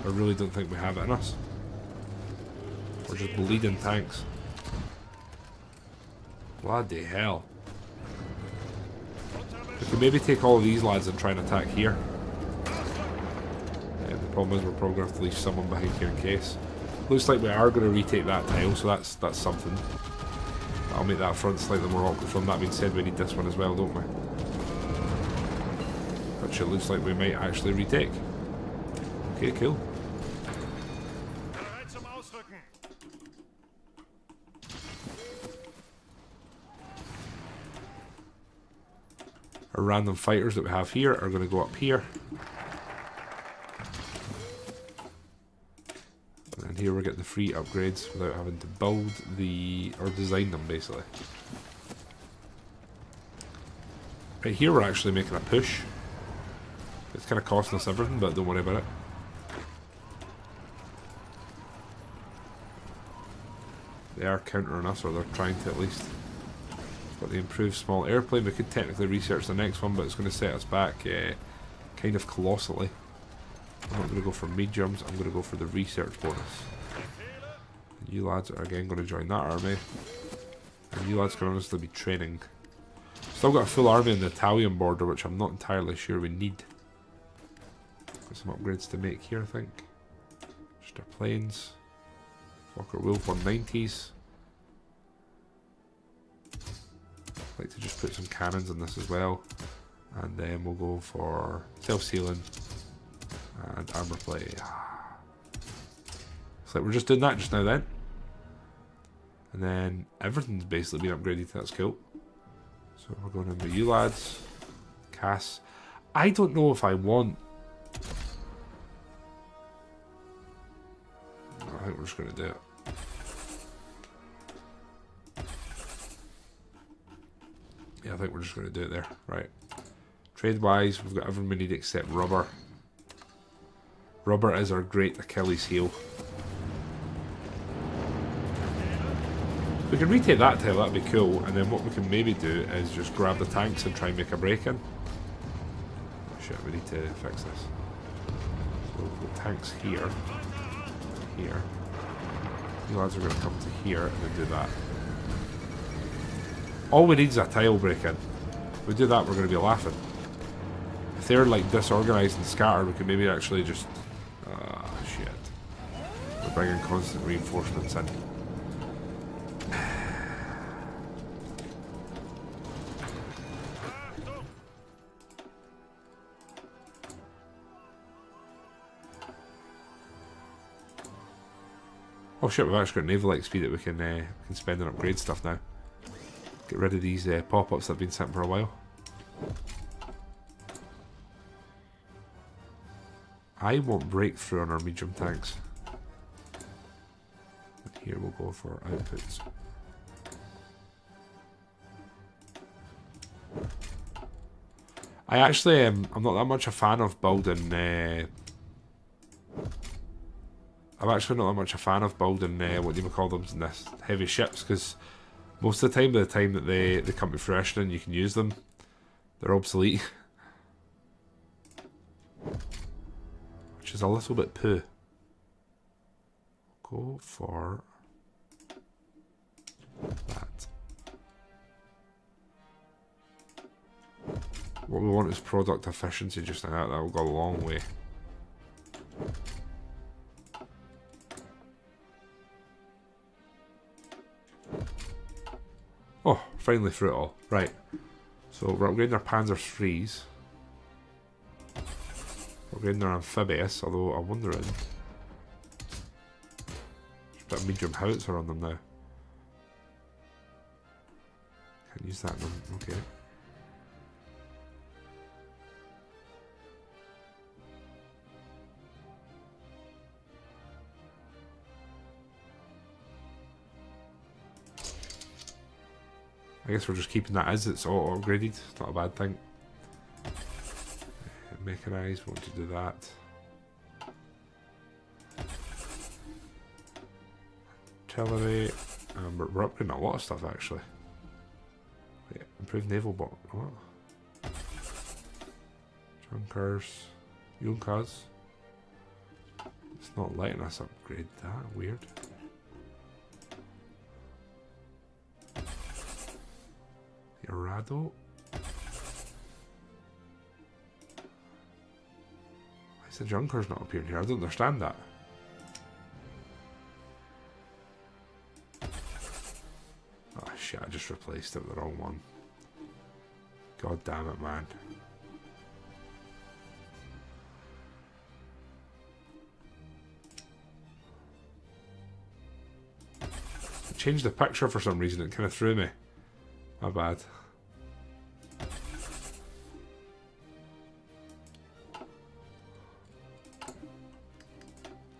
I really don't think we have it in us. We're just bleeding tanks. Bloody hell. We could maybe take all of these lads and try and attack here. The problem is we're probably going to have to leave someone behind here in case. Looks like we are going to retake that tile, so that's something. I'll make that front slightly more awkward from that being said. We need this one as well, don't we? Which it looks like we might actually retake. Okay, cool. Our random fighters that we have here are going to go up here. And here we're getting the free upgrades without having to build the... or design them, basically. Right here we're actually making a push. It's kind of costing us everything, but don't worry about it. They are countering us, or they're trying to at least. Got the improved small airplane. We could technically research the next one, but it's going to set us back kind of colossally. I'm not going to go for mediums, I'm going to go for the research bonus. And you lads are again going to join that army. And you lads can honestly be training. Still got a full army on the Italian border, which I'm not entirely sure we need. Got some upgrades to make here, I think. Just our planes. Fokker Wolf 190s. I'd like to just put some cannons in this as well. And then we'll go for self-sealing and armor plate. It's like we're just doing that just now then. And then everything's basically been upgraded. That's cool. So we're going in with you lads. Cass. I don't know if I want... I think we're just going to do it. Yeah, I think we're just going to do it there. Right. Trade-wise, we've got everything we need except rubber. Rubber is our great Achilles heel. If we can retake that tail, that'd be cool, and then what we can maybe do is just grab the tanks and try and make a break in. Oh shit, we need to fix this. So the tanks here. Here. You lads are going to come to here and then do that. All we need is a tile break in. If we do that, we're going to be laughing. If they're like disorganised and scattered, we can maybe actually just... Ah, shit. We're bringing constant reinforcements in. Oh shit, we've actually got naval XP that we can spend and upgrade stuff now. Get rid of these pop-ups that have been sent for a while. I want breakthrough on our medium tanks. And here we'll go for outputs. I actually I'm not that much a fan of building I'm actually not that much a fan of building, what do you call them, this heavy ships, because most of the time, by the time that they come to fruition and you can use them, they're obsolete. Which is a little bit poo. Go for that. What we want is product efficiency just now, that will go a long way. Oh, finally through it all. Right. So we're upgrading our Panzer IIIs. We're upgrading our amphibious, although I'm wondering. Just put a medium howitzer on them now. Can't use that one. Okay. I guess we're just keeping that as it's all upgraded. It's not a bad thing. Mechanized, want to do that. Artillery. We're upgrading a lot of stuff actually. Wait, improved naval bot. What? Junkers. Junkers. It's not letting us upgrade that. Weird. Rado. Why is the Junkers not appearing here? I don't understand that. Oh shit, I just replaced it with the wrong one. God damn it, man. I changed the picture for some reason, it kind of threw me. My bad.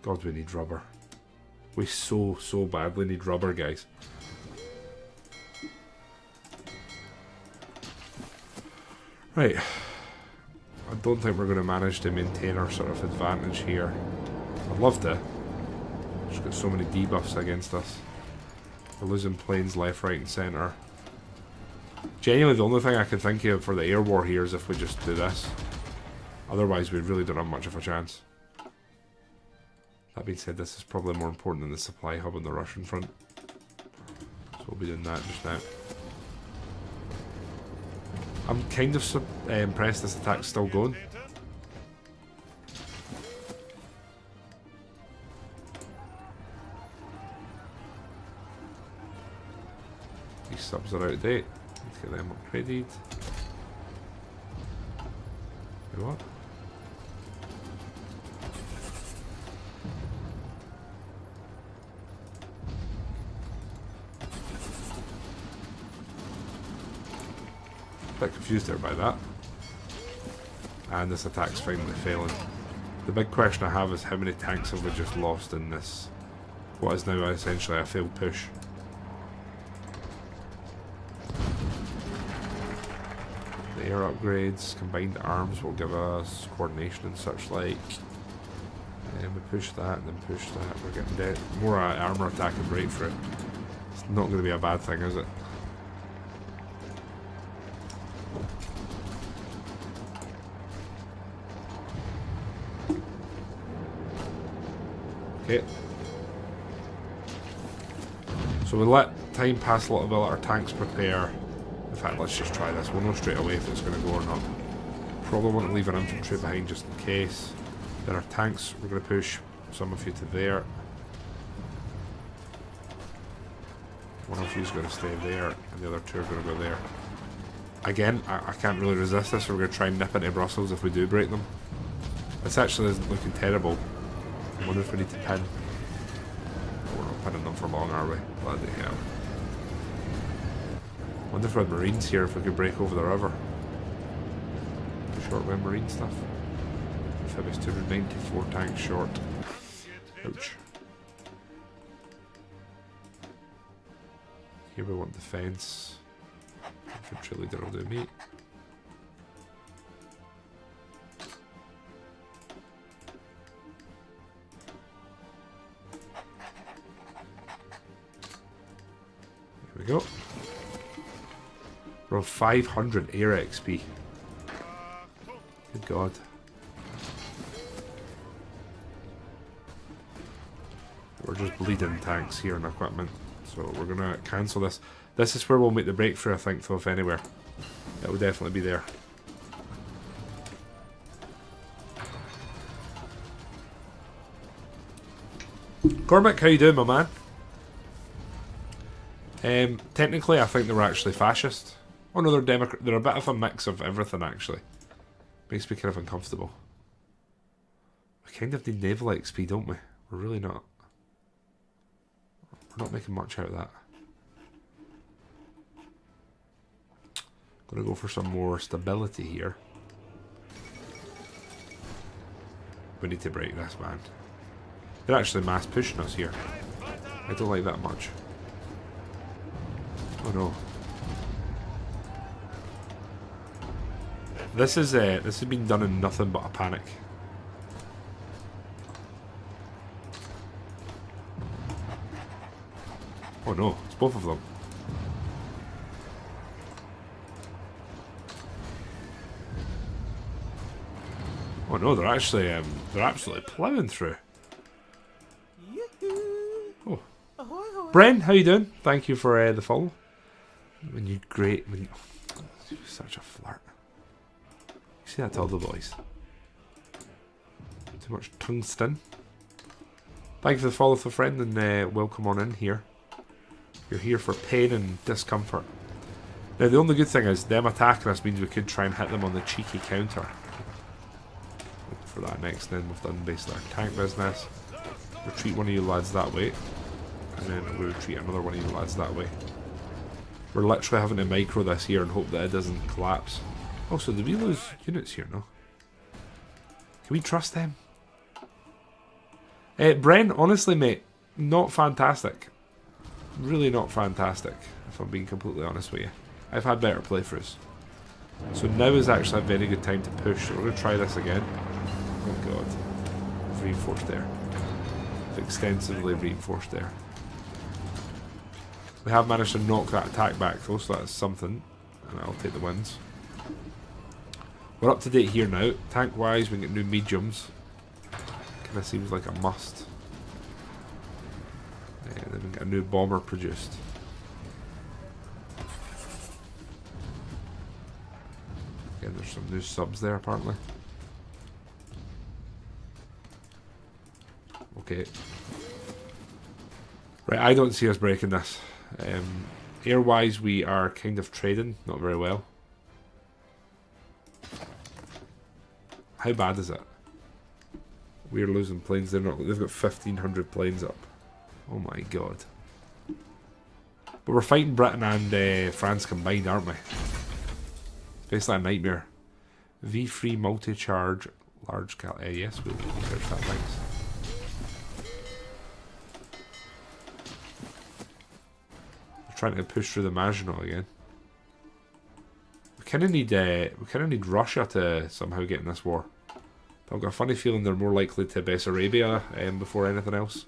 God, we need rubber. We so badly need rubber, guys. Right. I don't think we're going to manage to maintain our sort of advantage here. I'd love to. Just got so many debuffs against us. We're losing planes left, right and centre. Genuinely, the only thing I can think of for the air war here is if we just do this. Otherwise, we really don't have much of a chance. That being said, this is probably more important than the supply hub on the Russian front. So we'll be doing that just now. I'm kind of impressed this attack's still going. These subs are out of date. Let's get them upgraded. Wait, what? Bit confused there by that. And this attack's finally failing. The big question I have is how many tanks have we just lost in this, what is now essentially a failed push. The air upgrades, combined arms will give us coordination and such like. then we push that, and then push that. We're getting more armor attack and breakthrough. It's not going to be a bad thing, is it? Okay. So we let time pass a little bit, let our tanks prepare. In fact, let's just try this. We'll know straight away if it's going to go or not. Probably want to leave an infantry behind just in case. Then our tanks, we're going to push some of you to there. One of you is going to stay there, and the other two are going to go there. Again, I can't really resist this, so we're going to try and nip into Brussels if we do break them. This actually isn't looking terrible. I wonder if we need to pin. We're not pinning them for long, are we? Bloody hell. I wonder if we had Marines here, if we could break over the river. Short with Marine stuff. Amphibious 294 tanks short. Ouch. Here we want defense. Infantry leader will do me. Here we go. We're on 500 air XP. Good God. We're just bleeding tanks here and equipment. So we're going to cancel this. This is where we'll make the breakthrough, I think, though, if anywhere. It will definitely be there. Cormac, how you doing, my man? Technically, I think they were actually fascist. Oh no, they're Democrat. They're a bit of a mix of everything, actually. Makes me kind of uncomfortable. We kind of need naval XP, don't we? We're really not. We're not making much out of that. Gonna go for some more stability here. We need to break this, man. They're actually mass pushing us here. I don't like that much. Oh no. This has been done in nothing but a panic. Oh no, it's both of them. Oh no, they're actually they're absolutely plowing through. Oh, Bren, how you doing? Thank you for the follow. When you great, when you're such a flirt. You see that to all the boys. Too much tungsten. Thank you for the follow, for friend, and welcome on in here. You're here for pain and discomfort. Now the only good thing is them attacking us means we could try and hit them on the cheeky counter. For that next, then we've done basically our tank business. Retreat one of you lads that way, and then we'll retreat another one of you lads that way. We're literally having to micro this here and hope that it doesn't collapse. Also, did we lose units here? No. Can we trust them? Bren, honestly, mate, not fantastic. Really not fantastic, if I'm being completely honest with you. I've had better playthroughs. So now is actually a very good time to push. So we're going to try this again. Oh god. We've reinforced there. We've extensively reinforced there. We have managed to knock that attack back though, so that's something. And I'll take the wins. We're up to date here now. Tank wise, we can get new mediums. Kinda seems like a must. Then we get a new bomber produced. Again, there's some new subs there apparently. Okay. Right, I don't see us breaking this. Air-wise, we are kind of trading, not very well. How bad is it? We're losing planes. They've got 1,500 planes up. Oh my god. But we're fighting Britain and France combined, aren't we? It's basically a nightmare. V3 multi-charge large cal. Yes, we'll search that, thanks. We're trying to push through the Maginot again. We kinda need Russia to somehow get in this war. But I've got a funny feeling they're more likely to Bessarabia before anything else.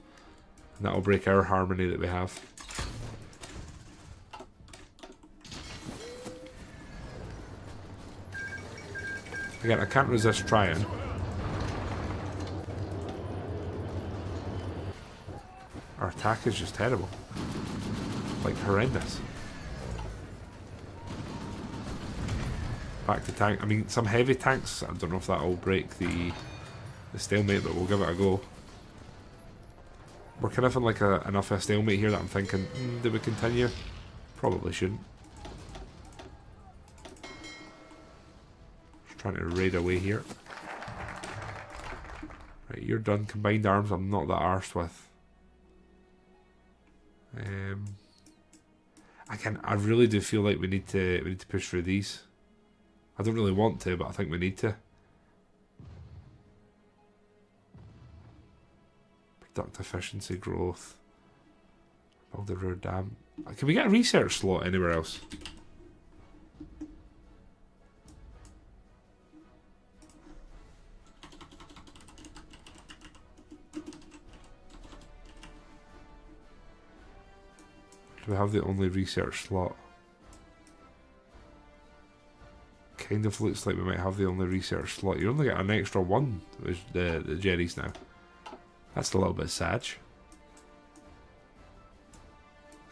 And that'll break our harmony that we have. Again, I can't resist trying. Our attack is just terrible. Like, horrendous. Back to tank. I mean, some heavy tanks, I don't know if that'll break the stalemate, but we'll give it a go. We're kind of in like enough of a stalemate here that I'm thinking, do we continue? Probably shouldn't. Just trying to raid away here. Right, you're done. Combined arms, I'm not that arsed with. I really do feel like we need to push through these. I don't really want to, but I think we need to. Product efficiency growth. Build a rare dam. Can we get a research slot anywhere else? Do we have the only research slot? Kind of looks like we might have the only research slot. You only get an extra one with the Jerry's now. That's a little bit sad.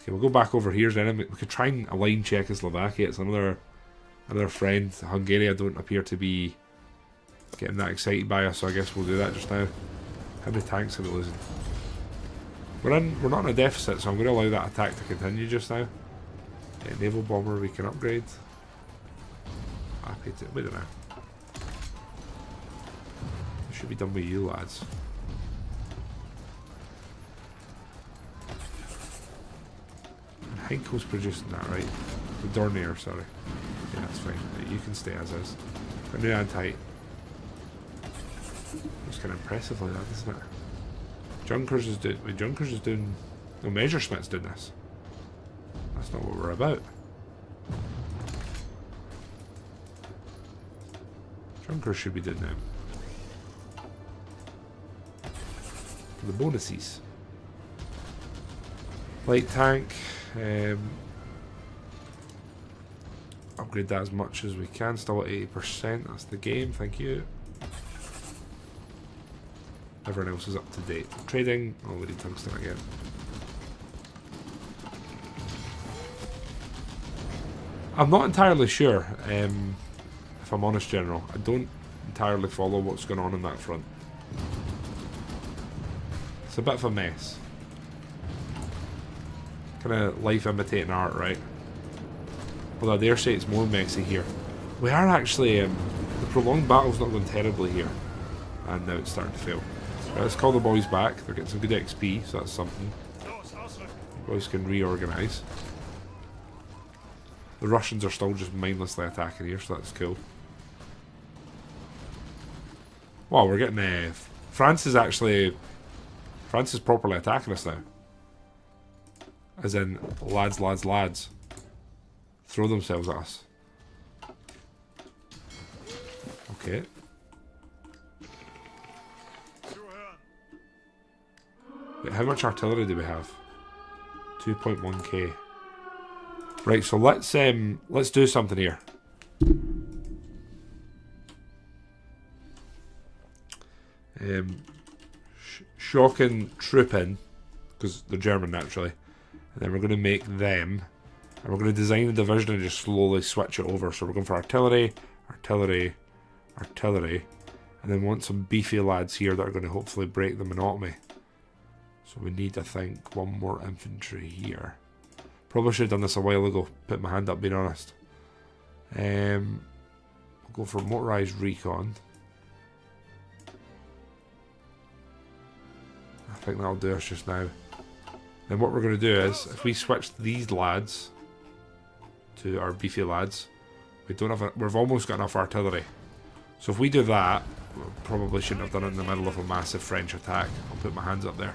Okay, we'll go back over here then. We could try and align Czechoslovakia. It's another friend. Hungary, I don't appear to be getting that excited by us, so I guess we'll do that just now. How many tanks are we losing? We're not in a deficit, so I'm going to allow that attack to continue just now. Naval bomber we can upgrade. Happy to. Wait a minute. It should be done with you lads. Henkel's producing that, right? The Dornier, sorry. Yeah, that's fine. You can stay as is. A new anti. It's kind of impressive like that, isn't it? Junkers is doing. Wait, Junkers is doing. No, Messerschmitt's doing this. That's not what we're about. Junkers should be doing them. For the bonuses. Light tank. Upgrade that as much as we can. Still at 80%. That's the game. Thank you. Everyone else is up to date. Trading. Oh, we need tungsten again. I'm not entirely sure. If I'm honest, General, I don't entirely follow what's going on that front. It's a bit of a mess. Kind of life imitating art, right? Although I dare say it's more messy here. We are actually, the prolonged battle's not going terribly here. And now it's starting to fail. Right, let's call the boys back. They're getting some good XP, so that's something. The boys can reorganise. The Russians are still just mindlessly attacking here, so that's cool. Wow, we're getting, France is properly attacking us now. As in, lads, lads, lads. Throw themselves at us. Okay. Wait, how much artillery do we have? 2.1k. Right, so let's do something here. Shocking trooping, because they're German naturally. And then we're going to make them, and we're going to design a division and just slowly switch it over. So we're going for artillery, artillery, artillery, and then want some beefy lads here that are going to hopefully break the monotony. So we need, I think, one more infantry here. Probably should have done this a while ago. Put my hand up, being honest. We'll go for motorized recon. I think that'll do us just now. Then what we're going to do is, if we switch these lads to our beefy lads, we've almost got enough artillery. So if we do that, we probably shouldn't have done it in the middle of a massive French attack. I'll put my hands up there.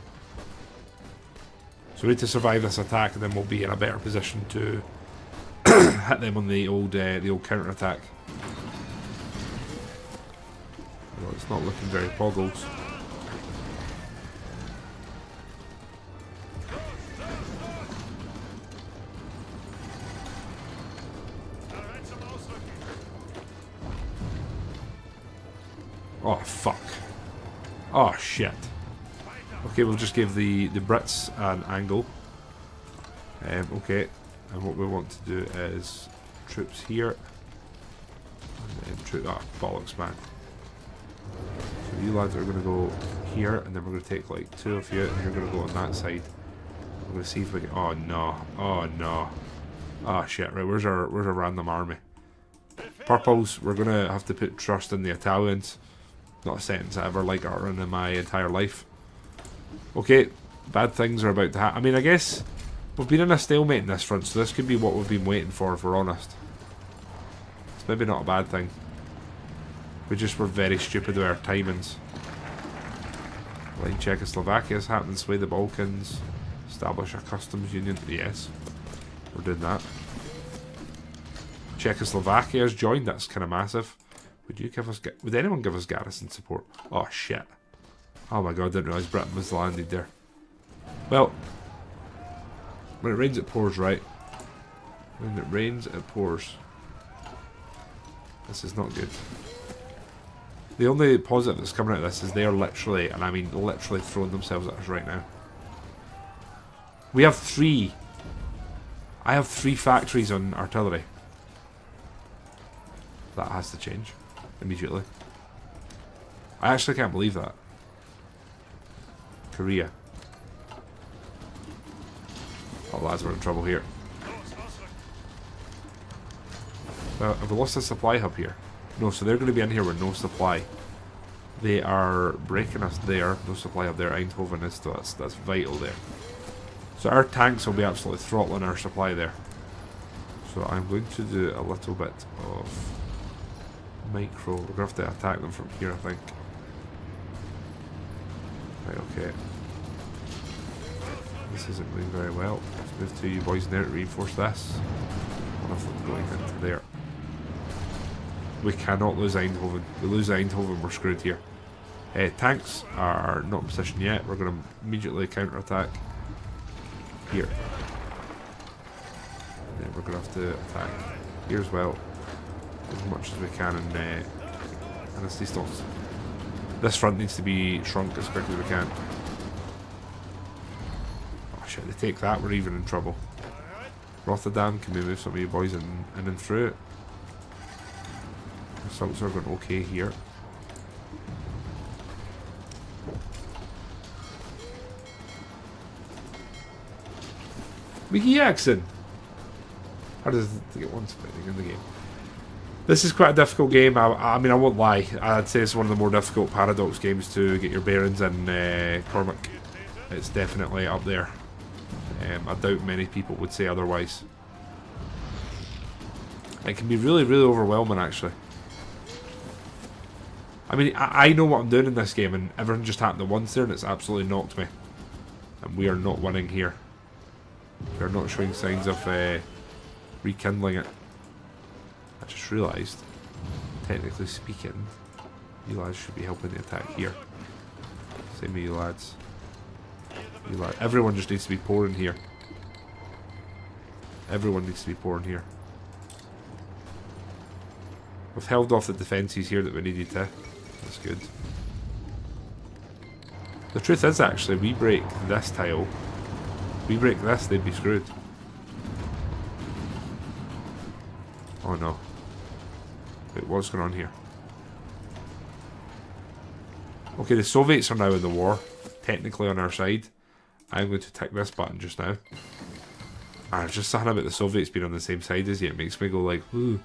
So we need to survive this attack, and then we'll be in a better position to hit them on the old counter attack. Well, it's not looking very poggles. Oh, fuck. Oh, shit. Okay, we'll just give the Brits an angle. Okay, and what we want to do is troops here. And then oh, bollocks, man. So you lads are going to go here, and then we're going to take like 2 of you, and you're going to go on that side. We're going to see if we can... Oh, no. Oh, no. Oh, shit. Right, where's our random army? Purples, we're going to have to put trust in the Italians. Not a sentence I ever like uttering in my entire life. Okay, bad things are about to happen. I mean, I guess we've been in a stalemate in this front, so this could be what we've been waiting for, if we're honest. It's maybe not a bad thing. We just were very stupid with our timings. Like Czechoslovakia's happening, sway the Balkans, establish a customs union. Yes, we're doing that. Czechoslovakia's joined, that's kind of massive. Would anyone give us garrison support? Oh shit. Oh my god, I didn't realise Britain was landed there. Well, when it rains it pours, right? When it rains it pours. This is not good. The only positive that's coming out of this is they are literally, and I mean literally, throwing themselves at us right now. We have 3. I have 3 factories on artillery. That has to change immediately. I actually can't believe that. Korea. Oh lads, we're in trouble here. Well, have we lost a supply hub here? No, so they're going to be in here with no supply. They are breaking us there. No supply hub there. Eindhoven is still, that's vital there. So our tanks will be absolutely throttling our supply there. So I'm going to do a little bit of micro. We're going to have to attack them from here, I think. Right, okay. This isn't going very well. Let's move 2 you boys in there to reinforce this. One of them going into there. We cannot lose Eindhoven. If we lose Eindhoven, we're screwed here. Tanks are not in position yet. We're going to immediately counter-attack here. And then we're going to have to attack here as well, as much as we can in Anastistos. This front needs to be shrunk as quickly as we can. Oh shit, they take that, we're even in trouble. Rotterdam, can we move some of you boys in and through it? Assaults are going okay here. Mickey Jackson! How does it get one spinning in the game? This is quite a difficult game. I mean, I won't lie. I'd say it's one of the more difficult Paradox games to get your bearings in Cormac. It's definitely up there. I doubt many people would say otherwise. It can be really, really overwhelming, actually. I mean, I know what I'm doing in this game, and everything just happened at once there, and it's absolutely knocked me. And we are not winning here. We are not showing signs of rekindling it. I just realised, technically speaking, you lads should be helping the attack here. Same with you lads. Everyone just needs to be pouring here. Everyone needs to be pouring here. We've held off the defences here that we needed to. That's good. The truth is, actually, we break this tile. We break this, they'd be screwed. Oh no. Wait, what's going on here? Okay, the Soviets are now in the war. Technically on our side. I'm going to tick this button just now. And just something about the Soviets being on the same side as you. It makes me go like, ooh.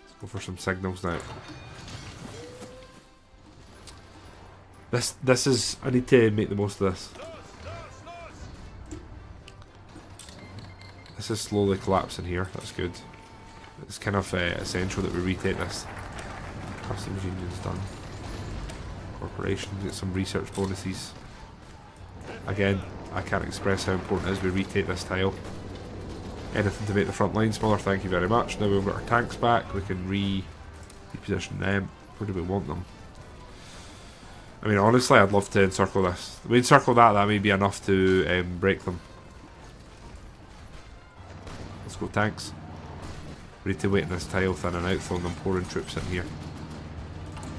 Let's go for some signals now. This is... I need to make the most of this. This is slowly collapsing here. That's good. It's kind of essential that we retake this. Customs union's done. Corporation, get some research bonuses. Again, I can't express how important it is we retake this tile. Anything to make the front line smaller, thank you very much. Now we've got our tanks back, we can reposition them. Where do we want them? I mean, honestly, I'd love to encircle this. If we encircle that, that may be enough to break them. Let's go tanks. We need to wait in this tile thinning out, throwing them pouring troops in here.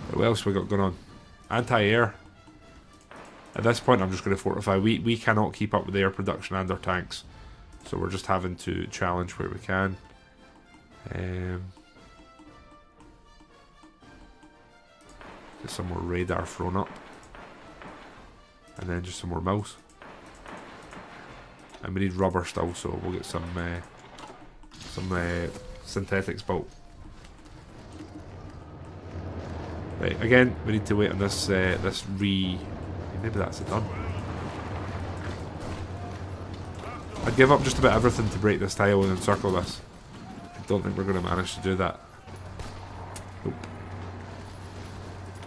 But what else we got going on? Anti-air. At this point, I'm just going to fortify. We cannot keep up with air production and our tanks. So we're just having to challenge where we can. Get some more radar thrown up. And then just some more mouse. And we need rubber still, so we'll get some synthetics built. Right, again, we need to wait on this, maybe that's it done. I'd give up just about everything to break this tile and encircle this. I don't think we're going to manage to do that. Nope.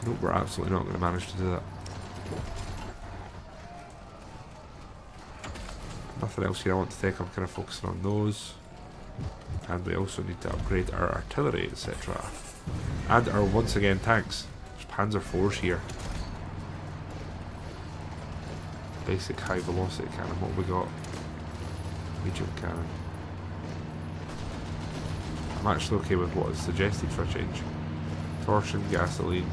Nope, we're absolutely not going to manage to do that. Nothing else here I want to take, I'm kind of focusing on those. And we also need to upgrade our artillery, etc. And our, once again, tanks. There's Panzer IVs here. Basic high velocity cannon, what we got? Medium cannon. I'm actually okay with what is suggested for a change. Torsion, gasoline.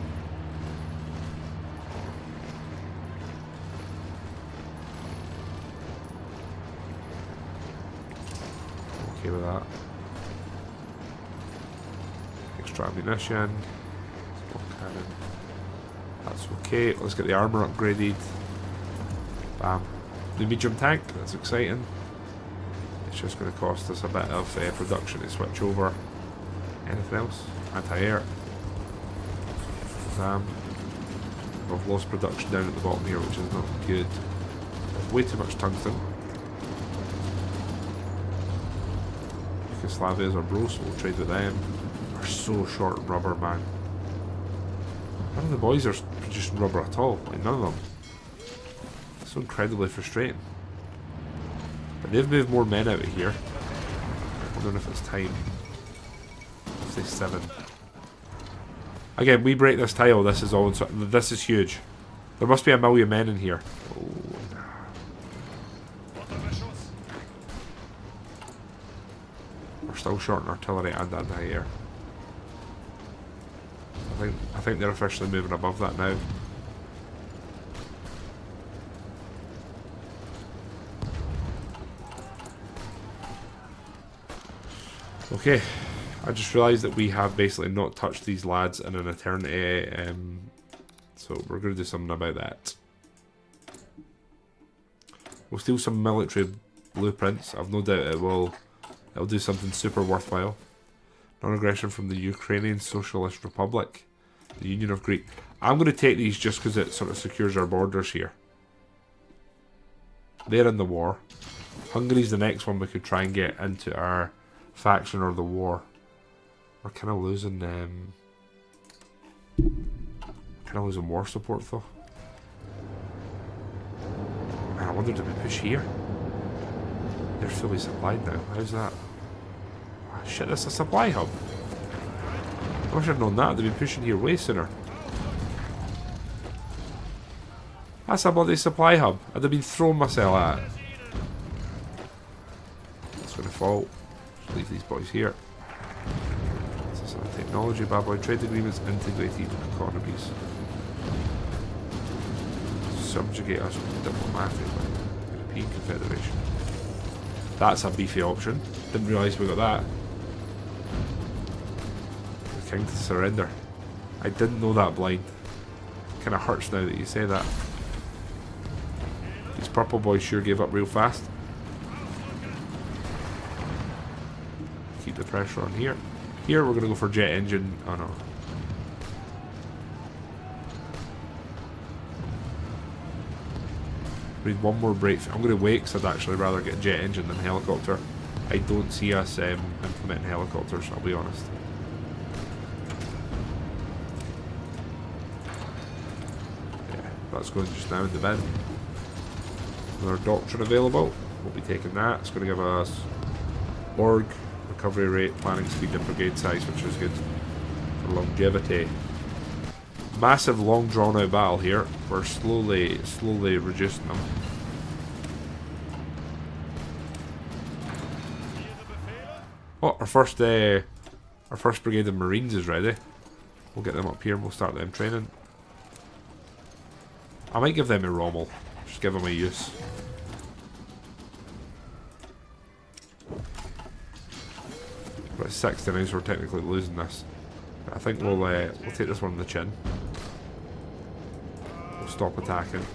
Okay with that. Extra ammunition. Cannon. That's okay. Let's get the armour upgraded. Bam. The medium tank, that's exciting. It's just going to cost us a bit of production to switch over. Anything else? Anti-air. Bam. We've lost production down at the bottom here, which is not good. Way too much tungsten. Yugoslavia's our bros, so we'll trade with them. We're so short rubber, man. None of the boys are producing rubber at all. Like, none of them. It's so incredibly frustrating. But they've moved more men out of here. I don't know if it's time. Say 7. Again, we break this tile. This is all. This is huge. There must be a million men in here. Oh. We're still short in artillery and anti-air. I think they're officially moving above that now. Okay, I just realised that we have basically not touched these lads in an eternity, so we're going to do something about that. We'll steal some military blueprints. I've no doubt it'll do something super worthwhile. Non-aggression from the Ukrainian Socialist Republic, the Union of Greece. I'm going to take these just because it sort of secures our borders here. They're in the war. Hungary's the next one we could try and get into our faction or the war. We're kind of losing war support though. Man, I wonder did we push here? They're fully supplied now. How's that? Oh, shit, that's a supply hub. I wish I'd known that. They'd been pushing here way sooner. That's a bloody supply hub. I'd have been throwing myself at it. It's going to fall. Just leave these boys here. This is a technology bad boy. Trade agreements, integrated economies. Subjugate us diplomatically. European Confederation. That's a beefy option. Didn't realise we got that. The king to surrender. I didn't know that blind. Kinda hurts now that you say that. These purple boys sure gave up real fast. Keep the pressure on here. Here we're gonna go for jet engine. Oh no. We need one more break. I'm going to wait because I'd actually rather get jet engine than helicopter. I don't see us implementing helicopters, I'll be honest. Yeah, that's going just now in the bin. Another doctrine available. We'll be taking that. It's going to give us org, recovery rate, planning speed, and brigade size, which is good for longevity. Massive, long, drawn-out battle here. We're slowly reducing them. Oh, our first brigade of Marines is ready. We'll get them up here and we'll start them training. I might give them a Rommel. Just give them a use. We're at 60 now, so we're technically losing this. But I think we'll take this one in the chin. We'll stop attacking.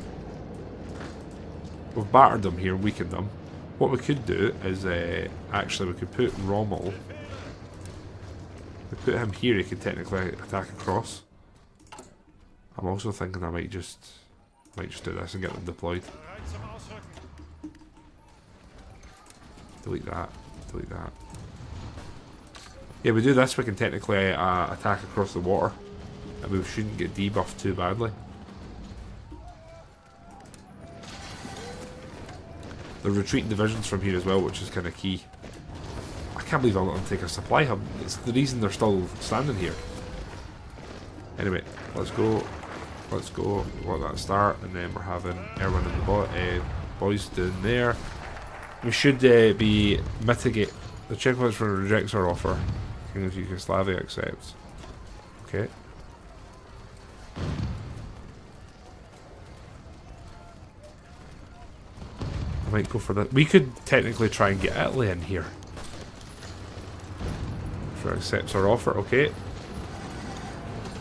We've battered them here, weakened them. What we could do is actually we could put Rommel. We put him here. He could technically attack across. I'm also thinking I might just do this and get them deployed. Delete that. Delete that. Yeah, we do this, we can technically attack across the water. And we shouldn't get debuffed too badly. They're retreating divisions from here as well, which is kind of key. I can't believe I'll let them take our supply hub. It's the reason they're still standing here. Anyway, let's go. Let's go. Let that start, and then we're having Erwin and the boys down there. We should be mitigate the checkpoints for rejects our offer. King of Yugoslavia accepts. Okay. I might go for that. We could technically try and get Italy in here. Sure, accepts our offer. Okay.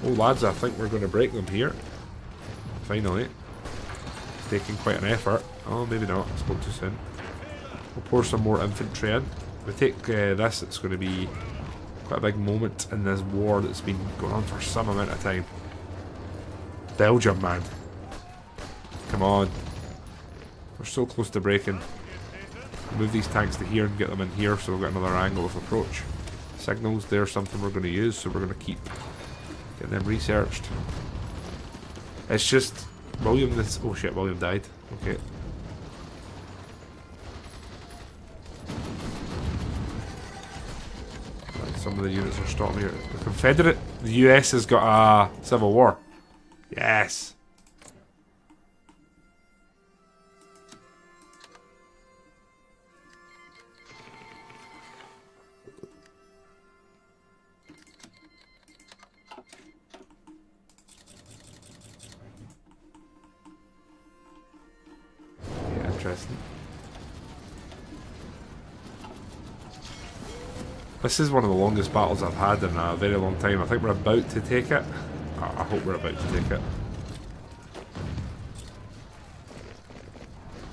Oh lads, I think we're going to break them here. Finally. It's taking quite an effort. Oh, maybe not. I spoke too soon. We'll pour some more infantry in. If we take this, it's going to be quite a big moment in this war that's been going on for some amount of time. Belgium, man. Come on. We're so close to breaking. Move these tanks to here and get them in here so we've got another angle of approach. Signals, they're something we're going to use, so we're going to keep getting them researched. It's just William this. Oh shit, William died. Okay. Right, some of the units are stopping here. The Confederate, the US has got a civil war. Yes. Interesting. This is one of the longest battles I've had in a very long time. I think we're about to take it. I hope we're about to take it.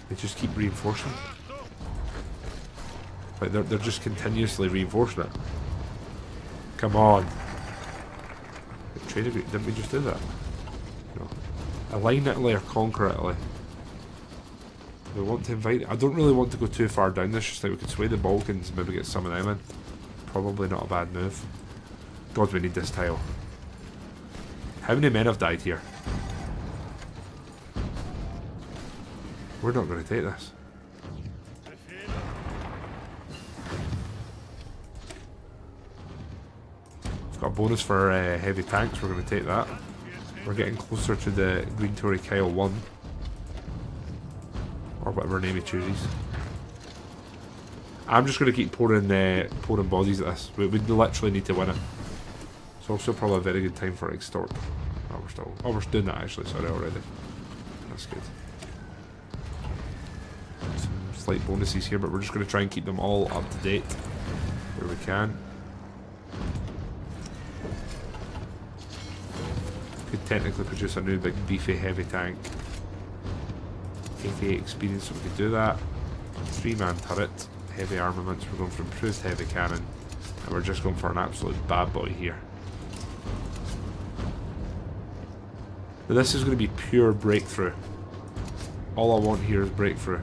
They just keep reinforcing. Like they're just continuously reinforcing it. Come on. The trade agreement, didn't we just do that? No. Align Italy or conquer Italy. We want to invite. I don't really want to go too far down this. Just like we could sway the Balkans, maybe get some of them in. Probably not a bad move. God, we need this tile. How many men have died here? We're not going to take this. We've got a bonus for heavy tanks. We're going to take that. We're getting closer to the Green Tory Kyle 1. Or whatever name he chooses. I'm just going to keep pouring bodies at this. We literally need to win it. It's also probably a very good time for extort. Oh, we're doing that actually, sorry, already. That's good. Some slight bonuses here, but we're just going to try and keep them all up to date where we can. Could technically produce a new big beefy heavy tank. 88 experience, so we could do that. 3-man turret, heavy armaments, we're going for improved heavy cannon, and we're just going for an absolute bad boy here. Now this is going to be pure breakthrough. All I want here is breakthrough.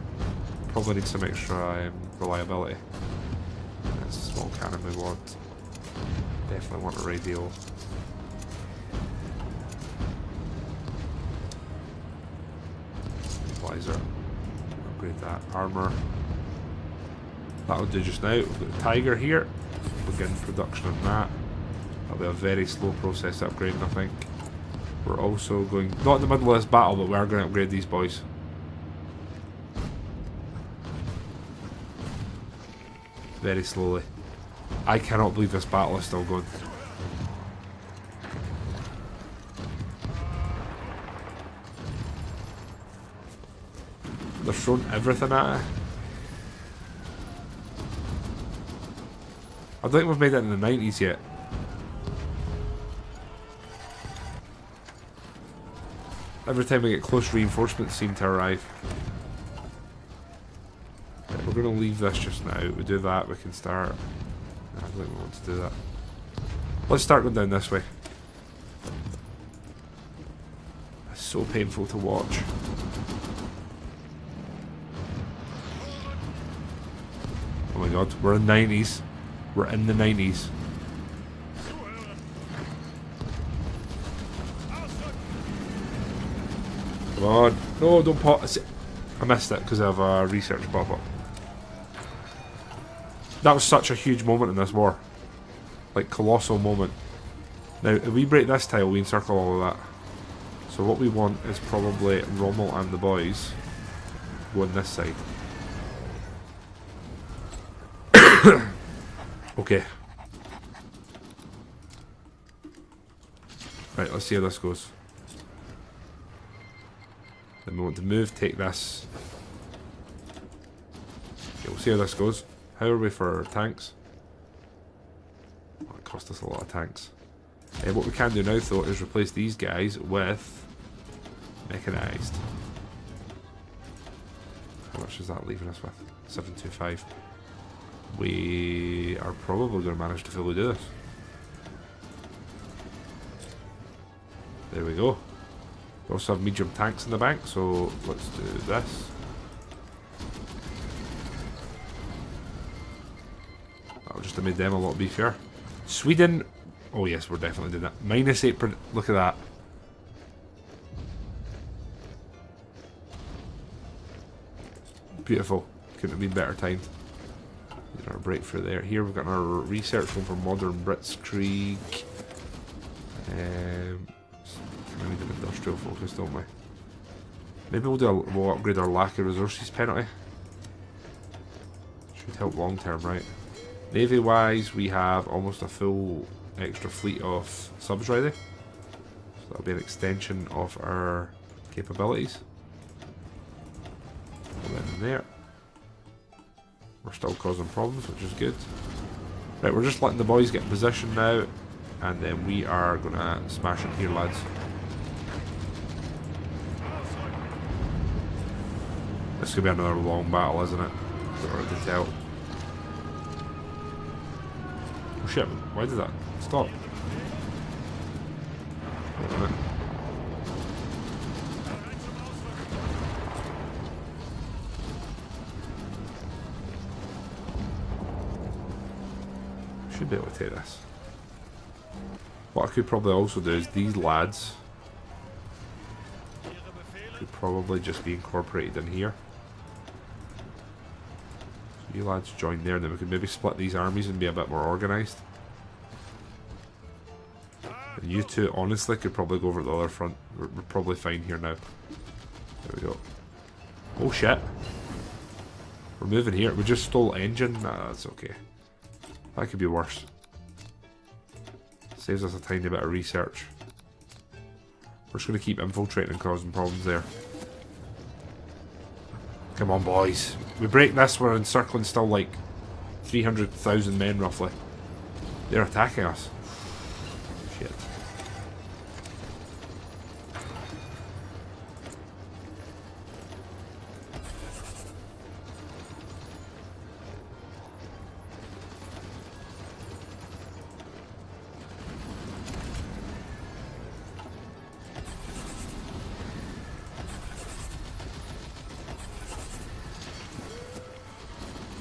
Probably need some extra reliability. That's a small cannon we want. Definitely want a radio. upgrade that armour. That'll do just now. We've got the Tiger here. Begin production on that. That'll be a very slow process upgrading, I think. We're also going, not in the middle of this battle, but we are going to upgrade these boys. Very slowly. I cannot believe this battle is still going. They're throwing everything at it. I don't think we've made it in the 90s yet. Every time we get close, reinforcements seem to arrive. Right, we're going to leave this just now. We do that, we can start. I don't think we want to do that. Let's start going down this way. It's so painful to watch. Oh my god, we're in the 90s. We're in the 90s. Come on. No, don't pop. I missed it because of a research pop-up. That was such a huge moment in this war. Like, colossal moment. Now, if we break this tile, we encircle all of that. So what we want is probably Rommel and the boys go on this side. Okay. Right, let's see how this goes. Then we want to move, take this. Okay, we'll see how this goes. How are we for tanks? Oh, it cost us a lot of tanks. What we can do now, though, is replace these guys with mechanised. How much is that leaving us with? 725. We are probably going to manage to fully do this. There we go. We also have medium tanks in the bank, so let's do this. That'll just have made them a lot beefier. Sweden. Oh yes, we're definitely doing that. -8 look at that. Beautiful. Couldn't have been better timed. Our breakthrough there. Here we've got our research one for modern Blitzkrieg. We need an industrial focus, don't we? Maybe we'll upgrade our lack of resources penalty. Should help long term, right? Navy wise, we have almost a full extra fleet of subs ready. So that'll be an extension of our capabilities. Put that in there. We're still causing problems, which is good. Right, we're just letting the boys get in position now, and then we are going to smash it here, lads. This could be another long battle, isn't it? It's hard to tell. Oh shit, why did that stop? Wait a minute. Should be able to take this. What I could probably also do is these lads could probably just be incorporated in here. So you lads join there, and then we could maybe split these armies and be a bit more organised. And you two, honestly, could probably go over to the other front. We're probably fine here now. There we go. Oh shit. We're moving here. We just stole engine. Nah, that's okay. That could be worse. Saves us a tiny bit of research. We're just going to keep infiltrating and causing problems there. Come on, boys. We break this, we're encircling still like 300,000 men roughly. They're attacking us. Shit.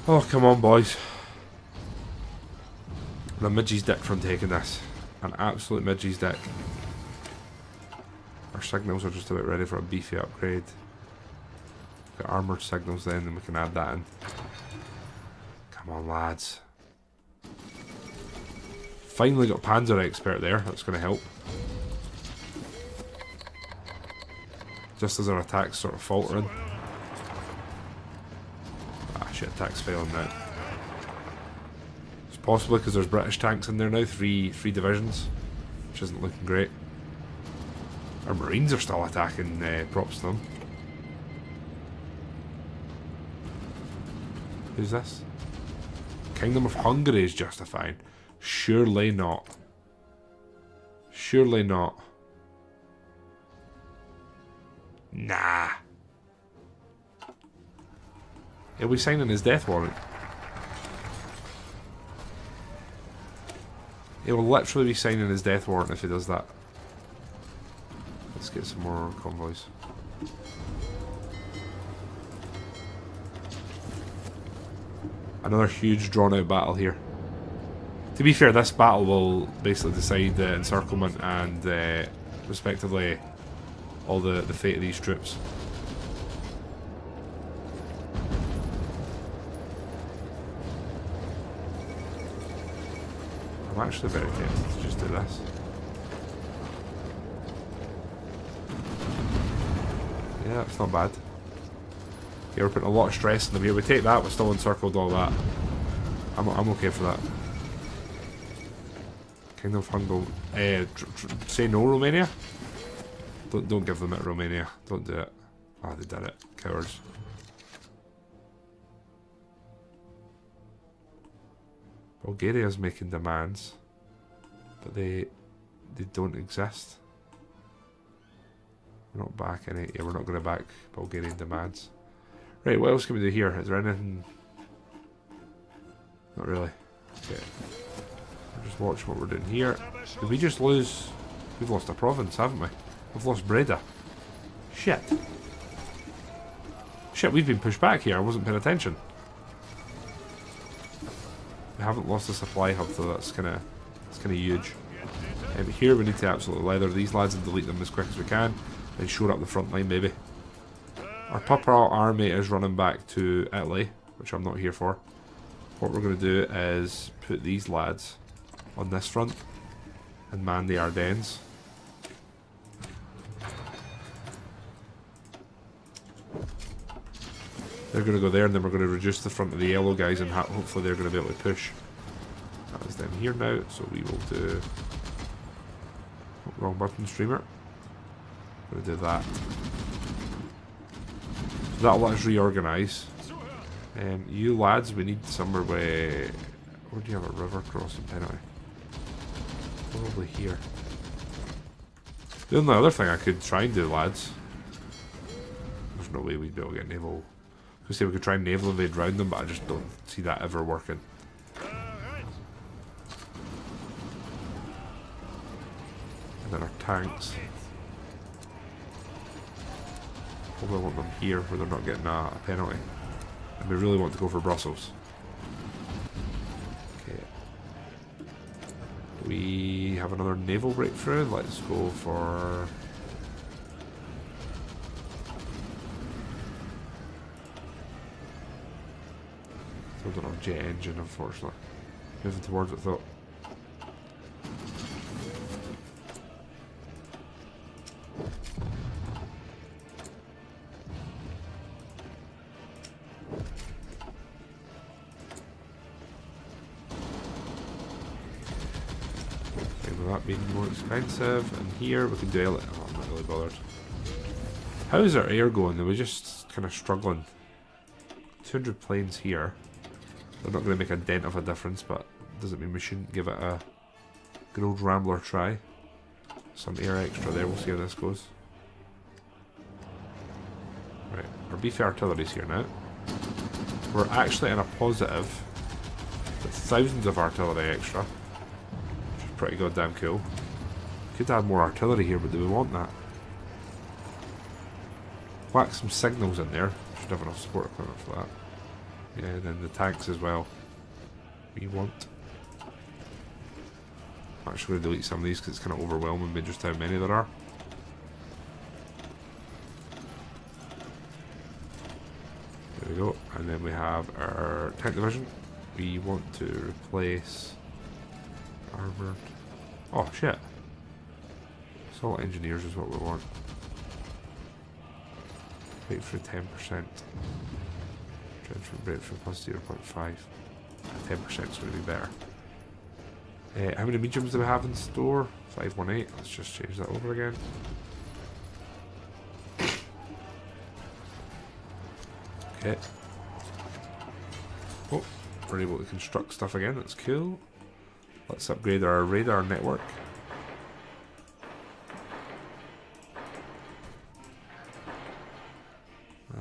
Oh, come on, boys. The midgie's dick from taking this. An absolute midgie's dick. Our signals are just about ready for a beefy upgrade. Got armoured signals then, and we can add that in. Come on, lads. Finally got Panzer Expert there, that's going to help. Just as our attacks sort of faltering. Ah shit, attacks failing now. It's possibly because there's British tanks in there now, three divisions, which isn't looking great. Our Marines are still attacking, props to them. Who's this? Kingdom of Hungary is justifying. Surely not. Surely not. Nah. He'll be signing his death warrant. He will literally be signing his death warrant if he does that. Let's get some more convoys. Another huge drawn out battle here. To be fair, this battle will basically decide the encirclement and respectively all the fate of these troops. I'm actually very tempted to just do this. Yeah, that's not bad. Yeah, we're putting a lot of stress in them here. We take that, we're still encircled, all that. I'm okay for that. Kingdom of Hungary. Say no, Romania? Don't give them it, Romania. Don't do it. Ah, they did it. Cowards. Bulgaria's making demands, but they don't exist. We're not backing it. Yeah, we're not going to back Bulgarian demands. Right, what else can we do here? Is there anything? Not really. Okay. I'll just watch what we're doing here. Did we just lose? We've lost a province, haven't we? We've lost Breda. Shit. Shit, we've been pushed back here. I wasn't paying attention. We haven't lost the supply hub, though. That's kind of huge. Here we need to absolutely leather these lads and delete them as quick as we can, and shore up the front line, maybe. Our Papal army is running back to Italy, which I'm not here for. What we're going to do is put these lads on this front and man the Ardennes. They're going to go there, and then we're going to reduce the front of the yellow guys, and hopefully they're going to be able to push. That is them here now, so we will do... Oh, wrong button, streamer. We're going to do that. So that'll let us reorganise. You lads, we need somewhere where... Where do you have a river crossing penalty? Probably here. The only other thing I could try and do, lads... There's no way we'd be able to get naval... I was going to say we could try and naval invade round them, but I just don't see that ever working. And then our tanks. Probably want them here where they're not getting a penalty. And we really want to go for Brussels. Okay. Do we have another naval breakthrough? Let's go for... I don't have jet engine, unfortunately. Moving towards it, though. Okay, with that being more expensive, and here we can do it. Oh, I'm not really bothered. How is our air going? Are we just kind of struggling? 200 planes here. They're not going to make a dent of a difference, but doesn't mean we shouldn't give it a good old Rambler try. Some air extra there, we'll see how this goes. Right, our beefy artillery's here now. We're actually in a positive with thousands of artillery extra, which is pretty goddamn cool. Could add more artillery here, but do we want that? Whack some signals in there. Should have enough support equipment for that. Yeah, and then the tanks as well. We want. I'm actually going to delete some of these because it's kind of overwhelming me just how many there are. And then we have our tank division. We want to replace armored. Oh shit! Assault engineers is what we want. Breakthrough 10%. Breakthrough plus 0.5. 10% is going to be better. How many mediums do we have in store? 518. Let's just change that over again. Okay. Oh, we're able to construct stuff again. That's cool. Let's upgrade our radar network.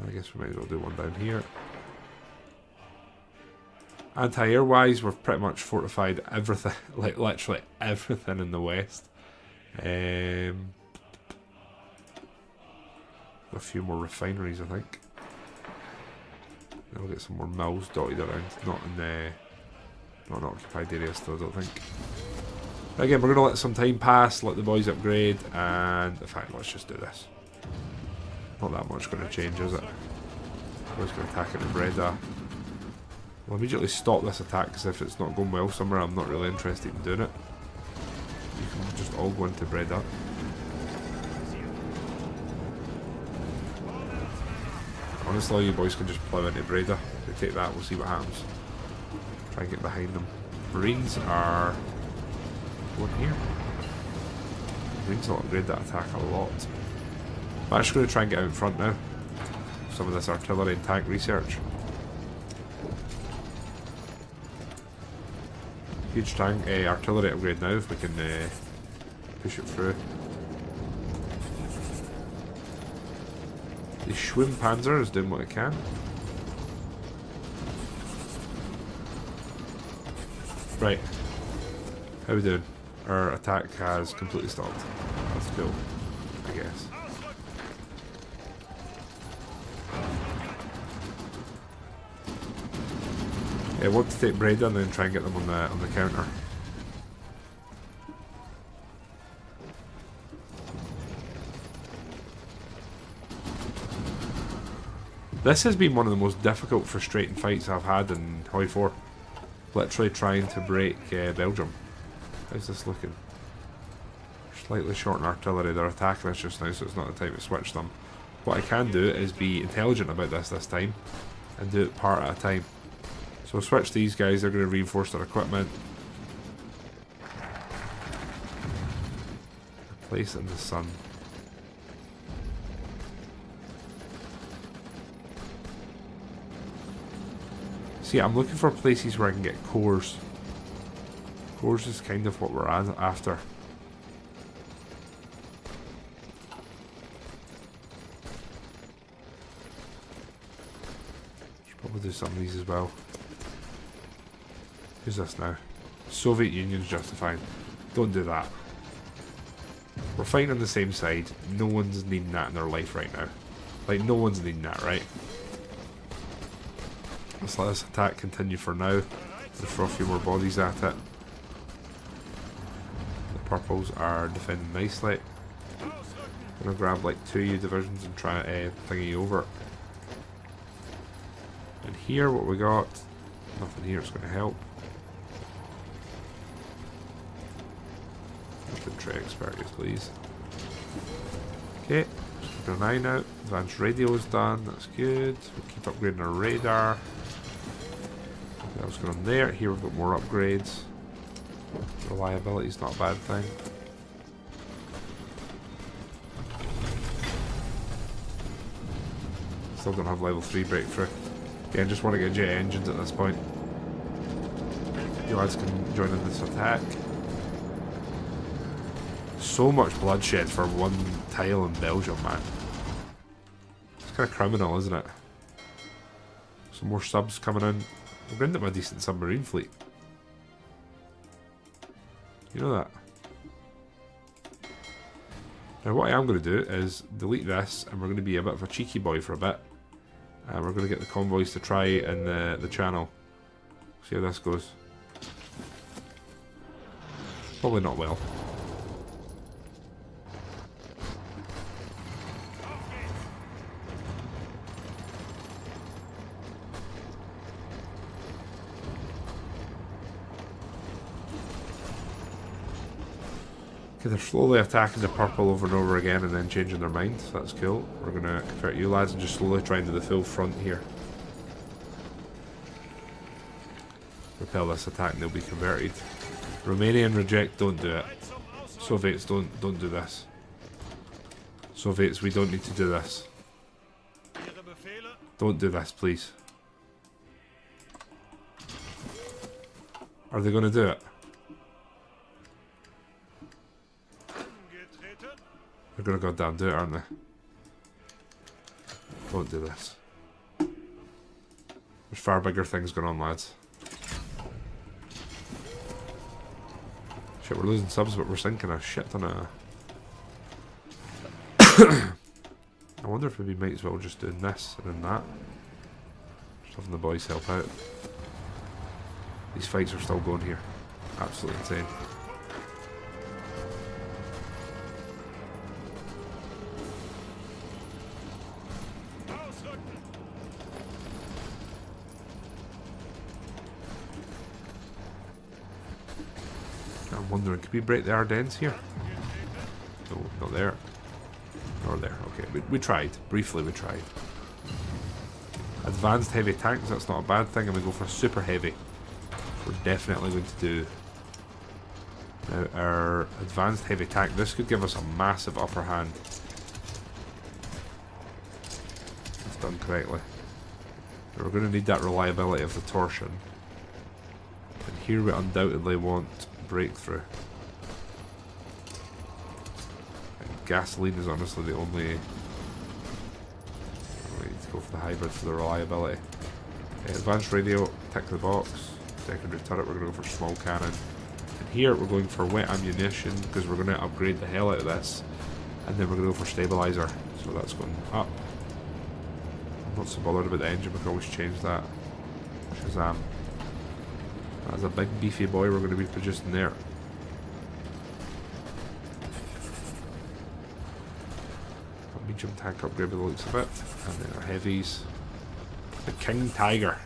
I guess we might as well do one down here. Anti-air wise, we've pretty much fortified everything, like literally everything in the west. A few more refineries, I think. We'll get some more mills dotted around, not in occupied areas still, I don't think. But again, we're going to let some time pass, let the boys upgrade, and in fact, let's just do this. Not that much going to change, is it? Boys going to attack it in Breda. We'll immediately stop this attack, because if it's not going well somewhere, I'm not really interested in doing it. You can just all go into Breda. Honestly, all you boys can just plough into Breda. They take that, we'll see what happens. Try and get behind them. Marines are going here. Marines will upgrade that attack a lot. I'm actually going to try and get out in front now. Some of this artillery and tank research. Huge tank artillery upgrade now if we can push it through. The Schwimmpanzer is doing what it can. Right. How are we doing? Our attack has completely stopped. That's cool, I guess. I want to take Breda and then try and get them on the counter. This has been one of the most difficult, frustrating fights I've had in HOI4. Literally trying to break Belgium. How's this looking? Slightly short in artillery. They're attacking us just now, so it's not the time to switch them. What I can do is be intelligent about this time and do it part at a time. So we'll switch these guys, they're going to reinforce their equipment. Place it in the sun. See, I'm looking for places where I can get cores. Cores is kind of what we're after. Should probably do some of these as well. Who's this now? Soviet Union's justifying. Don't do that. We're fighting on the same side. No one's needing that in their life right now. Like, no one's needing that, right? Let's let this attack continue for now. We'll throw a few more bodies at it. The purples are defending nicely. I'm gonna grab like 2 U divisions and try thingy over. And here, what we got? Nothing here. It's going to help. Infantry expert, yes, please. Okay, keep an eye out. Advanced radio is done. That's good. We'll keep upgrading our radar. That was going on there. Here we've got more upgrades. Reliability is not a bad thing. Still don't have level 3 breakthrough. Again, just want to get jet engines at this point. You lads can join in this attack. So much bloodshed for one tile in Belgium, man. It's kind of criminal, isn't it? Some more subs coming in. We're going to have a decent submarine fleet. You know that. Now what I am going to do is delete this, and we're going to be a bit of a cheeky boy for a bit. And we're going to get the convoys to try in the channel. See how this goes. Probably not well. Okay, they're slowly attacking the purple over and over again and then changing their mind. So that's cool. We're going to convert you lads and just slowly try and do the full front here. Repel this attack and they'll be converted. Romanian reject, don't do it. Soviets, don't do this. Soviets, we don't need to do this. Don't do this, please. Are they going to do it? They're going to goddamn do it, aren't they? Don't do this. There's far bigger things going on, lads. Shit, we're losing subs, but we're sinking a shit ton of... I wonder if we might as well just doing this and then that. Just having the boys help out. These fights are still going here. Absolutely insane. I'm wondering, could we break the Ardennes here? No, not there. Nor there. Okay, we tried. Briefly, we tried. Advanced heavy tanks, that's not a bad thing, and we go for super heavy. We're definitely going to do. Now, our advanced heavy tank, this could give us a massive upper hand. If done correctly. We're going to need that reliability of the torsion. And here we undoubtedly want breakthrough. And gasoline is honestly the only... We need to go for the hybrid for the reliability. Advanced radio, tick the box. Secondary turret, we're going to go for small cannon. And here we're going for wet ammunition because we're going to upgrade the hell out of this. And then we're going to go for stabilizer. So that's going up. I'm not so bothered about the engine, we can always change that. Shazam. That's a big beefy boy we're going to be producing there. A medium tank upgrade by the looks of it. And then our heavies. The King Tiger.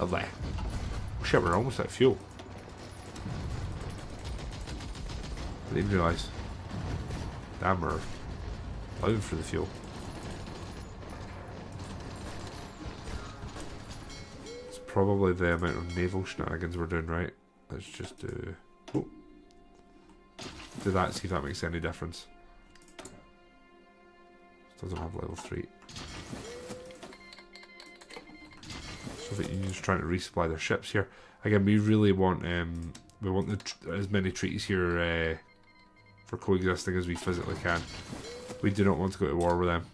Lovely. Oh shit, we're almost out of fuel. I didn't realise. Damn, we're loud for the fuel. It's probably the amount of naval shenanigans we're doing, right? Let's just do... Oh. Do that, see if that makes any difference. Still don't have level 3. Soviet Union's trying to resupply their ships here. Again, we really want as many treaties here for coexisting as we physically can. We do not want to go to war with them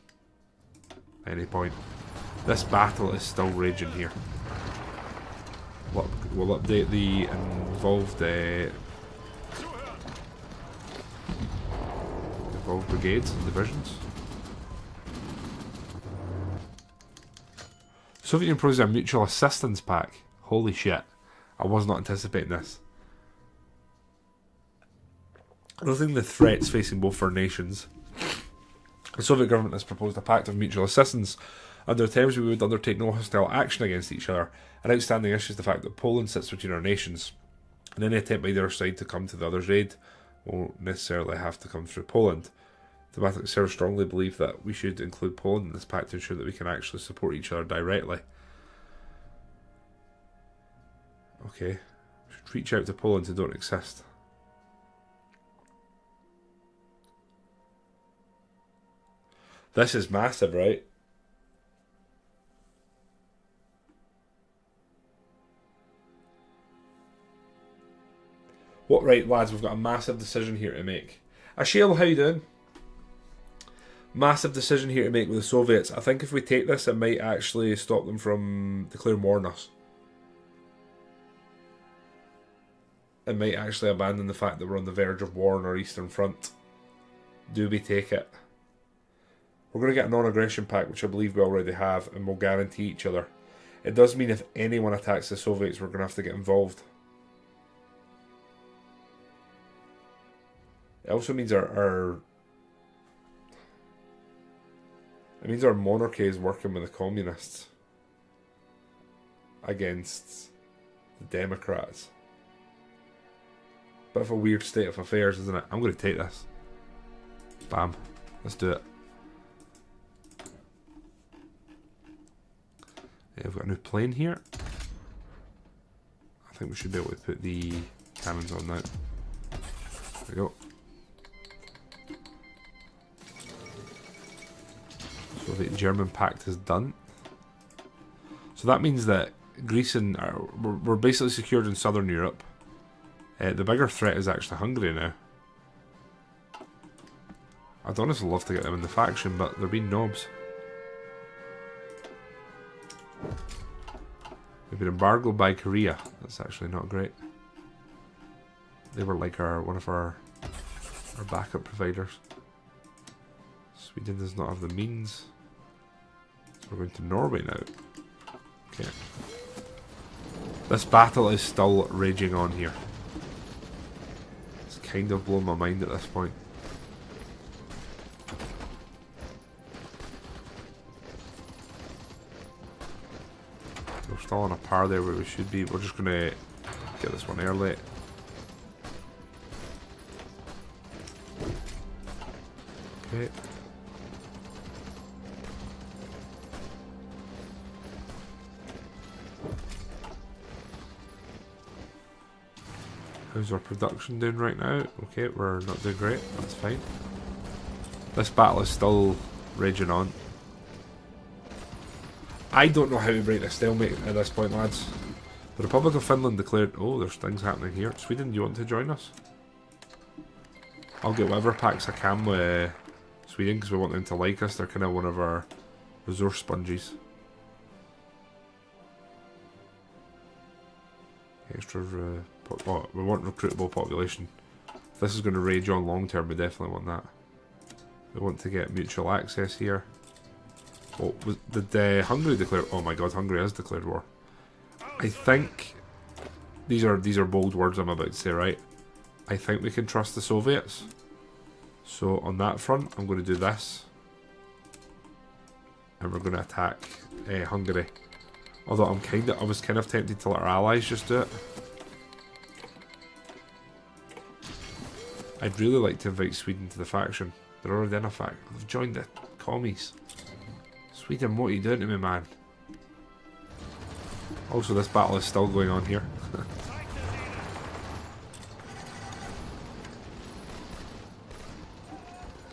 at any point. This battle is still raging here. We'll update the involved brigades and divisions. Soviet Union imposes a mutual assistance pack. Holy shit. I was not anticipating this. Noting the threats facing both our nations, the Soviet government has proposed a pact of mutual assistance. Under terms, we would undertake no hostile action against each other. An outstanding issue is the fact that Poland sits between our nations, and any attempt by either side to come to the other's aid won't necessarily have to come through Poland. The Baltic Servers strongly believe that we should include Poland in this pact to ensure that we can actually support each other directly. Okay, we should reach out to Poland who don't exist. This is massive, right? What, right, lads, we've got a massive decision here to make. Ashil, how you doing? Massive decision here to make with the Soviets. I think if we take this, it might actually stop them from declaring war on us. It might actually abandon the fact that we're on the verge of war on our Eastern Front. Do we take it? We're going to get a non-aggression pact, which I believe we already have, and we'll guarantee each other. It does mean if anyone attacks the Soviets, we're going to have to get involved. It also means our monarchy is working with the communists against the Democrats. Bit of a weird state of affairs, isn't it? I'm going to take this. Bam. Let's do it. Yeah, we've got a new plane here. I think we should be able to put the cannons on now. There we go. So the German pact is done. So that means that Greece and we're basically secured in southern Europe. The bigger threat is actually Hungary now. I'd honestly love to get them in the faction, but they're being knobs. We've been embargoed by Korea. That's actually not great. They were like one of our backup providers. Sweden does not have the means. So we're going to Norway now. Okay. This battle is still raging on here. It's kind of blown my mind at this point. We're still on a par there where we should be. We're just going to get this one early. Okay. How's our production doing right now? Okay, we're not doing great. That's fine. This battle is still raging on. I don't know how to break this stalemate at this point, lads. The Republic of Finland declared... Oh, there's things happening here. Sweden, do you want to join us? I'll get whatever packs I can with Sweden because we want them to like us. They're kind of one of our resource sponges. Extra... oh, we want recruitable population. If this is going to rage on long term, we definitely want that. We want to get mutual access here. Oh, did Hungary declare... Oh my god, Hungary has declared war. I think... These are bold words I'm about to say, right? I think we can trust the Soviets. So on that front, I'm going to do this. And we're going to attack Hungary. Although I was kind of tempted to let our allies just do it. I'd really like to invite Sweden to the faction. They're already in a faction. They've joined the commies. Sweden, what are you doing to me, man? Also, this battle is still going on here.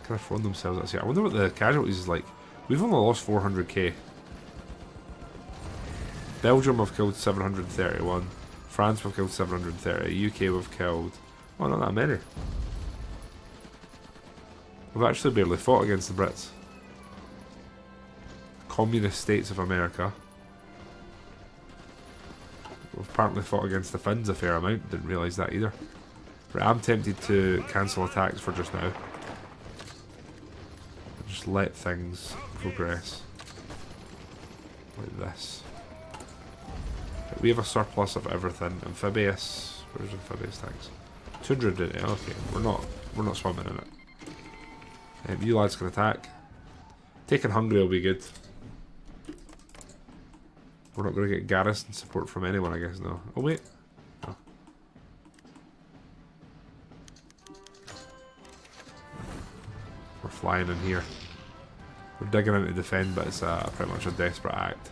Kind of thrown themselves at us here. I wonder what the casualties is like. We've only lost 400k. Belgium have killed 731. France have killed 730. UK have killed... Oh, not that many. We've actually barely fought against the Brits. Communist States of America. We've apparently fought against the Finns a fair amount. Didn't realise that either. Right, I'm tempted to cancel attacks for just now. Just let things progress. Like this. Right, we have a surplus of everything. Amphibious. Where's amphibious tanks? 200 in it. Okay, we're not swimming in it. You lads can attack. Taking Hungary will be good. We're not going to get garrison support from anyone, I guess, no. Oh, wait. No. We're flying in here. We're digging in to defend, but it's pretty much a desperate act.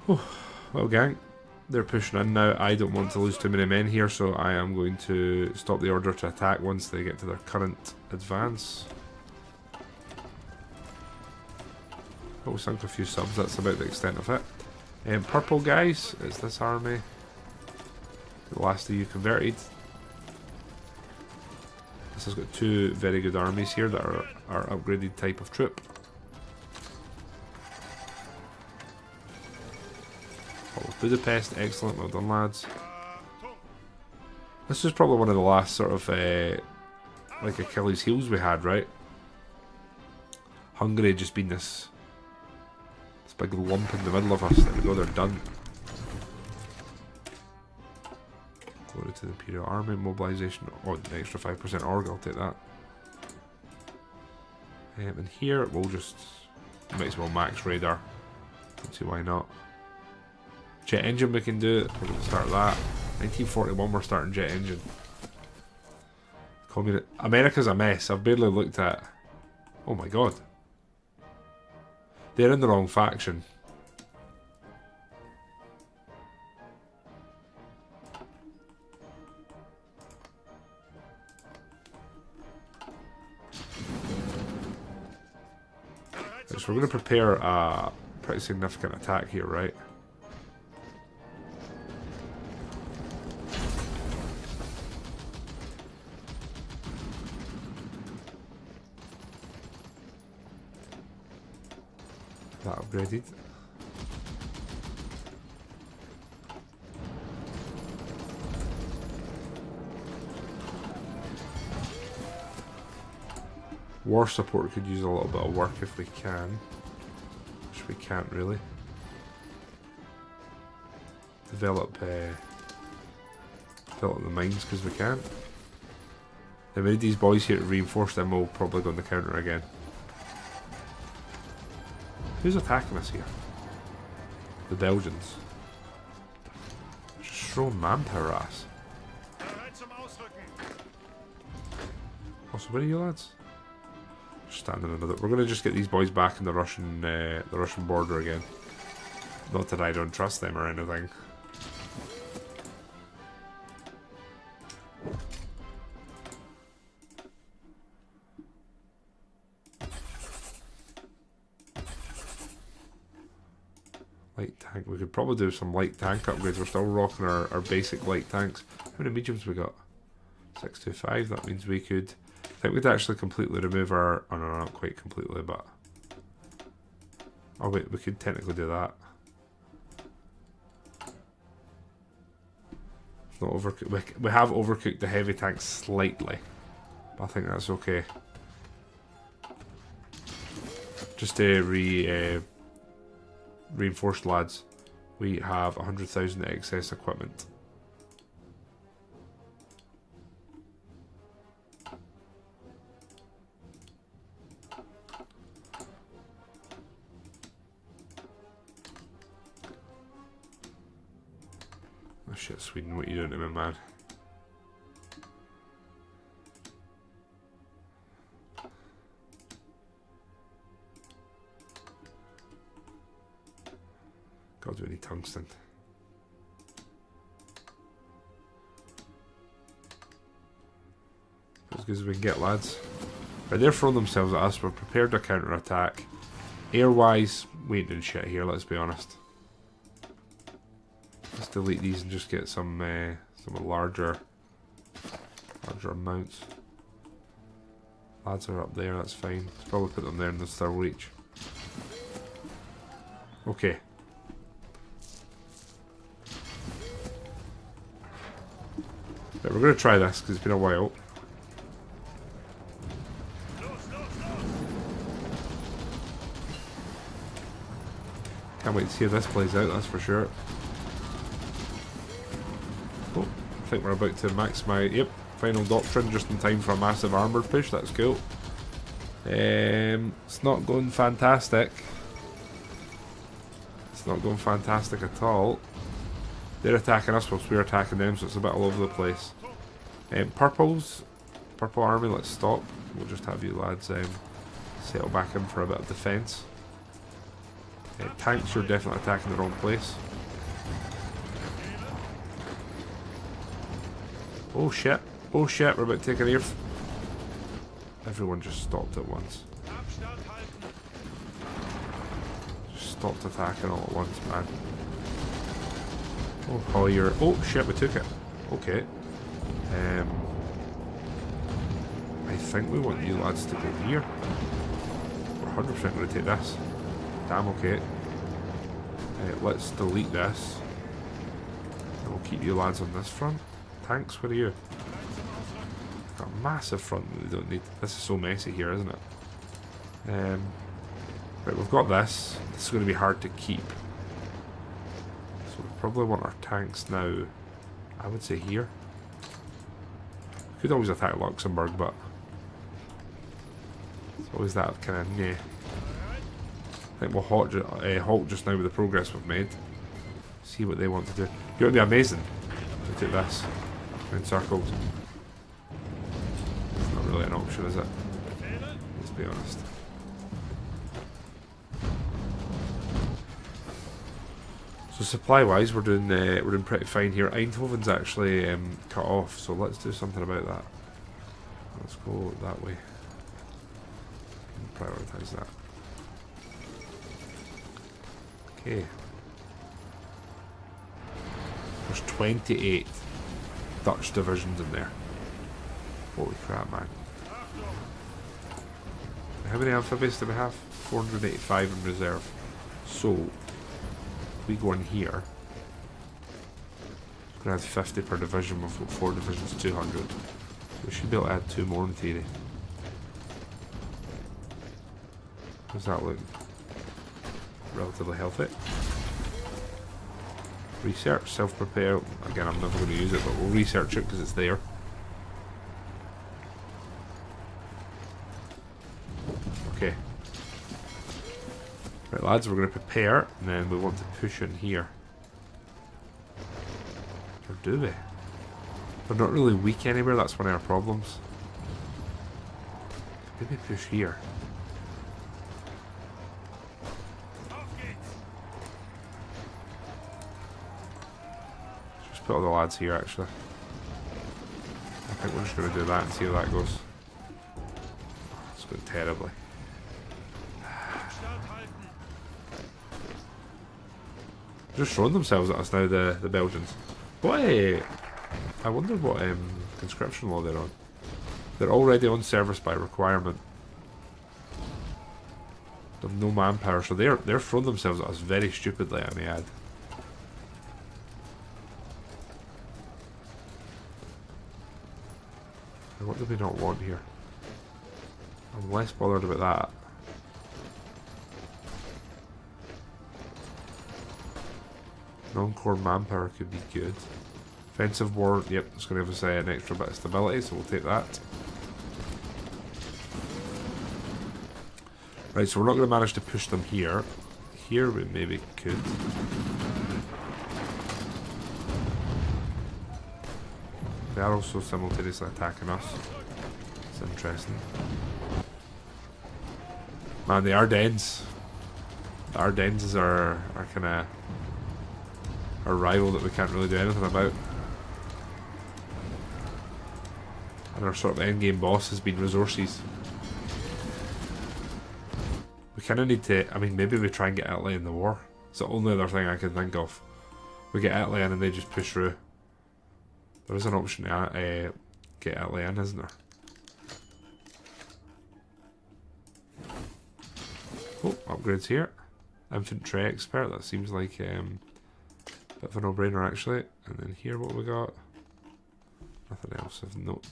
Oh, well, gang. They're pushing in now. I don't want to lose too many men here, so I am going to stop the order to attack once they get to their current advance. Oh, we sunk a few subs. That's about the extent of it. Purple guys, it's this army. The last of you converted. This has got two very good armies here that are our upgraded type of troop. Budapest, excellent, well done, lads. This is probably one of the last sort of like Achilles' heels we had, right? Hungary just been this big lump in the middle of us. There we go, they're done. Glory to the Imperial Army, mobilization, oh, an extra 5% org, I'll take that. And here we'll just might as well max radar. Don't see why not. Jet engine, we can do it. We're going to start that. 1941, we're starting jet engine. America's a mess. I've barely looked at. Oh my god. They're in the wrong faction. So we're going to prepare a pretty significant attack here, right? That upgraded. War support could use a little bit of work if we can. Which we can't really. Develop the mines because we can't. Then we need these boys here to reinforce them. We'll probably go on the counter again. Who's attacking us here? The Belgians. Just throwing manpower at us. Also, where are you lads? Standing another. We're gonna just get these boys back in the Russian border again. Not that I don't trust them or anything. Light tank. We could probably do some light tank upgrades. We're still rocking our basic light tanks. How many mediums we got? 625. That means we could. I think we'd actually completely remove our... Oh no, not quite completely, but... Oh wait, we could technically do that. Not overcooked. We have overcooked the heavy tanks slightly, but I think that's okay. Just to reinforce lads, we have 100,000 excess equipment. Oh shit, Sweden, what are you doing to me, man? God, do we need tungsten? As good as we can get, lads. Right, they're throwing themselves at us. We're prepared to counter-attack. Air-wise, we ain't doing shit here, let's be honest. Let's delete these and just get some larger amounts. Lads are up there, that's fine. Let's probably put them there and they'll still reach. Okay. Right, we're going to try this because it's been a while. Can't wait to see how this plays out, that's for sure. Oh, I think we're about to max my... Yep, final doctrine just in time for a massive armoured push, that's cool. It's not going fantastic. It's not going fantastic at all. They're attacking us whilst we're attacking them, so it's a bit all over the place. Purple army, let's stop. We'll just have you lads settle back in for a bit of defence. Tanks, you're definitely attacking the wrong place. Oh shit, we're about to take an air... Everyone just stopped at once. Just stopped attacking all at once, man. Oh, Collier. Oh shit, we took it. Okay. I think we want you lads to go here. We're 100% going to take this. Damn, okay. Let's delete this. And we'll keep you lads on this front. Tanks, where are you? Got a massive front that we don't need. This is so messy here, isn't it? Right, we've got this. This is going to be hard to keep. So we probably want our tanks now, I would say here. We could always attack Luxembourg, but it's always that kind of, nah. I think we'll halt just now with the progress we've made. See what they want to do. You know what would be amazing? Look at this. Encircled. It's not really an option, is it? Let's be honest. So supply-wise, we're doing pretty fine here. Eindhoven's actually cut off, so let's do something about that. Let's go that way. Prioritize that. Okay. There's 28 Dutch divisions in there. Holy crap, man. How many amphibious do we have? 485 in reserve. So, if we go in here, we're going to have 50 per division. We've got 4 divisions, 200. We should be able to add 2 more in theory. Does that look relatively healthy? Research, self-prepare. Again, I'm never going to use it, but we'll research it because it's there. Okay. Right, lads, we're going to prepare, and then we want to push in here. Or do we? They're not really weak anywhere, that's one of our problems. Maybe push here. Just put all the lads here, actually. I think we're just going to do that and see how that goes. It's going terribly. Just throwing themselves at us now, the Belgians. What I wonder what conscription law they're on. They're already on service by requirement. They've no manpower, so they're throwing themselves at us very stupidly, I may add. And what do we not want here? I'm less bothered about that. Non-core manpower could be good. Offensive war, yep, it's going to give us an extra bit of stability, so we'll take that. Right, so we're not going to manage to push them here. Here we maybe could. They are also simultaneously attacking us. It's interesting. Man, the Ardennes. The Ardennes is our kind of our rival that we can't really do anything about. And our sort of endgame boss has been resources. We kind of need to, I mean, maybe we try and get Italy in the war. It's the only other thing I can think of. We get Italy in and they just push through. There is an option to get Italy in, isn't there? Oh, upgrades here. Infantry expert, that seems like a bit of a no-brainer actually. And then here what we got? Nothing else of note.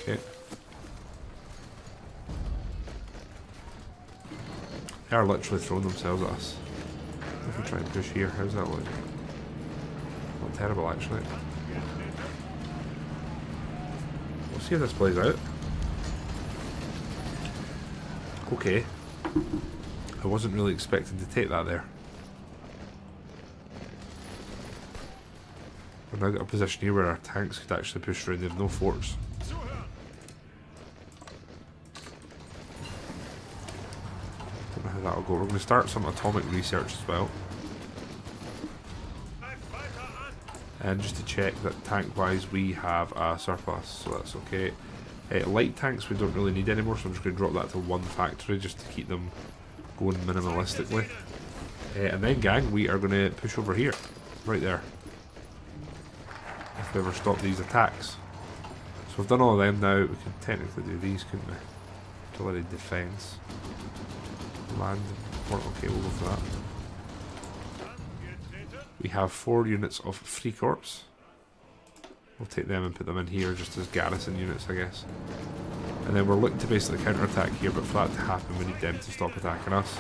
Okay. They are literally throwing themselves at us. If we try and push here, how's that look? Not terrible actually. We'll see if this plays out. Okay. I wasn't really expecting to take that there. We've now got a position here where our tanks could actually push through and they have no forts. Don't know how that'll go. We're going to start some atomic research as well. And just to check that tank wise we have a surplus, so that's okay. Light tanks we don't really need anymore, so I'm just going to drop that to 1 factory just to keep them going minimalistically. And then gang, we are going to push over here, right there. If we ever stop these attacks. So we've done all of them now, we could technically do these, couldn't we? Artillery defence. Land port, okay, we'll go for that. We have 4 units of Free Corps. We'll take them and put them in here just as garrison units, I guess. And then we're looking to basically counter-attack here, but for that to happen we need them to stop attacking us.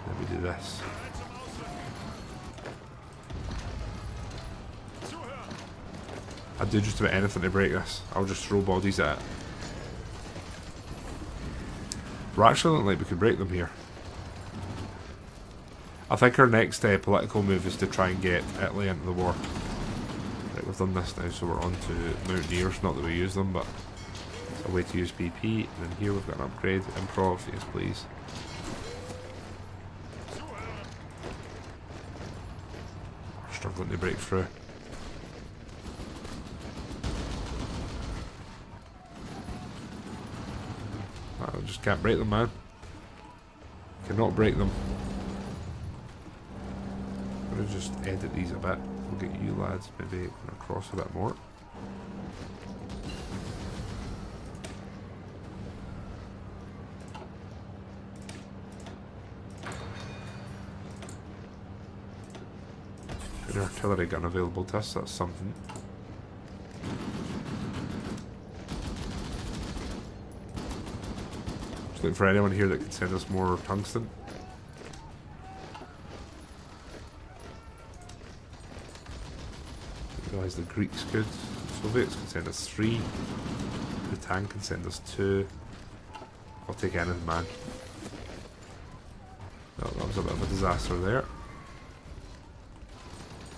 Then we do this. I'd do just about anything to break this. I'll just throw bodies at it. We're actually looking like we could break them here. I think our next political move is to try and get Italy into the war. Right, we've done this now, so we're on to Mountaineers. Not that we use them, but it's a way to use BP. And then here we've got an upgrade. Improv, yes please. We're struggling to break through. I just can't break them, man. Cannot break them. I'm going to just edit these a bit. We'll get you lads maybe across a bit more. An artillery gun available to us, that's something. Just looking for anyone here that can send us more tungsten. Realise the Greeks could. Soviets can send us 3. Bhutan can send us 2. I'll take anything, man. Oh, that was a bit of a disaster there.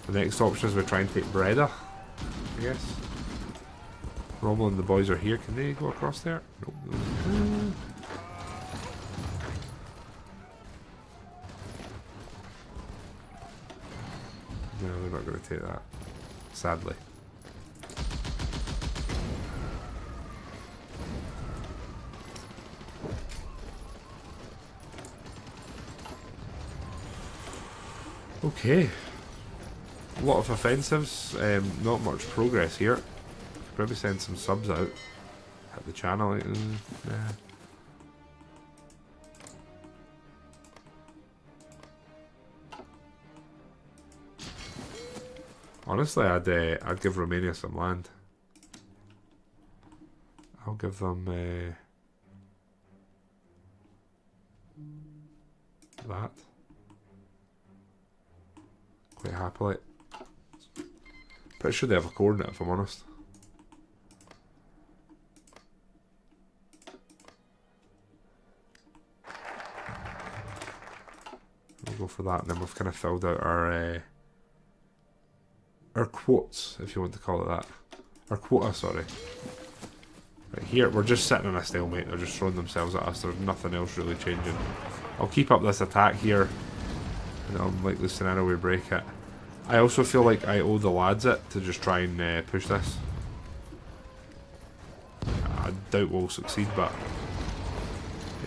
The next option is we try and take Breda, I guess. Rommel and the boys are here. Can they go across there? Nope. No, they're not going to take that. Sadly. Okay. A lot of offensives, not much progress here. Could probably send some subs out at the channel. Nah. Honestly, I'd give Romania some land. I'll give them that quite happily. Pretty sure they have a coordinate, if I'm honest. We'll go for that, and then we've kind of filled out our quotes, if you want to call it that. Our quota, sorry. Right here, we're just sitting in a stalemate. They're just throwing themselves at us. There's nothing else really changing. I'll keep up this attack here. In the unlikely scenario we break it. I also feel like I owe the lads it to just try and push this. I doubt we'll succeed, but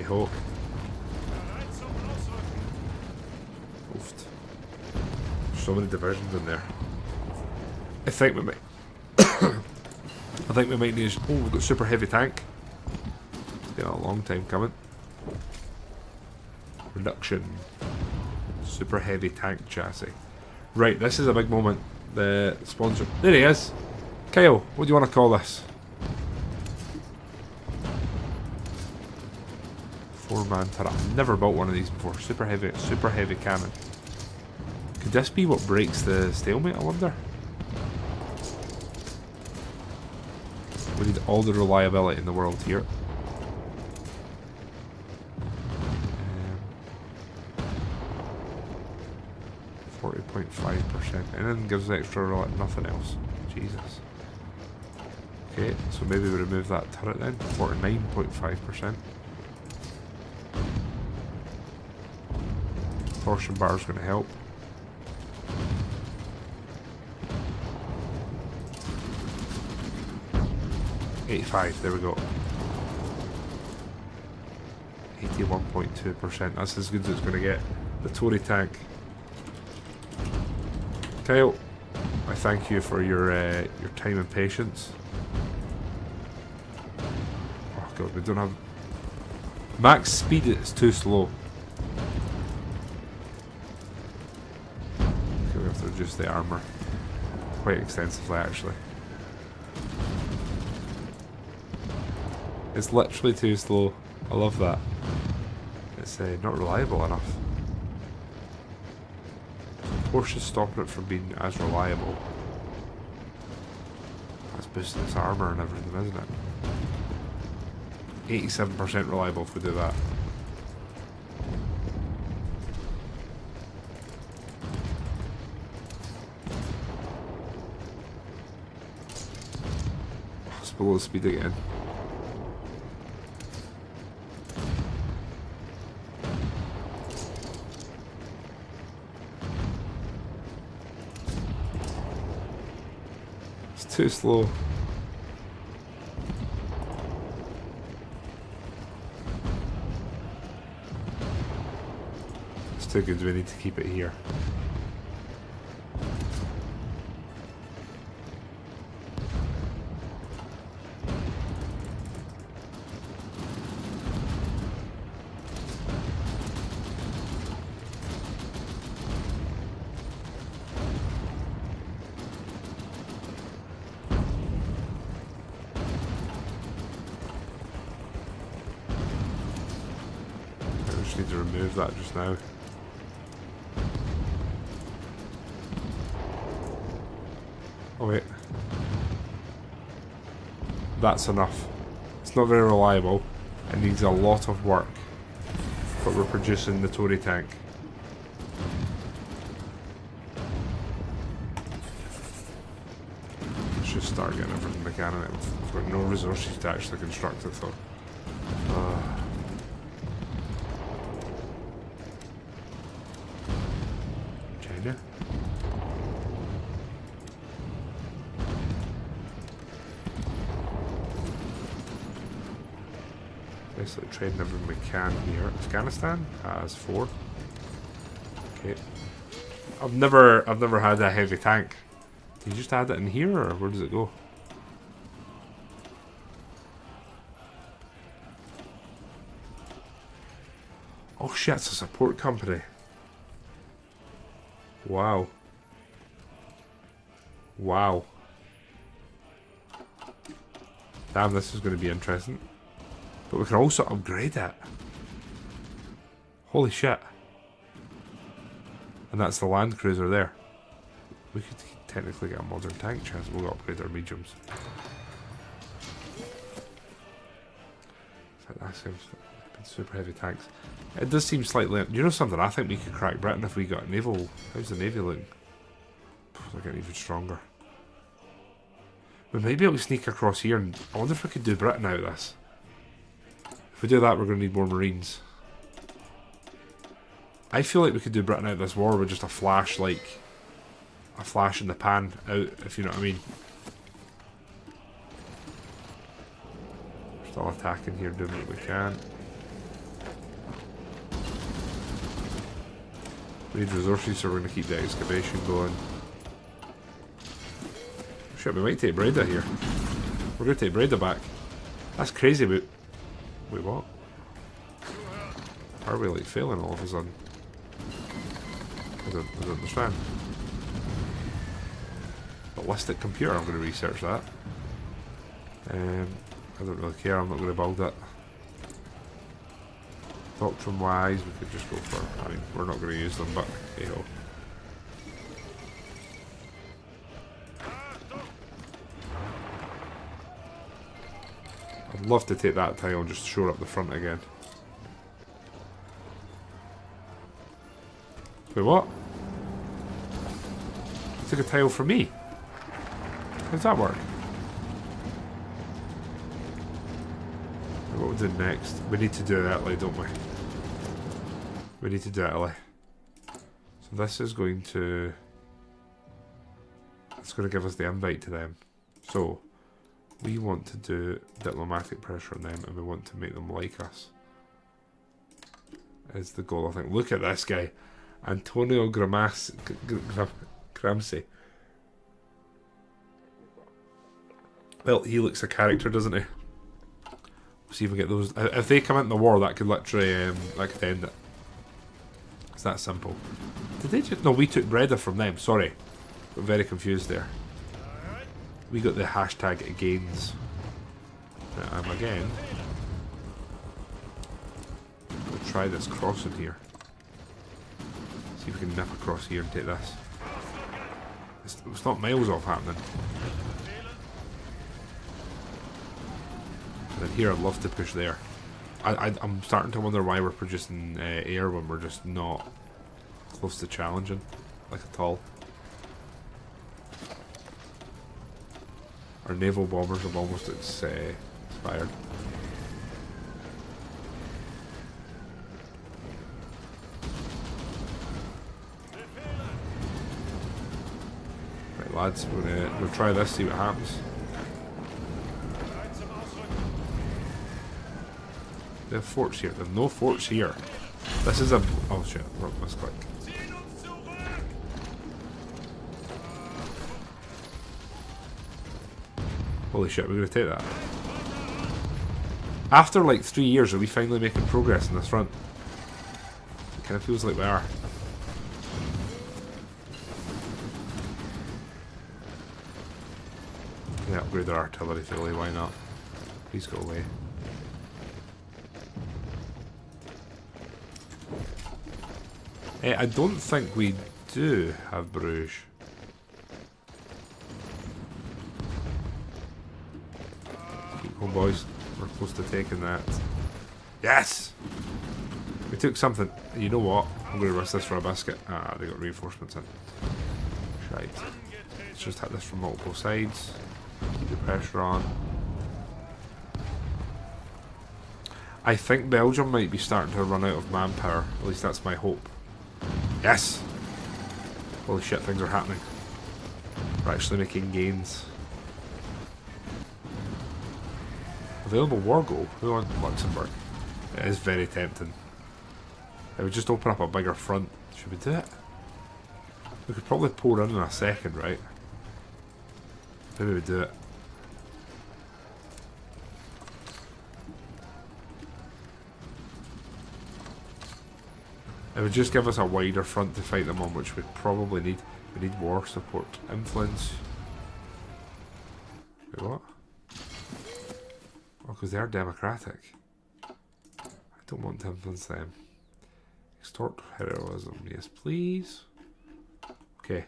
I hope. Oofed. So many divisions in there. I think we might. I think we might need. Oh, we've got super heavy tank. It's been a long time coming. Reduction. Super heavy tank chassis. Right, this is a big moment. The sponsor. There he is. Kyle, what do you want to call this? 4-man turret. I've never built one of these before. Super heavy cannon. Could this be what breaks the stalemate, I wonder? We need all the reliability in the world here. 40.5%. And then gives extra nothing else. Jesus. Okay, so maybe we remove that turret then. 49.5%. Torsion bar is going to help. $85, there we go. 81.2%. That's as good as it's going to get. The Tory tank. Kyle, I thank you for your time and patience. Oh god, we don't have max speed. It's too slow. Okay, we have to reduce the armor quite extensively, actually. It's literally too slow. I love that. It's not reliable enough. Porsche's stopping it from being as reliable. That's boosting its armor and everything, isn't it? 87% reliable if we do that. below speed again. It's too slow. It's too good, we need to keep it here. Need to remove that just now. Oh wait. That's enough. It's not very reliable. It needs a lot of work. But we're producing the Tory tank. Let's just start getting everything we can in it. We've got no resources to actually construct it though. China? Basically trading everything we can here. Afghanistan has 4. Okay. I've never had a heavy tank. Do you just add it in here or where does it go? Oh shit, it's a support company. Wow. Wow. Damn, this is going to be interesting. But we can also upgrade it. Holy shit. And that's the land cruiser there. We could technically get a modern tank chance. We'll upgrade our mediums. That seems super heavy tanks. It does seem slightly... You know something? I think we could crack Britain if we got a naval... How's the navy looking? They're getting even stronger. We might be able to sneak across here and... I wonder if we could do Britain out of this. If we do that, we're going to need more marines. I feel like we could do Britain out of this war with just a flash, like... A flash in the pan out, if you know what I mean. Still attacking here, doing what we can. We need resources, so we're going to keep the excavation going. Shit, we might take Breda here. We're going to take Breda back. That's crazy, but... Wait, what? Are we, like, failing all of a sudden? I don't understand. Ballistic computer, I'm going to research that. I don't really care, I'm not going to build it. Doctrine wise, we could just go for... I mean, we're not going to use them, but hey ho. I'd love to take that tile and just shore up the front again. Wait, what? You took a tile from me? How does that work? What we'll do next? We need to do Italy, don't we? We need to do Italy. So this is going to... It's going to give us the invite to them. So, we want to do diplomatic pressure on them and we want to make them like us. Is the goal, I think. Look at this guy. Antonio Gramsci. Well, he looks a character, doesn't he? See if we get those. If they come into the war, that could literally that could end it. It's that simple. Did they just? No, we took Breda from them. Sorry, got very confused there. We got the hashtag gains. Again. We'll try this crossing here. See if we can nip across here and take this. It's not miles off happening. And then here, I'd love to push there. I'm starting to wonder why we're producing air when we're just not close to challenging, like at all. Our naval bombers have almost expired. Right, lads, we'll try this, see what happens. They have forts here. There's no forts here. This is a... Oh shit, misclick. Holy shit, we're going to take that. After like 3 years, are we finally making progress in this front? It kind of feels like we are. Yeah, upgrade our artillery fully, why not? Please go away. I don't think we do have Bruges. Keep going, boys. We're close to taking that. Yes! We took something. You know what? I'm going to risk this for a biscuit. Ah, they got reinforcements in. Shite. Let's just hit this from multiple sides. Keep the pressure on. I think Belgium might be starting to run out of manpower. At least that's my hope. Yes! Holy shit, things are happening. We're actually making gains. Available war goal? Who wants Luxembourg? It is very tempting. It would just open up a bigger front. Should we do it? We could probably pour in a second, right? Maybe we do it. It would just give us a wider front to fight them on, which we probably need. We need war support. Influence. Wait, what? Oh, because they're democratic. I don't want to influence them. Extort heroism. Yes, please. Okay.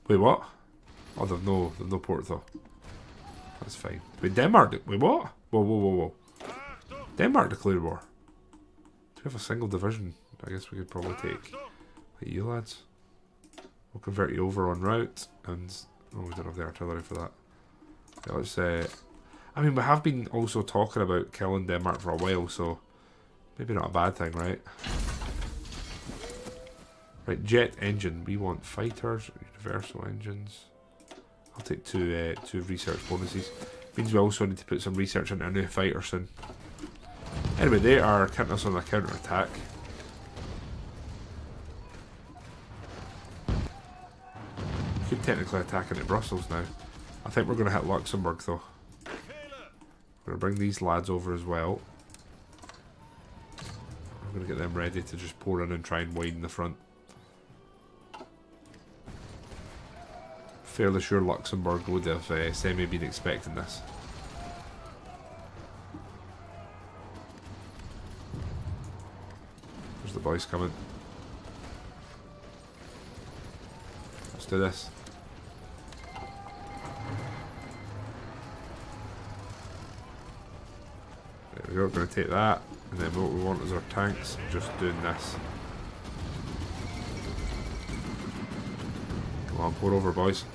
Wait, what? Oh, they've no port though. That's fine. Wait, Denmark. Wait, what? Whoa, whoa, whoa, whoa. Denmark declared war. Do we have a single division? I guess we could probably take like you lads. We'll convert you over on route, and oh, we don't have the artillery for that. Yeah, let's I mean, we have been also talking about killing Denmark for a while, so maybe not a bad thing, right? Right, jet engine. We want fighters, universal engines. I'll take two research bonuses. Means we also need to put some research into a new fighter soon. Anyway, they are counting us on a counter-attack. We could technically attack into Brussels now. I think we're going to hit Luxembourg though. We're going to bring these lads over as well. I'm going to get them ready to just pour in and try and widen the front. Fairly sure Luxembourg would have semi been expecting this. There's the boys coming. Let's do this. There we go, we're going to take that. And then what we want is our tanks just doing this. Come on, pour over, boys.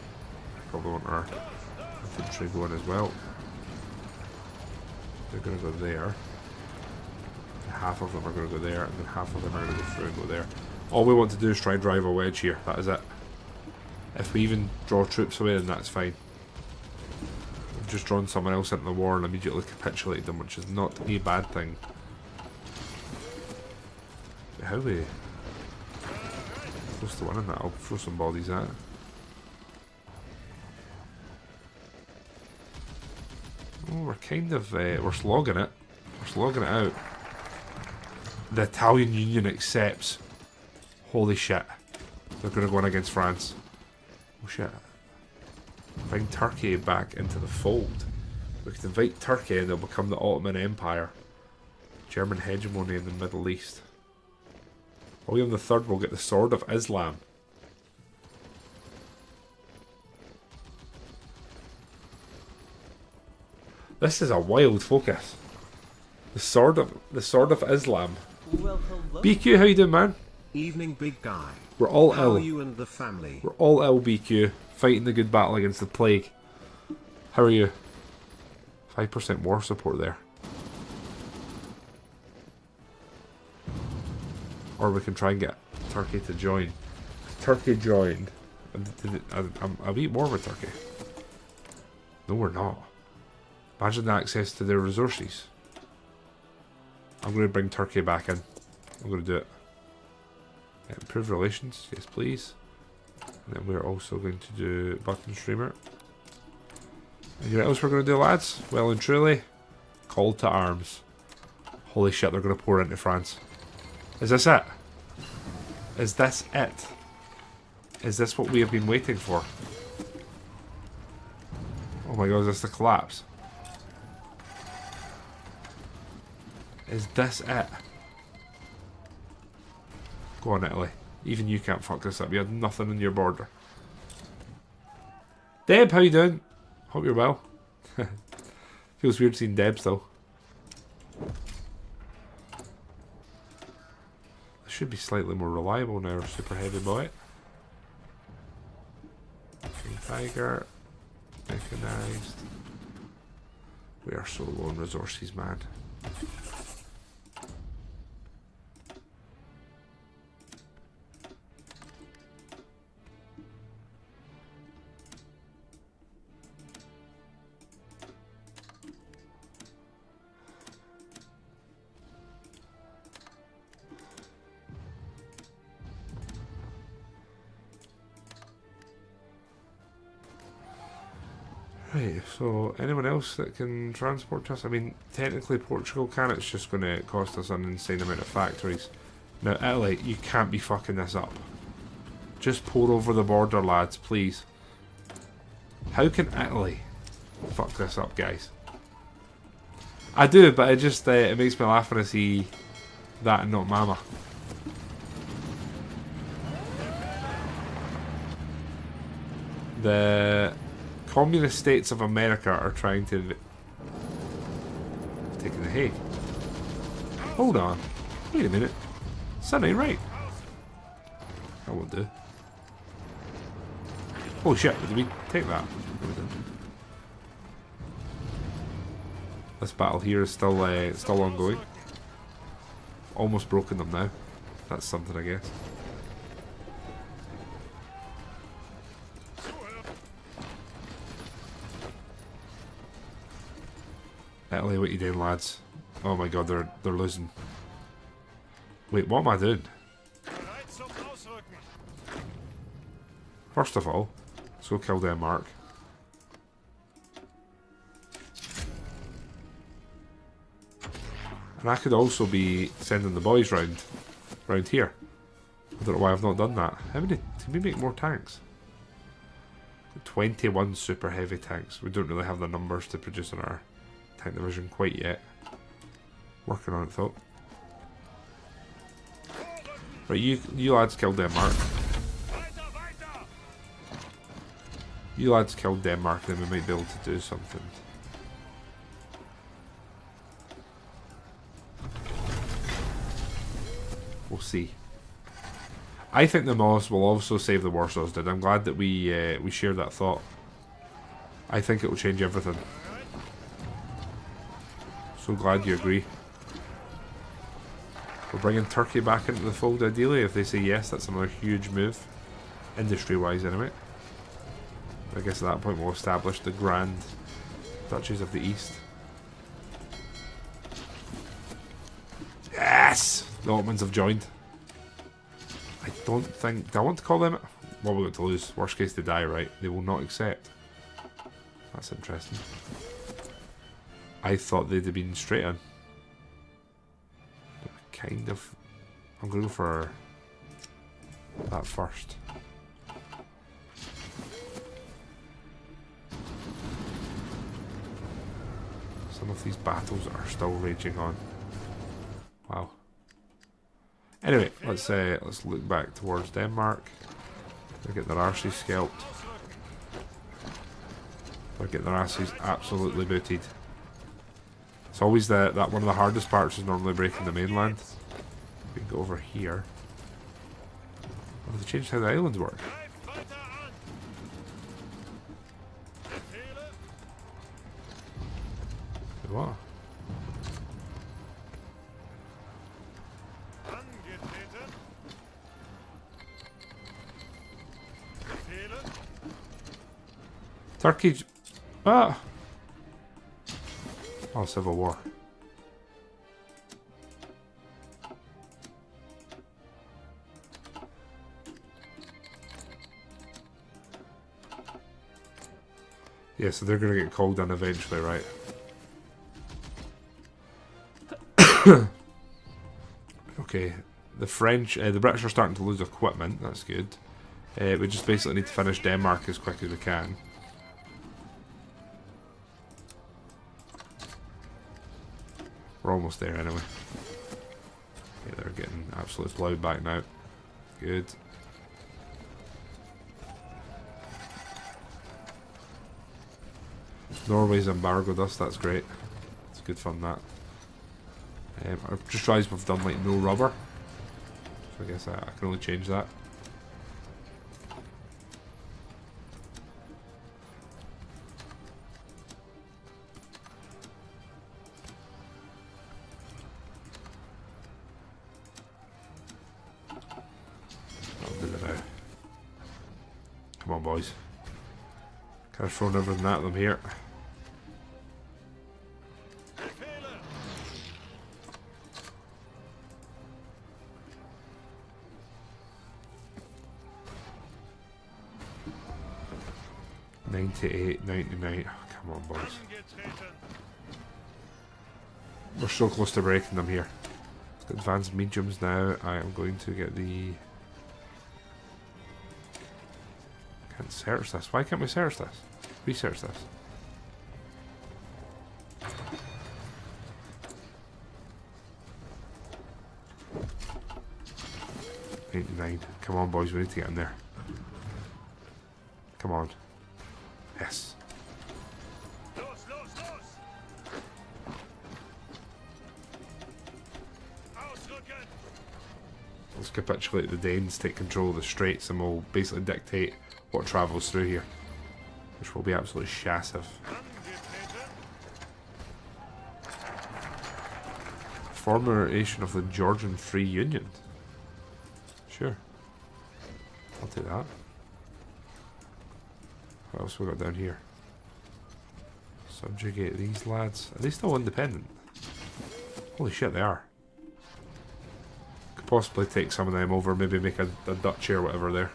Probably want our infantry going as well. They're going to go there. Half of them are going to go there, and then half of them are going to go through and go there. All we want to do is try and drive a wedge here. That is it. If we even draw troops away, then that's fine. We've just drawn someone else into the war and immediately capitulated them, which is not a bad thing. But how we close to winning that? I'll throw some bodies at it. Oh, we're kind of we're slogging it. We're slogging it out. The Italian Union accepts. Holy shit. They're going to go in against France. Oh shit. Bring Turkey back into the fold. We could invite Turkey and they'll become the Ottoman Empire. German hegemony in the Middle East. William III will get the Sword of Islam. This is a wild focus. The Sword of Islam. BQ, how you doing, man? Evening, big guy. We're all How ill. are you and the family? We're all ill, BQ. Fighting the good battle against the plague. How are you? 5% war support there. Or we can try and get Turkey to join. Turkey joined. Are we at war with Turkey? No, we're not. Imagine the access to their resources. I'm going to bring Turkey back in. I'm going to do it. Improve relations. Yes, please. And then we're also going to do button streamer. And you know what else we're going to do, lads? Well and truly, call to arms. Holy shit, they're going to pour into France. Is this it? Is this it? Is this what we have been waiting for? Oh my god, is this the collapse? Is this it? Go on, Italy. Even you can't fuck this up. You had nothing on your border. Deb, how you doing? Hope you're well. Feels weird seeing Debs though. This should be slightly more reliable now, super heavy boy. King Tiger. Mechanized. We are so low on resources, man. Right, so anyone else that can transport to us? I mean, technically Portugal can, it's just going to cost us an insane amount of factories. Now, Italy, you can't be fucking this up. Just pour over the border, lads, please. How can Italy fuck this up, guys? I do, but it just it makes me laugh when I see that and not Mama. The Communist States of America are trying to taking the Hague. Hold on. Wait a minute. That ain't right. That won't do. Oh shit, did we take that? This battle here is still ongoing. Almost broken them now. That's something, I guess. Italy, what you doing, lads? Oh my god, they're losing. Wait, what am I doing? First of all, let's go kill Denmark. And I could also be sending the boys round here. I don't know why I've not done that. How many? Did we make more tanks? 21 super heavy tanks. We don't really have the numbers to produce in our tank division quite yet. Working on it though. Right, you lads killed Denmark. You lads killed Denmark, then we might be able to do something. We'll see. I think the Moss will also save the Warsaw's did. I'm glad that we shared that thought. I think it will change everything. So glad you agree. We're bringing Turkey back into the fold ideally. If they say yes, that's another huge move. Industry-wise anyway. I guess at that point we'll establish the Grand Duchies of the East. Yes! The Ottomans have joined. I don't think... Do I want to call them... Well, we're going to lose. Worst case, they die, right? They will not accept. That's interesting. I thought they'd have been straight in. Kind of... I'm going to go for that first. Some of these battles are still raging on. Wow. Anyway, let's look back towards Denmark. They get their arses scalped. They get their asses absolutely booted. It's always that one of the hardest parts is normally breaking the mainland. We can go over here. Oh, they changed how the islands work. what? Turkey. Ah! Oh, Civil War. Yeah, so they're going to get called in eventually, right? Okay, the French, the British are starting to lose equipment, that's good. We just basically need to finish Denmark as quick as we can. We're almost there anyway. Yeah, they're getting absolutely plowed back now. Good. Norway's embargoed us, that's great. It's good fun, that. I've just realised we've done like no rubber. So I guess I can only change that. I'll do it now. Come on, boys. Kind of thrown everything at them here. $98, $99. Oh, come on, boys. We're so close to breaking them here. Let's get advanced mediums now. I am going to get the... Can't search this. Why can't we search this? Research this. $89. Come on, boys. We need to get in there. Come on. Yes. Let's capitulate the Danes, take control of the straits, and we'll basically dictate what travels through here, which will be absolutely shassive. Formation of the Georgian Free Union. Sure. I'll take that. What else we got down here? Subjugate these lads. Are they still independent? Holy shit, they are. Could possibly take some of them over, maybe make a duchy or whatever there.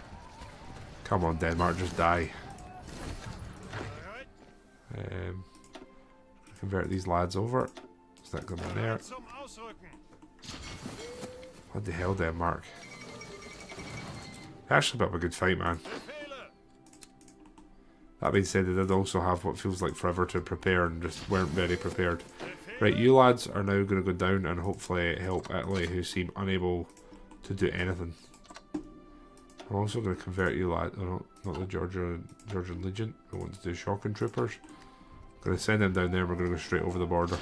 Come on, Denmark, just die. Convert these lads over. Stick them in there. What the hell, Denmark? Actually, a bit of a good fight, man. That being said, they did also have what feels like forever to prepare and just weren't very prepared. Right, you lads are now going to go down and hopefully help Italy, who seem unable to do anything. I'm also going to convert you lads, oh, not the Georgian Legion, I want to do shocking troopers. I'm going to send them down there, we're going to go straight over the border.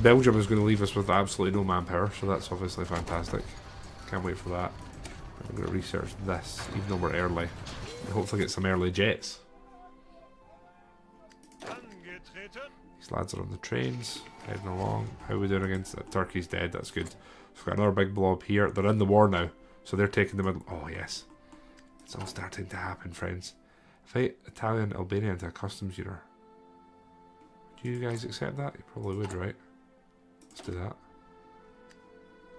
Belgium is going to leave us with absolutely no manpower, so that's obviously fantastic. Can't wait for that. I'm going to research this, even though we're early. And hopefully get some early jets. These lads are on the trains, heading along. How are we doing against that? Turkey's dead, that's good. So we've got another big blob here. They're in the war now, so they're taking the middle. Oh yes. It's all starting to happen, friends. Fight Italian Albania into a customs union. Do you guys accept that? You probably would, right? Let's do that.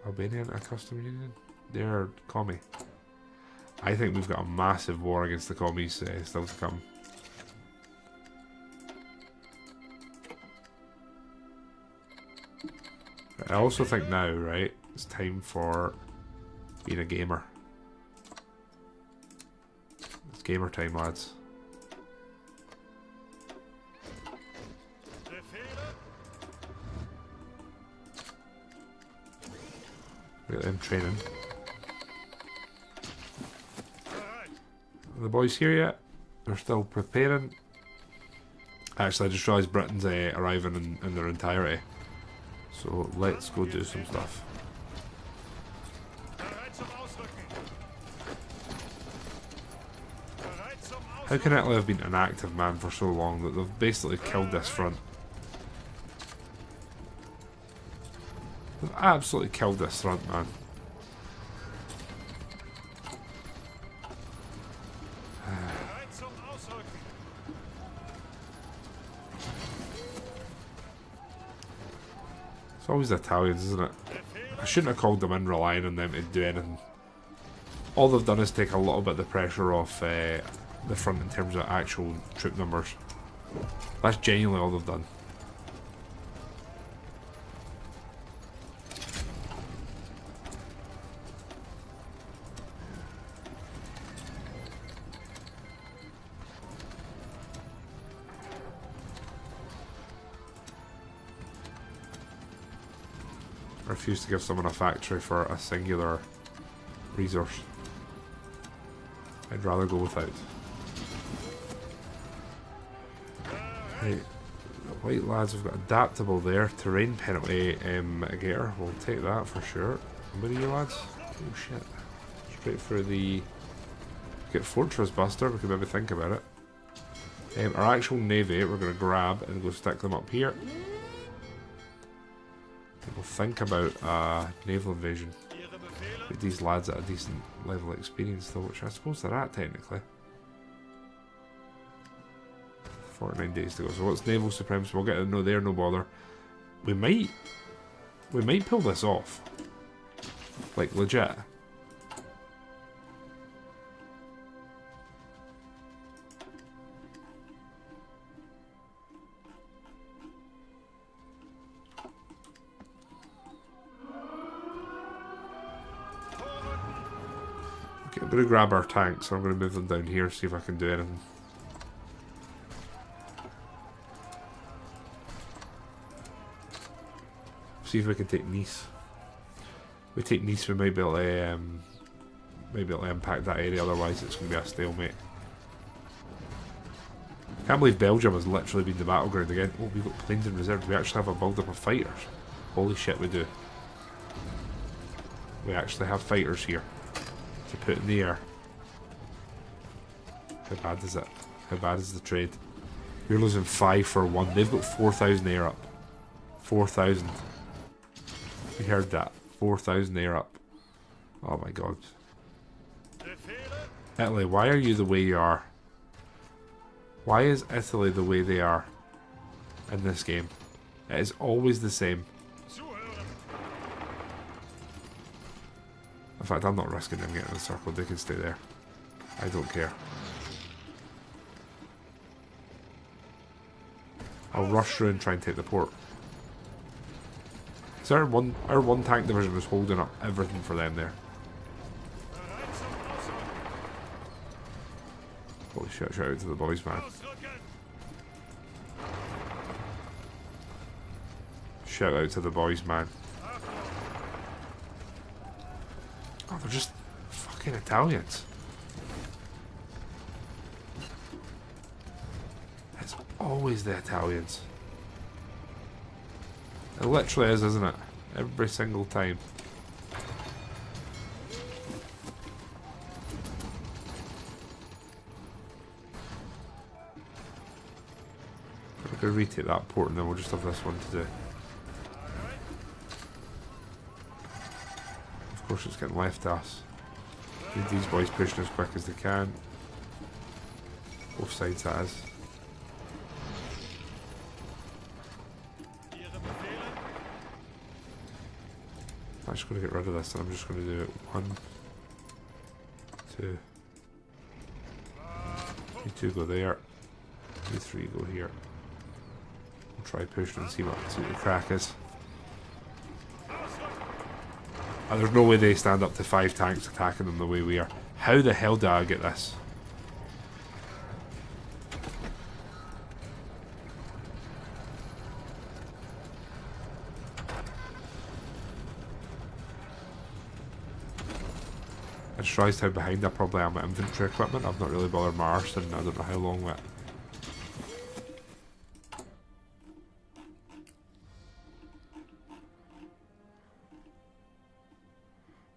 Albania into a customs union? They're commie. I think we've got a massive war against the commies still to come. I also think now, right, it's time for being a gamer. It's gamer time, lads. Look at them training. Are the boys here yet? They're still preparing. Actually, I just realised Britain's arriving in their entirety. So let's go do some stuff. How can Italy have been an active man for so long that they've basically killed this front? They've absolutely killed this front, man. It's always the Italians, isn't it? I shouldn't have called them in relying on them to do anything. All they've done is take a little bit of the pressure off the front in terms of actual troop numbers. That's genuinely all they've done. I refuse to give someone a factory for a singular resource. I'd rather go without. Right, the white lads have got adaptable there. Terrain penalty mitigator. We'll take that for sure. Where are you lads? Oh shit. Straight for the... Get Fortress Buster, we could maybe think about it. Our actual navy, we're going to grab and go stick them up here. We'll think about naval invasion. Get these lads at a decent level of experience though, which I suppose they're at technically. 49 days to go. So what's naval supremacy? We'll get a no there, no bother. We might pull this off. Like legit. Okay, I'm going to grab our tanks, so I'm going to move them down here, see if I can do anything. See if we can take Nice. If we take Nice, we might be able to impact that area, otherwise it's going to be a stalemate. Can't believe Belgium has literally been the battleground again. Oh, we've got planes in reserve. We actually have a build-up of fighters. Holy shit, we do. We actually have fighters here to put in the air. How bad is it? How bad is the trade? We're losing 5 for 1. They've got 4,000 air up. 4,000. We heard that. 4,000 air up. Oh my god. Italy, why are you the way you are? Why is Italy the way they are in this game? It is always the same. In fact, I'm not risking them getting encircled. They can stay there. I don't care. I'll rush through and try and take the port. So our one tank division was holding up everything for them there. Holy shit, shout out to the boys, man. Shout out to the boys, man. Oh, they're just fucking Italians. It's always the Italians. It literally is, isn't it? Every single time. We're going to retake that port and then we'll just have this one to do. Of course it's getting left to us. Need these boys pushing as quick as they can. Both sides that is. I'm just going to get rid of this and I'm just going to do it 1, 2. You 2 go there. You 3 go here. We'll try pushing and see what the crack is. There's no way they stand up to 5 tanks attacking them the way we are. How the hell did I get this? I just realised how behind I probably am at infantry equipment. I've not really bothered my arse and I don't know how long with it.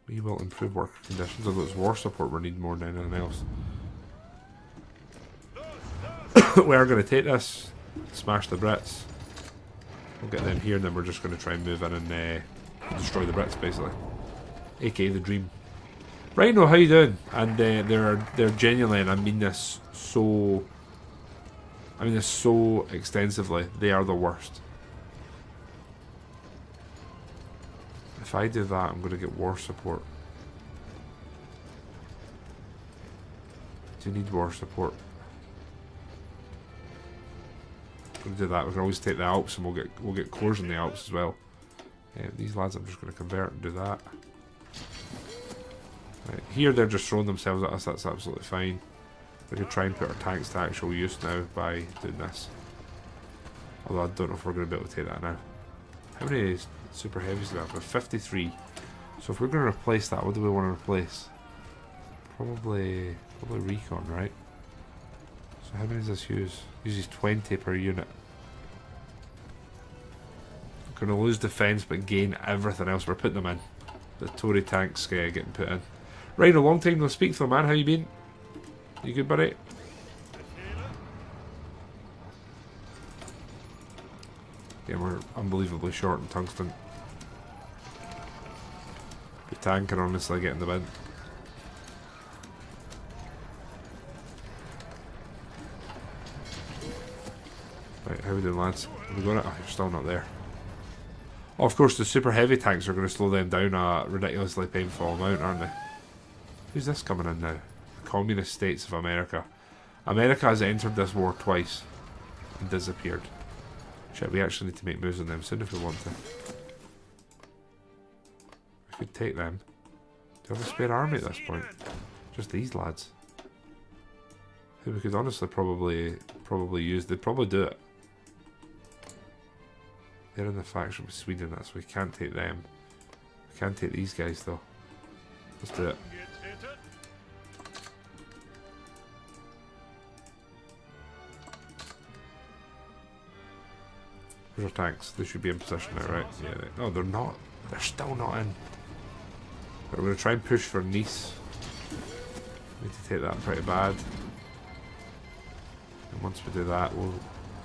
We will improve worker conditions, although it's war support we need more than anything else. We are going to take this, smash the Brits. We'll get them here, and then we're just going to try and move in and destroy the Brits, basically. AKA the dream. Rhino, how you doing? And they're genuinely, and I mean this so extensively, they are the worst. If I do that, I'm going to get war support. Do you need war support? I'm going to do that. We can always take the Alps, and we'll get cores in the Alps as well. These lads, I'm just going to convert and do that. Right, here they're just throwing themselves at us. That's absolutely fine. We could try and put our tanks to actual use now by doing this. Although I don't know if we're going to be able to take that now. How many super heavies do we have? We have 53. So if we're going to replace that, what do we want to replace? Probably recon, right? So how many does this use? Uses 20 per unit. We're going to lose defense but gain everything else. We're putting them in. The Tory tanks getting put in. Right, a long time no speak to, man. How you been? You good, buddy? Yeah, we're unbelievably short in tungsten. The tank can honestly get in the bin. Right, how we doing, lads? Have we got it? Oh, you're still not there. Oh, of course, the super heavy tanks are going to slow them down a ridiculously painful amount, aren't they? Who's this coming in now? The Communist States of America. America has entered this war twice and disappeared. Shit, we actually need to make moves on them soon if we want to. We could take them. Do we have a spare army at this point? Just these lads. Who we could honestly probably use. They'd probably do it. They're in the faction with Sweden, that's why we can't take them. We can take these guys though. Let's do it. Where's our tanks? They should be in position now, right? Yeah. No, they're not. They're still not in. But we're going to try and push for Nice. We need to take that pretty bad. And once we do that, we'll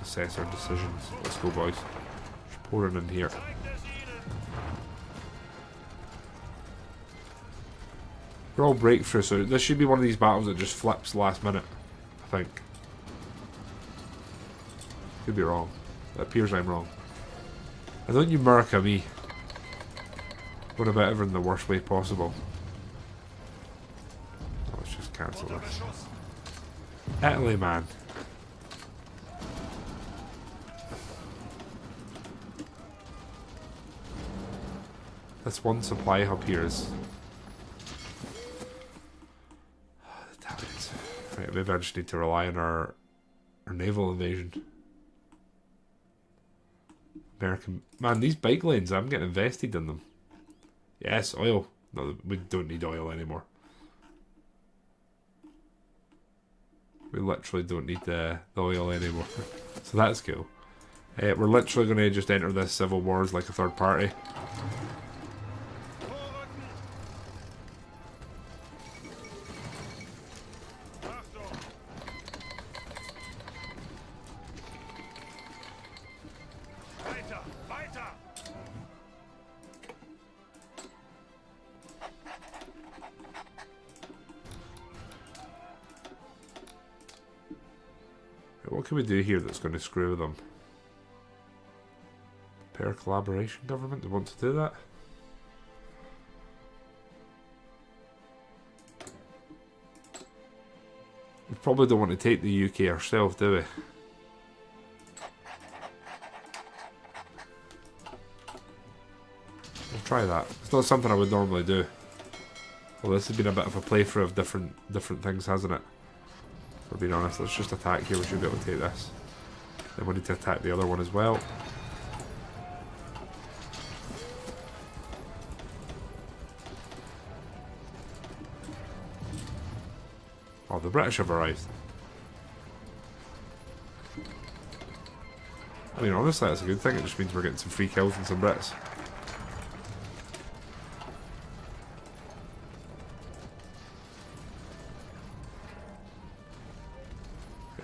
assess our decisions. Let's go, boys. Just pouring in here. We're all breakthrough, so this should be one of these battles that just flips last minute, I think. Could be wrong. It appears I'm wrong. And don't you America me. Going about everything the worst way possible. Oh, let's just cancel this. Italy, man. This one supply hub here is... Damn it. Right, maybe I just need to rely on our naval invasion. American... Man, these bike lanes, I'm getting invested in them. Yes, oil. No, we don't need oil anymore. We literally don't need the oil anymore. So that's cool. We're literally going to just enter this civil war as like a third party. What can we do here that's going to screw them? Pair collaboration government, they want to do that? We probably don't want to take the UK ourselves, do we? We'll try that. It's not something I would normally do. Well, this has been a bit of a playthrough of different things, hasn't it? For being honest, let's just attack here. We should be able to take this. Then we need to attack the other one as well. Oh, the British have arrived. I mean, honestly, that's a good thing. It just means we're getting some free kills and some Brits.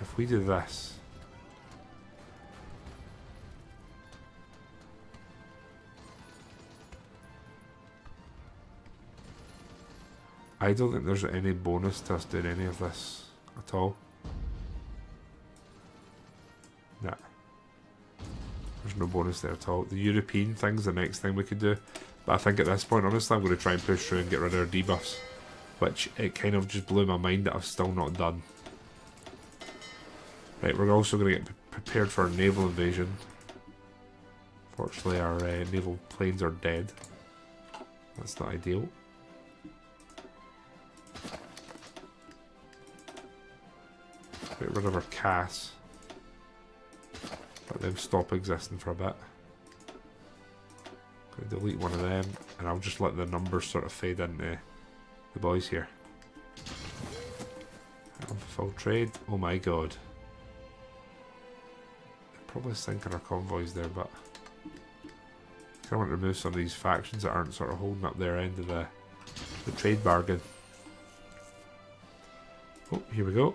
If we do this, I don't think there's any bonus to us doing any of this at all. Nah. There's no bonus there at all. The European thing's the next thing we could do. But I think at this point, honestly, I'm going to try and push through and get rid of our debuffs. Which, it kind of just blew my mind that I've still not done. Right, we're also going to get prepared for a naval invasion. Fortunately, our naval planes are dead. That's not ideal. Get rid of our Cass. Let them stop existing for a bit. Gonna delete one of them, and I'll just let the numbers sort of fade into the boys here. Full trade. Oh my god. They're probably sinking our convoys there, but I kind of want to remove some of these factions that aren't sort of holding up their end of the trade bargain. Oh, here we go.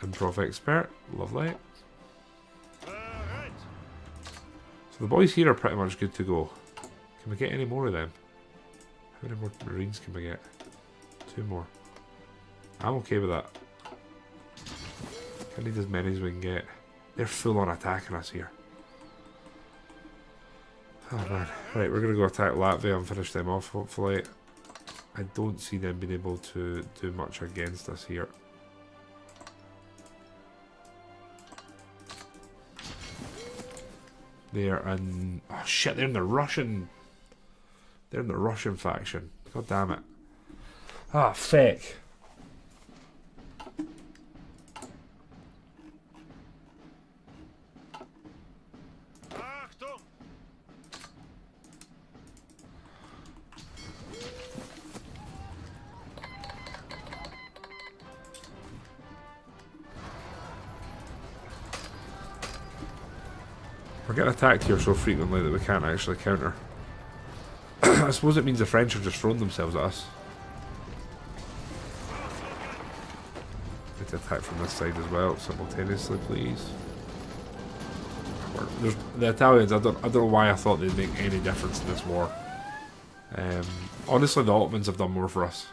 Improv expert. Lovely. So the boys here are pretty much good to go. Can we get any more of them? How many more Marines can we get? 2 more. I'm okay with that. Can need as many as we can get. They're full on attacking us here. Oh man. Right, we're going to go attack Latvia and finish them off, hopefully. I don't see them being able to do much against us here. They're in... Oh shit, they're in the Russian... They're in the Russian faction. God damn it. Ah, fake. We're getting attacked here so frequently that we can't actually counter. I suppose it means the French have just thrown themselves at us. Need to attack from this side as well, simultaneously, please. There's the Italians. I don't know why I thought they'd make any difference in this war. Honestly, the Ottomans have done more for us.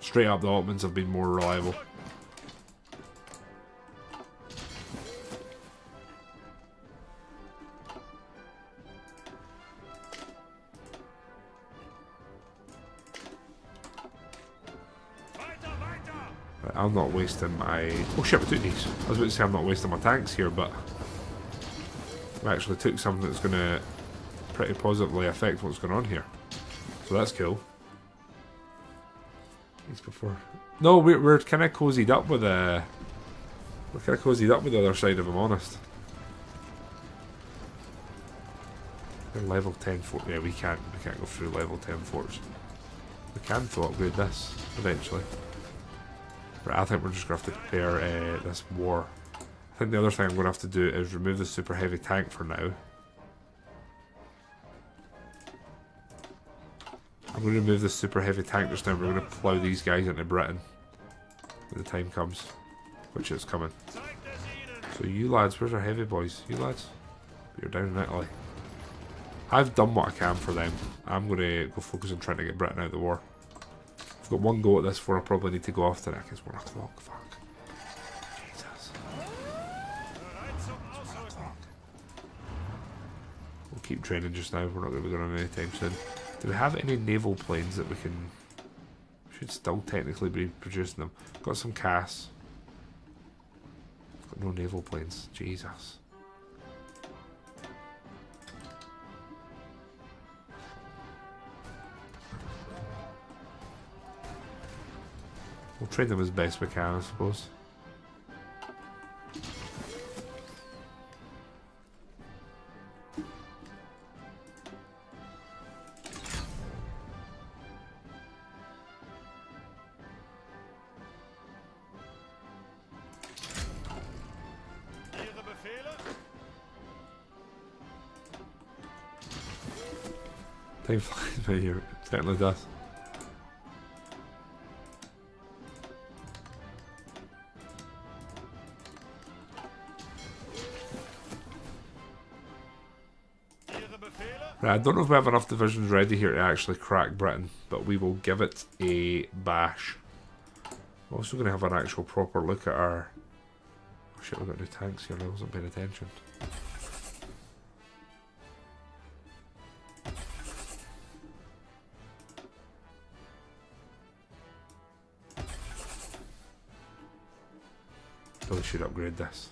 Straight up, the Ottomans have been more reliable. I'm not wasting my... Oh shit, we took these. I was about to say I'm not wasting my tanks here, but we actually took something that's going to pretty positively affect what's going on here. So that's cool. Before. No, we're kind of cozied up with we're kind of cozied up with the other side, if I'm honest. We're level 10 fort. Yeah, we can't go through level 10 forts. We can though upgrade this eventually. Right, I think we're just going to have to prepare this war. I think the other thing I'm going to have to do is remove the super heavy tank for now. I'm going to remove the super heavy tank just now. We're going to plough these guys into Britain when the time comes, which is coming. So you lads, where's our heavy boys? You lads? You're down in Italy. I've done what I can for them. I'm going to go focus on trying to get Britain out of the war. I've got one go at this before I probably need to go off to it. It's 1 o'clock, fuck. Jesus. 1 o'clock. We'll keep training just now. We're not going to be going on anytime soon. Do we have any naval planes that we can... We should still technically be producing them. Got some Cass. Got no naval planes. Jesus. We'll train them as best we can, I suppose. Time flies by here, it certainly does. Right, I don't know if we have enough divisions ready here to actually crack Britain, but we will give it a bash. We're also going to have an actual proper look at our... Oh shit, we've got new tanks here, I wasn't paying attention. Really should upgrade this.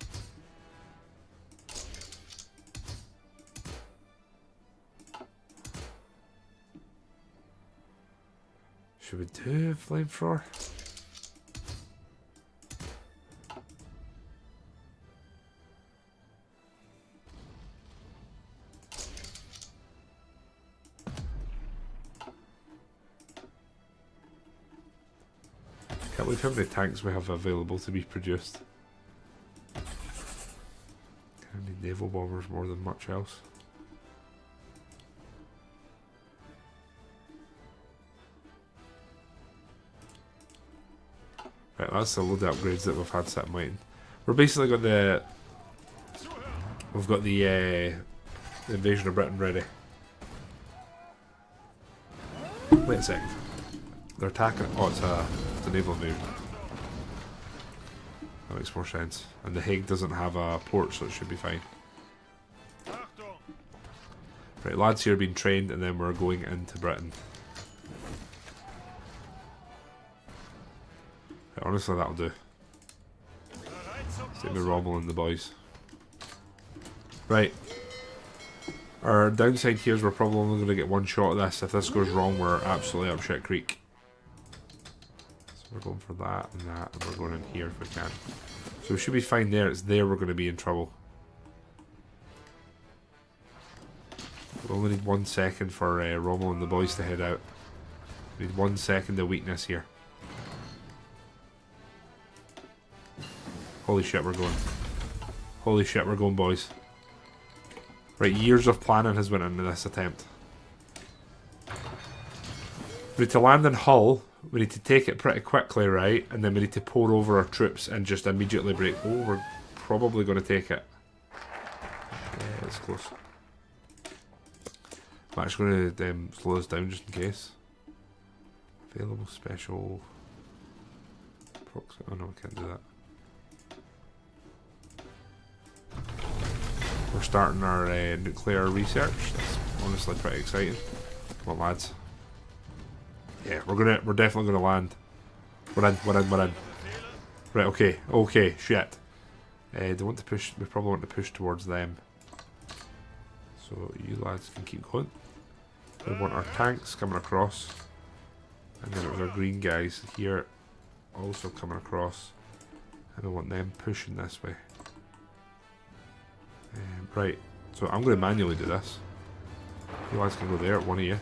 Should we do flamethrower? Can't believe how many tanks we have available to be produced. I need naval bombers more than much else. Right, that's a load of upgrades that we've had set in mind. We're basically got the... We've got the invasion of Britain ready. Wait a second. They're attacking... Oh, it's a naval invasion. That makes more sense. And the Hague doesn't have a port, so it should be fine. Right, lads here are being trained, and then we're going into Britain. Right, honestly, that'll do. Take me Rommel and the boys. Right. Our downside here is we're probably only going to get one shot at this. If this goes wrong, we're absolutely up shit creek. So we're going for that, and we're going in here if we can. So we should be fine there. It's there we're going to be in trouble. We only need 1 second for Rommel and the boys to head out. We need 1 second of weakness here. Holy shit, we're going. Holy shit, we're going, boys. Right, years of planning has went into this attempt. We need to land in Hull. We need to take it pretty quickly, right? And then we need to pour over our troops and just immediately break. Oh, we're probably going to take it. Yeah, it's close. I'm actually going to slow this down just in case. Available special... Oh no, we can't do that. We're starting our nuclear research. That's honestly pretty exciting. Come on, lads. Yeah, we're definitely gonna land. We're in. Right, okay, shit. They want to push. We probably want to push towards them. So you lads can keep going. We want our tanks coming across, and then it was our green guys here, also coming across, and we want them pushing this way. Right, so I'm going to manually do this. You guys can go there, one of you.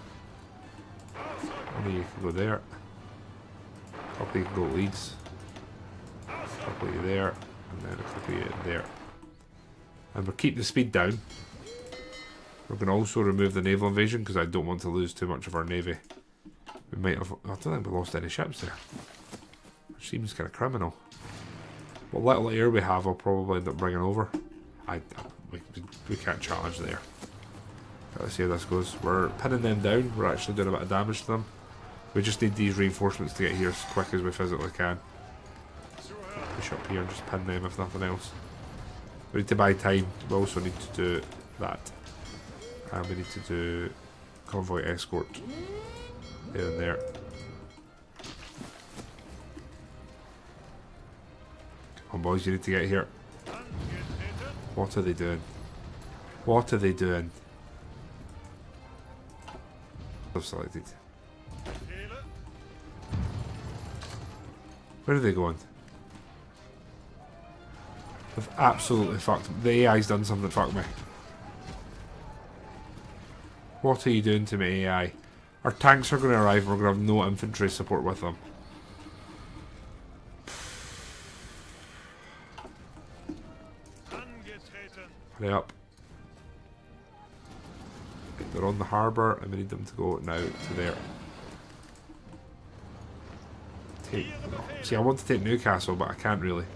One of you can go there. A couple of you can go Leeds. A couple of you there, and then a couple of you there. And we'll keep the speed down. We're going to also remove the naval invasion because I don't want to lose too much of our navy. We might have... I don't think we lost any ships there. Which seems kind of criminal. What little air we have I'll probably end up bringing over. We can't challenge there. Let's see how this goes. We're pinning them down. We're actually doing a bit of damage to them. We just need these reinforcements to get here as quick as we physically can. Push up here and just pin them if nothing else. We need to buy time. We also need to do that. And we need to do convoy escort. There and there. Come on, boys, you need to get here. What are they doing? What are they doing? I've selected. Where are they going? They've absolutely fucked me. The AI's done something that fucked me. What are you doing to me, AI? Our tanks are going to arrive and we're going to have no infantry support with them. Hurry up. They're on the harbour and we need them to go now to there. See, I want to take Newcastle, but I can't really.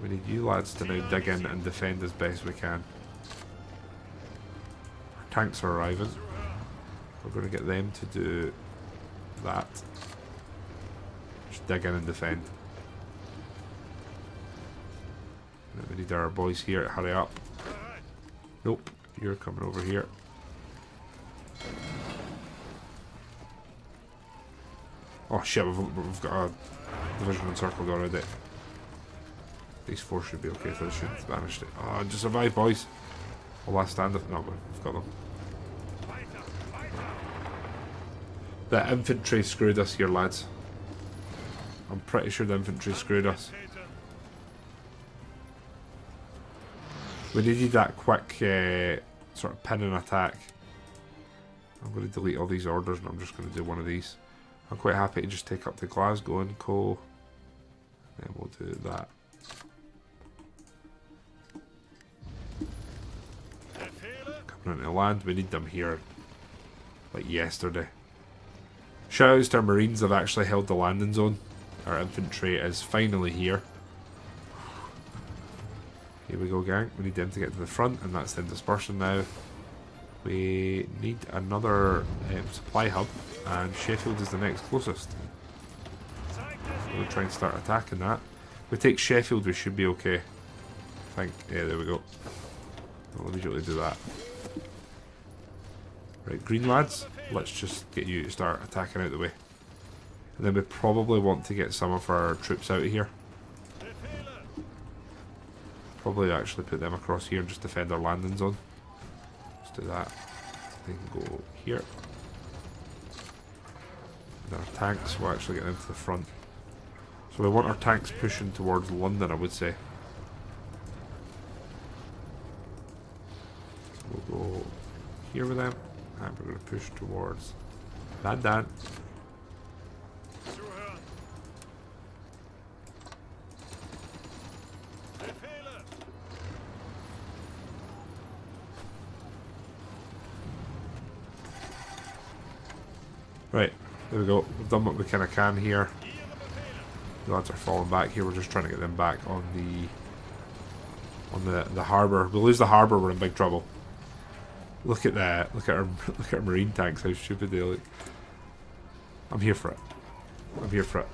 We need you lads to now dig in and defend as best we can. Our tanks are arriving. We're going to get them to do that. Just dig in and defend. And we need our boys here to hurry up. Nope, you're coming over here. Oh shit, we've got a division encircled already. These four should be okay, so they should have banished it. Oh, just survive, boys. Will last stand? No, we've got them. The infantry screwed us here, lads. I'm pretty sure the infantry screwed us. We needed that quick sort of pin and attack. I'm going to delete all these orders and I'm just going to do one of these. I'm quite happy to just take up to Glasgow and Co. Then we'll do that. Coming into land, we need them here like yesterday. Shoutouts to our Marines, have actually held the landing zone. Our infantry is finally here. Here we go, gang. We need them to get to the front, and that's them dispersing now. We need another supply hub, and Sheffield is the next closest. We'll try and start attacking that. If we take Sheffield, we should be okay. I think. Yeah, there we go. We'll immediately do that. Right, green lads, let's just get you to start attacking out the way. And then we probably want to get some of our troops out of here. Probably actually put them across here and just defend our landing zone. Let's do that. They can go here. And our tanks will actually get them to the front. So we want our tanks pushing towards London, I would say. So we'll go here with them. And we're going to push towards London. Right, there we go. We've done what we kind of can here. The lads are falling back here. We're just trying to get them back on the harbour. We lose the harbour, we're in big trouble. Look at that! Look at our marine tanks. How stupid they look. I'm here for it. I'm here for it.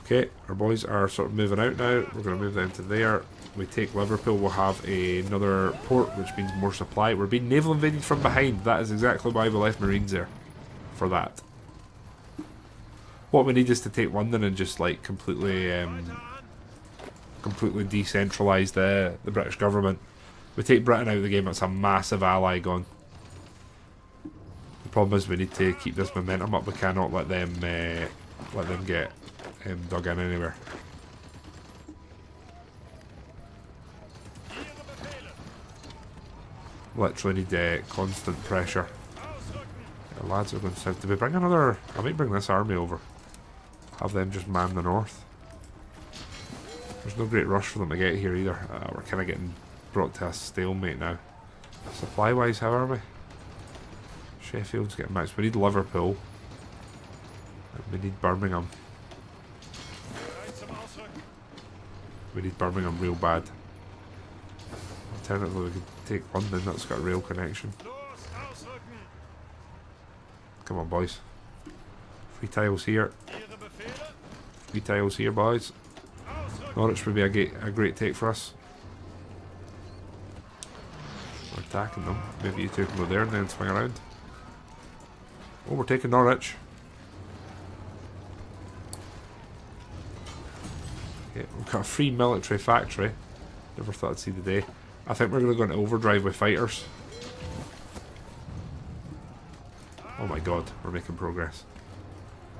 Okay, our boys are sort of moving out now. We're going to move them to there. We take Liverpool, we'll have another port, which means more supply. We're being naval invaded from behind. That is exactly why we left Marines there. For that. What we need is to take London and just like completely decentralise the British government. We take Britain out of the game, it's a massive ally gone. The problem is we need to keep this momentum up. We cannot let them get dug in anywhere. Literally need constant pressure. The lads are going south. Did we bring another? I might bring this army over. Have them just man the north. There's no great rush for them to get here either. We're kind of getting brought to a stalemate now. Supply wise, how are we? Sheffield's getting matched. We need Liverpool. And we need Birmingham. We need Birmingham real bad. Alternatively, we could take London. That's got a rail connection. Come on, boys. 3 tiles here. 3 tiles here, boys. Norwich would be a great take for us. We're attacking them. Maybe you two can go there and then swing around. Oh, we're taking Norwich. Okay, we've got a free military factory. Never thought I'd see the day. I think we're going to go into overdrive with fighters. Oh my god, we're making progress.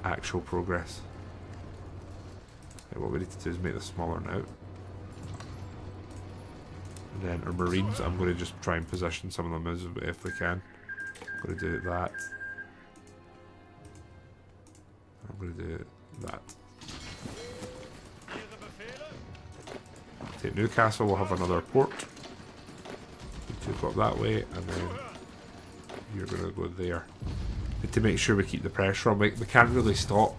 Actual progress. Okay, what we need to do is make this smaller now. And then our Marines, I'm going to just try and position some of them as if we can. I'm going to do that. I'm going to do that. Take Newcastle, we'll have another port. You two go up that way, and then you're going to go there. Need to make sure we keep the pressure on. We can't really stop.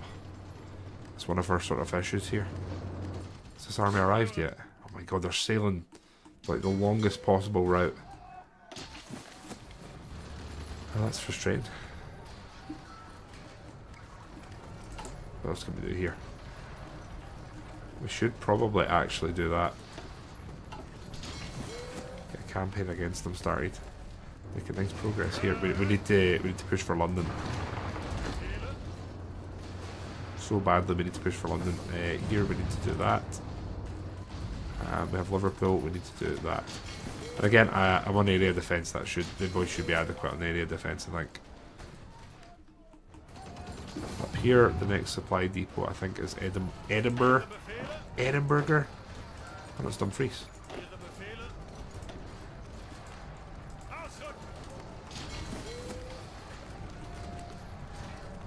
It's one of our sort of issues here. Has this army arrived yet? Oh my god, they're sailing like the longest possible route. Well, that's frustrating. What else can we do here? We should probably actually do that. Get a campaign against them started. Making nice progress here. We need to push for London. So badly we need to push for London. Here we need to do that. We have Liverpool. We need to do that. And again, I'm on area defence. That the voice should be adequate on area defence, I think. Up here, the next supply depot I think is Edinburgh. Edinburgh. Oh, it's Dumfries.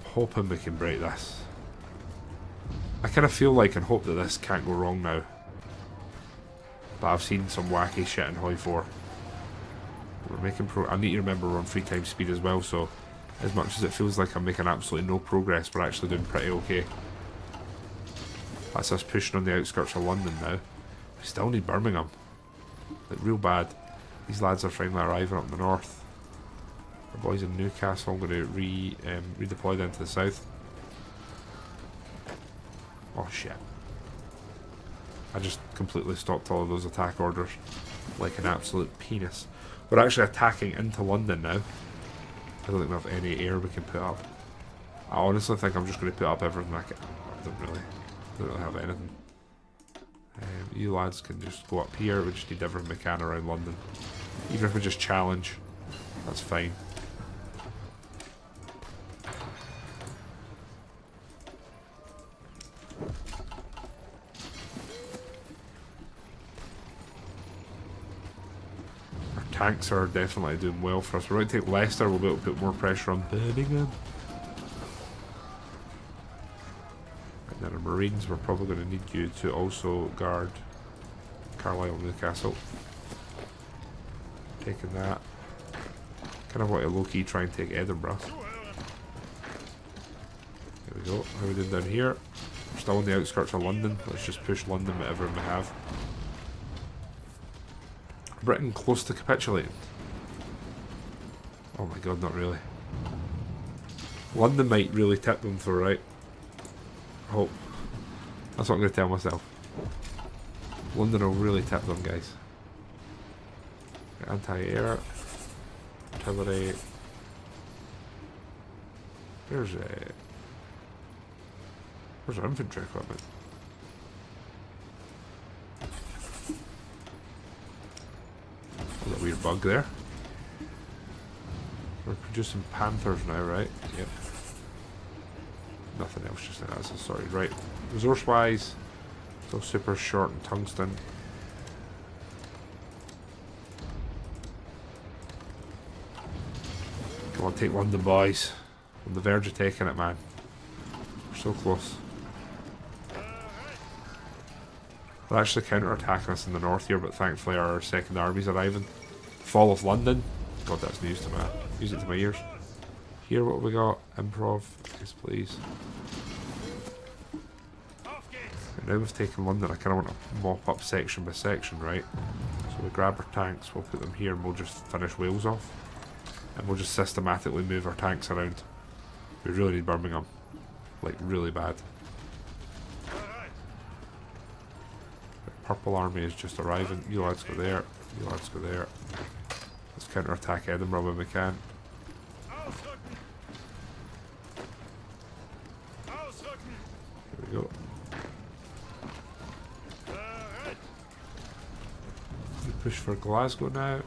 Hoping we can break this. I kind of feel like and hope that this can't go wrong now. But I've seen some wacky shit in HOI4. We're making I need to remember we're on 3 times speed as well, so as much as it feels like I'm making absolutely no progress, we're actually doing pretty okay. That's us pushing on the outskirts of London now. We still need Birmingham. Like, real bad. These lads are finally arriving up in the north. Our boys in Newcastle, I'm going to redeploy them to the south. Oh shit. I just completely stopped all of those attack orders. Like an absolute penis. We're actually attacking into London now. I don't think we have any air we can put up. I honestly think I'm just going to put up everything I can. I don't really have anything. You lads can just go up here. We just need everything we can around London. Even if we just challenge, that's fine. Tanks are definitely doing well for us. We're going to take Leicester, we'll be able to put more pressure on Birmingham. And then our Marines, we're probably going to need you to also guard Carlisle and Newcastle. Taking that. Kind of want to low-key try and take Edinburgh. There we go. How are we doing down here? We're still on the outskirts of London. Let's just push London whatever we have. Britain close to capitulating. Oh my god, not really. London might really tip them though, right? I hope. That's what I'm going to tell myself. London will really tip them, guys. Anti-air. Artillery. Where's our infantry equipment? A weird bug there. We're producing Panthers now, right? Yep. Nothing else just now. That's sorry. Right. Resource wise, still super short and tungsten. Come on, take London, boys. On the verge of taking it, man. We're so close. They're actually counter-attacking us in the north here, but thankfully our second army's arriving. Fall of London. God, that's news to me. Music to my ears. Here, what have we got? Improv. Yes, please. And now we've taken London, I kind of want to mop up section by section, right? So we grab our tanks, we'll put them here, and we'll just finish Wales off. And we'll just systematically move our tanks around. We really need Birmingham. Like, really bad. Purple army is just arriving. You lads go there. You lads go there. Let's counter-attack Edinburgh when we can. Here we go. We push for Glasgow now.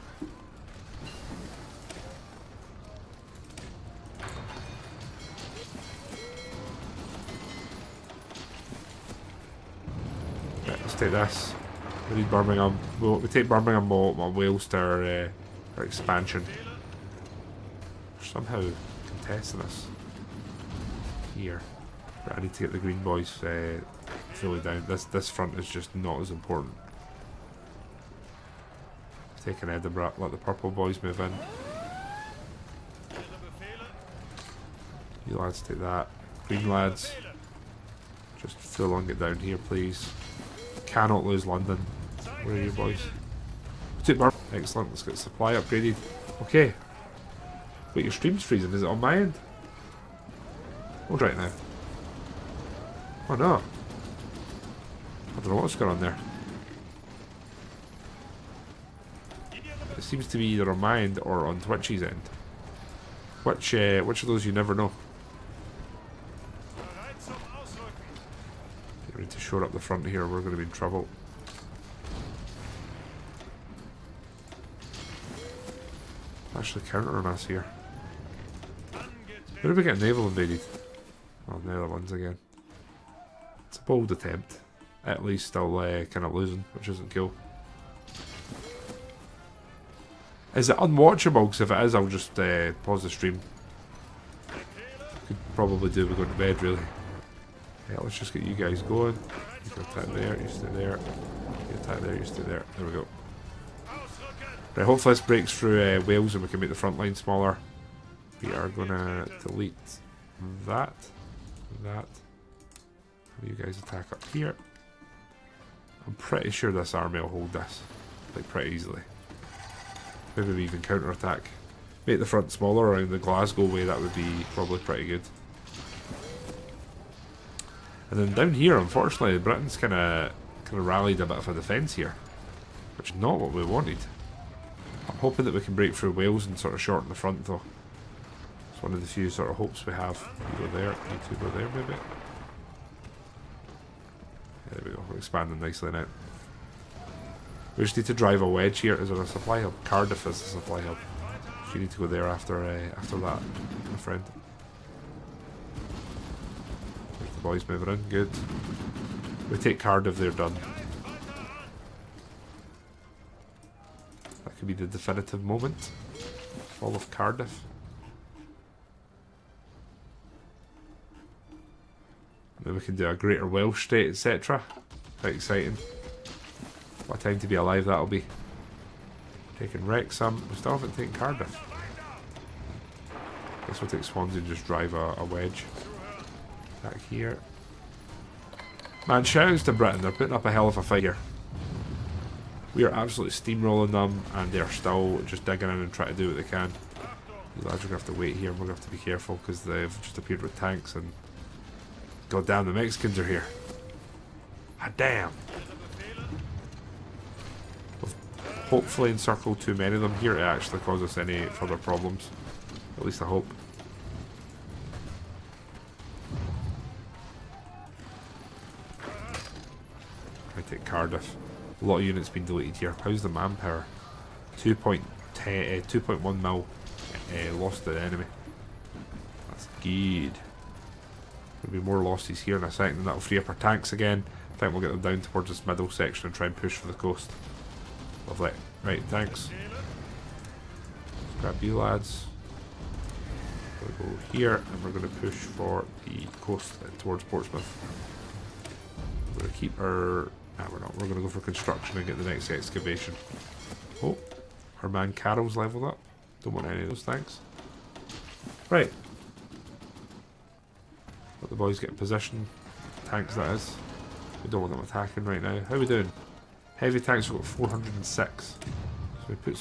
Right, let's take this. We need Birmingham. We take Birmingham or Wales to our expansion. We're somehow contesting us here. Right, I need to get the green boys fully down. This front is just not as important. Taking Edinburgh. Let the purple boys move in. You lads take that. Green lads, just full on get down here, please. Cannot lose London. Where are you boys? Excellent, let's get supply upgraded. Okay. Wait, your stream's freezing. Is it on my end? Hold right now. Oh no. I don't know what's going on there. It seems to be either on my end or on Twitch's end. Which of those you never know. Get ready to shore up the front here, we're going to be in trouble. Actually countering us here. Where are we getting naval invaded? Oh, the Netherlands again. It's a bold attempt. Italy's still kind of losing, which isn't cool. Is it unwatchable? Because if it is, I'll just pause the stream. Could probably do we go to bed, really. Yeah, let's just get you guys going. You can attack there, you stay there. You attack there, you stay there. There we go. Right, hopefully this breaks through Wales and we can make the front line smaller. We are going to delete that. That. You guys attack up here. I'm pretty sure this army will hold this. Like, pretty easily. Maybe we even counter-attack. Make the front smaller around the Glasgow way, that would be probably pretty good. And then down here, unfortunately, Britain's kind of rallied a bit of a defence here. Which is not what we wanted. I'm hoping that we can break through Wales and sort of shorten the front though. It's one of the few sort of hopes we have. You go there, you two go there maybe. Yeah, there we go, we're expanding nicely now. We just need to drive a wedge here. Is there a supply hub? Cardiff is a supply hub. So you need to go there after that, my friend. There's the boys moving in, good. We take Cardiff, they're done. That could be the definitive moment. Fall of Cardiff. Then we can do a Greater Welsh state, etc. Quite exciting. What a time to be alive that'll be. Taking Wrexham. We still haven't taken Cardiff. Guess we'll take Swansea and just drive a wedge. Back here. Man, shoutouts to Britain. They're putting up a hell of a fight here. We are absolutely steamrolling them, and they're still just digging in and trying to do what they can. The lads are going to have to wait here, and we're going to have to be careful because they've just appeared with tanks, and god damn, the Mexicans are here. Ah, damn. We've hopefully encircled too many of them here to actually cause us any further problems. At least I hope. I take Cardiff. A lot of units being deleted here. How's the manpower? 2.1 mil lost to the enemy. That's good. There'll be more losses here in a second, and that'll free up our tanks again. I think we'll get them down towards this middle section and try and push for the coast. Lovely. Right, thanks. Let's grab you lads. We'll go here, and we're going to push for the coast towards Portsmouth. We're going to keep our... Nah, we're not. We're going to go for construction and get the next excavation. Oh, our man Carol's leveled up. Don't want any of those, thanks. Right. Let the boys get in position. Tanks, that is. We don't want them attacking right now. How are we doing? Heavy tanks, we've got 406. So we put some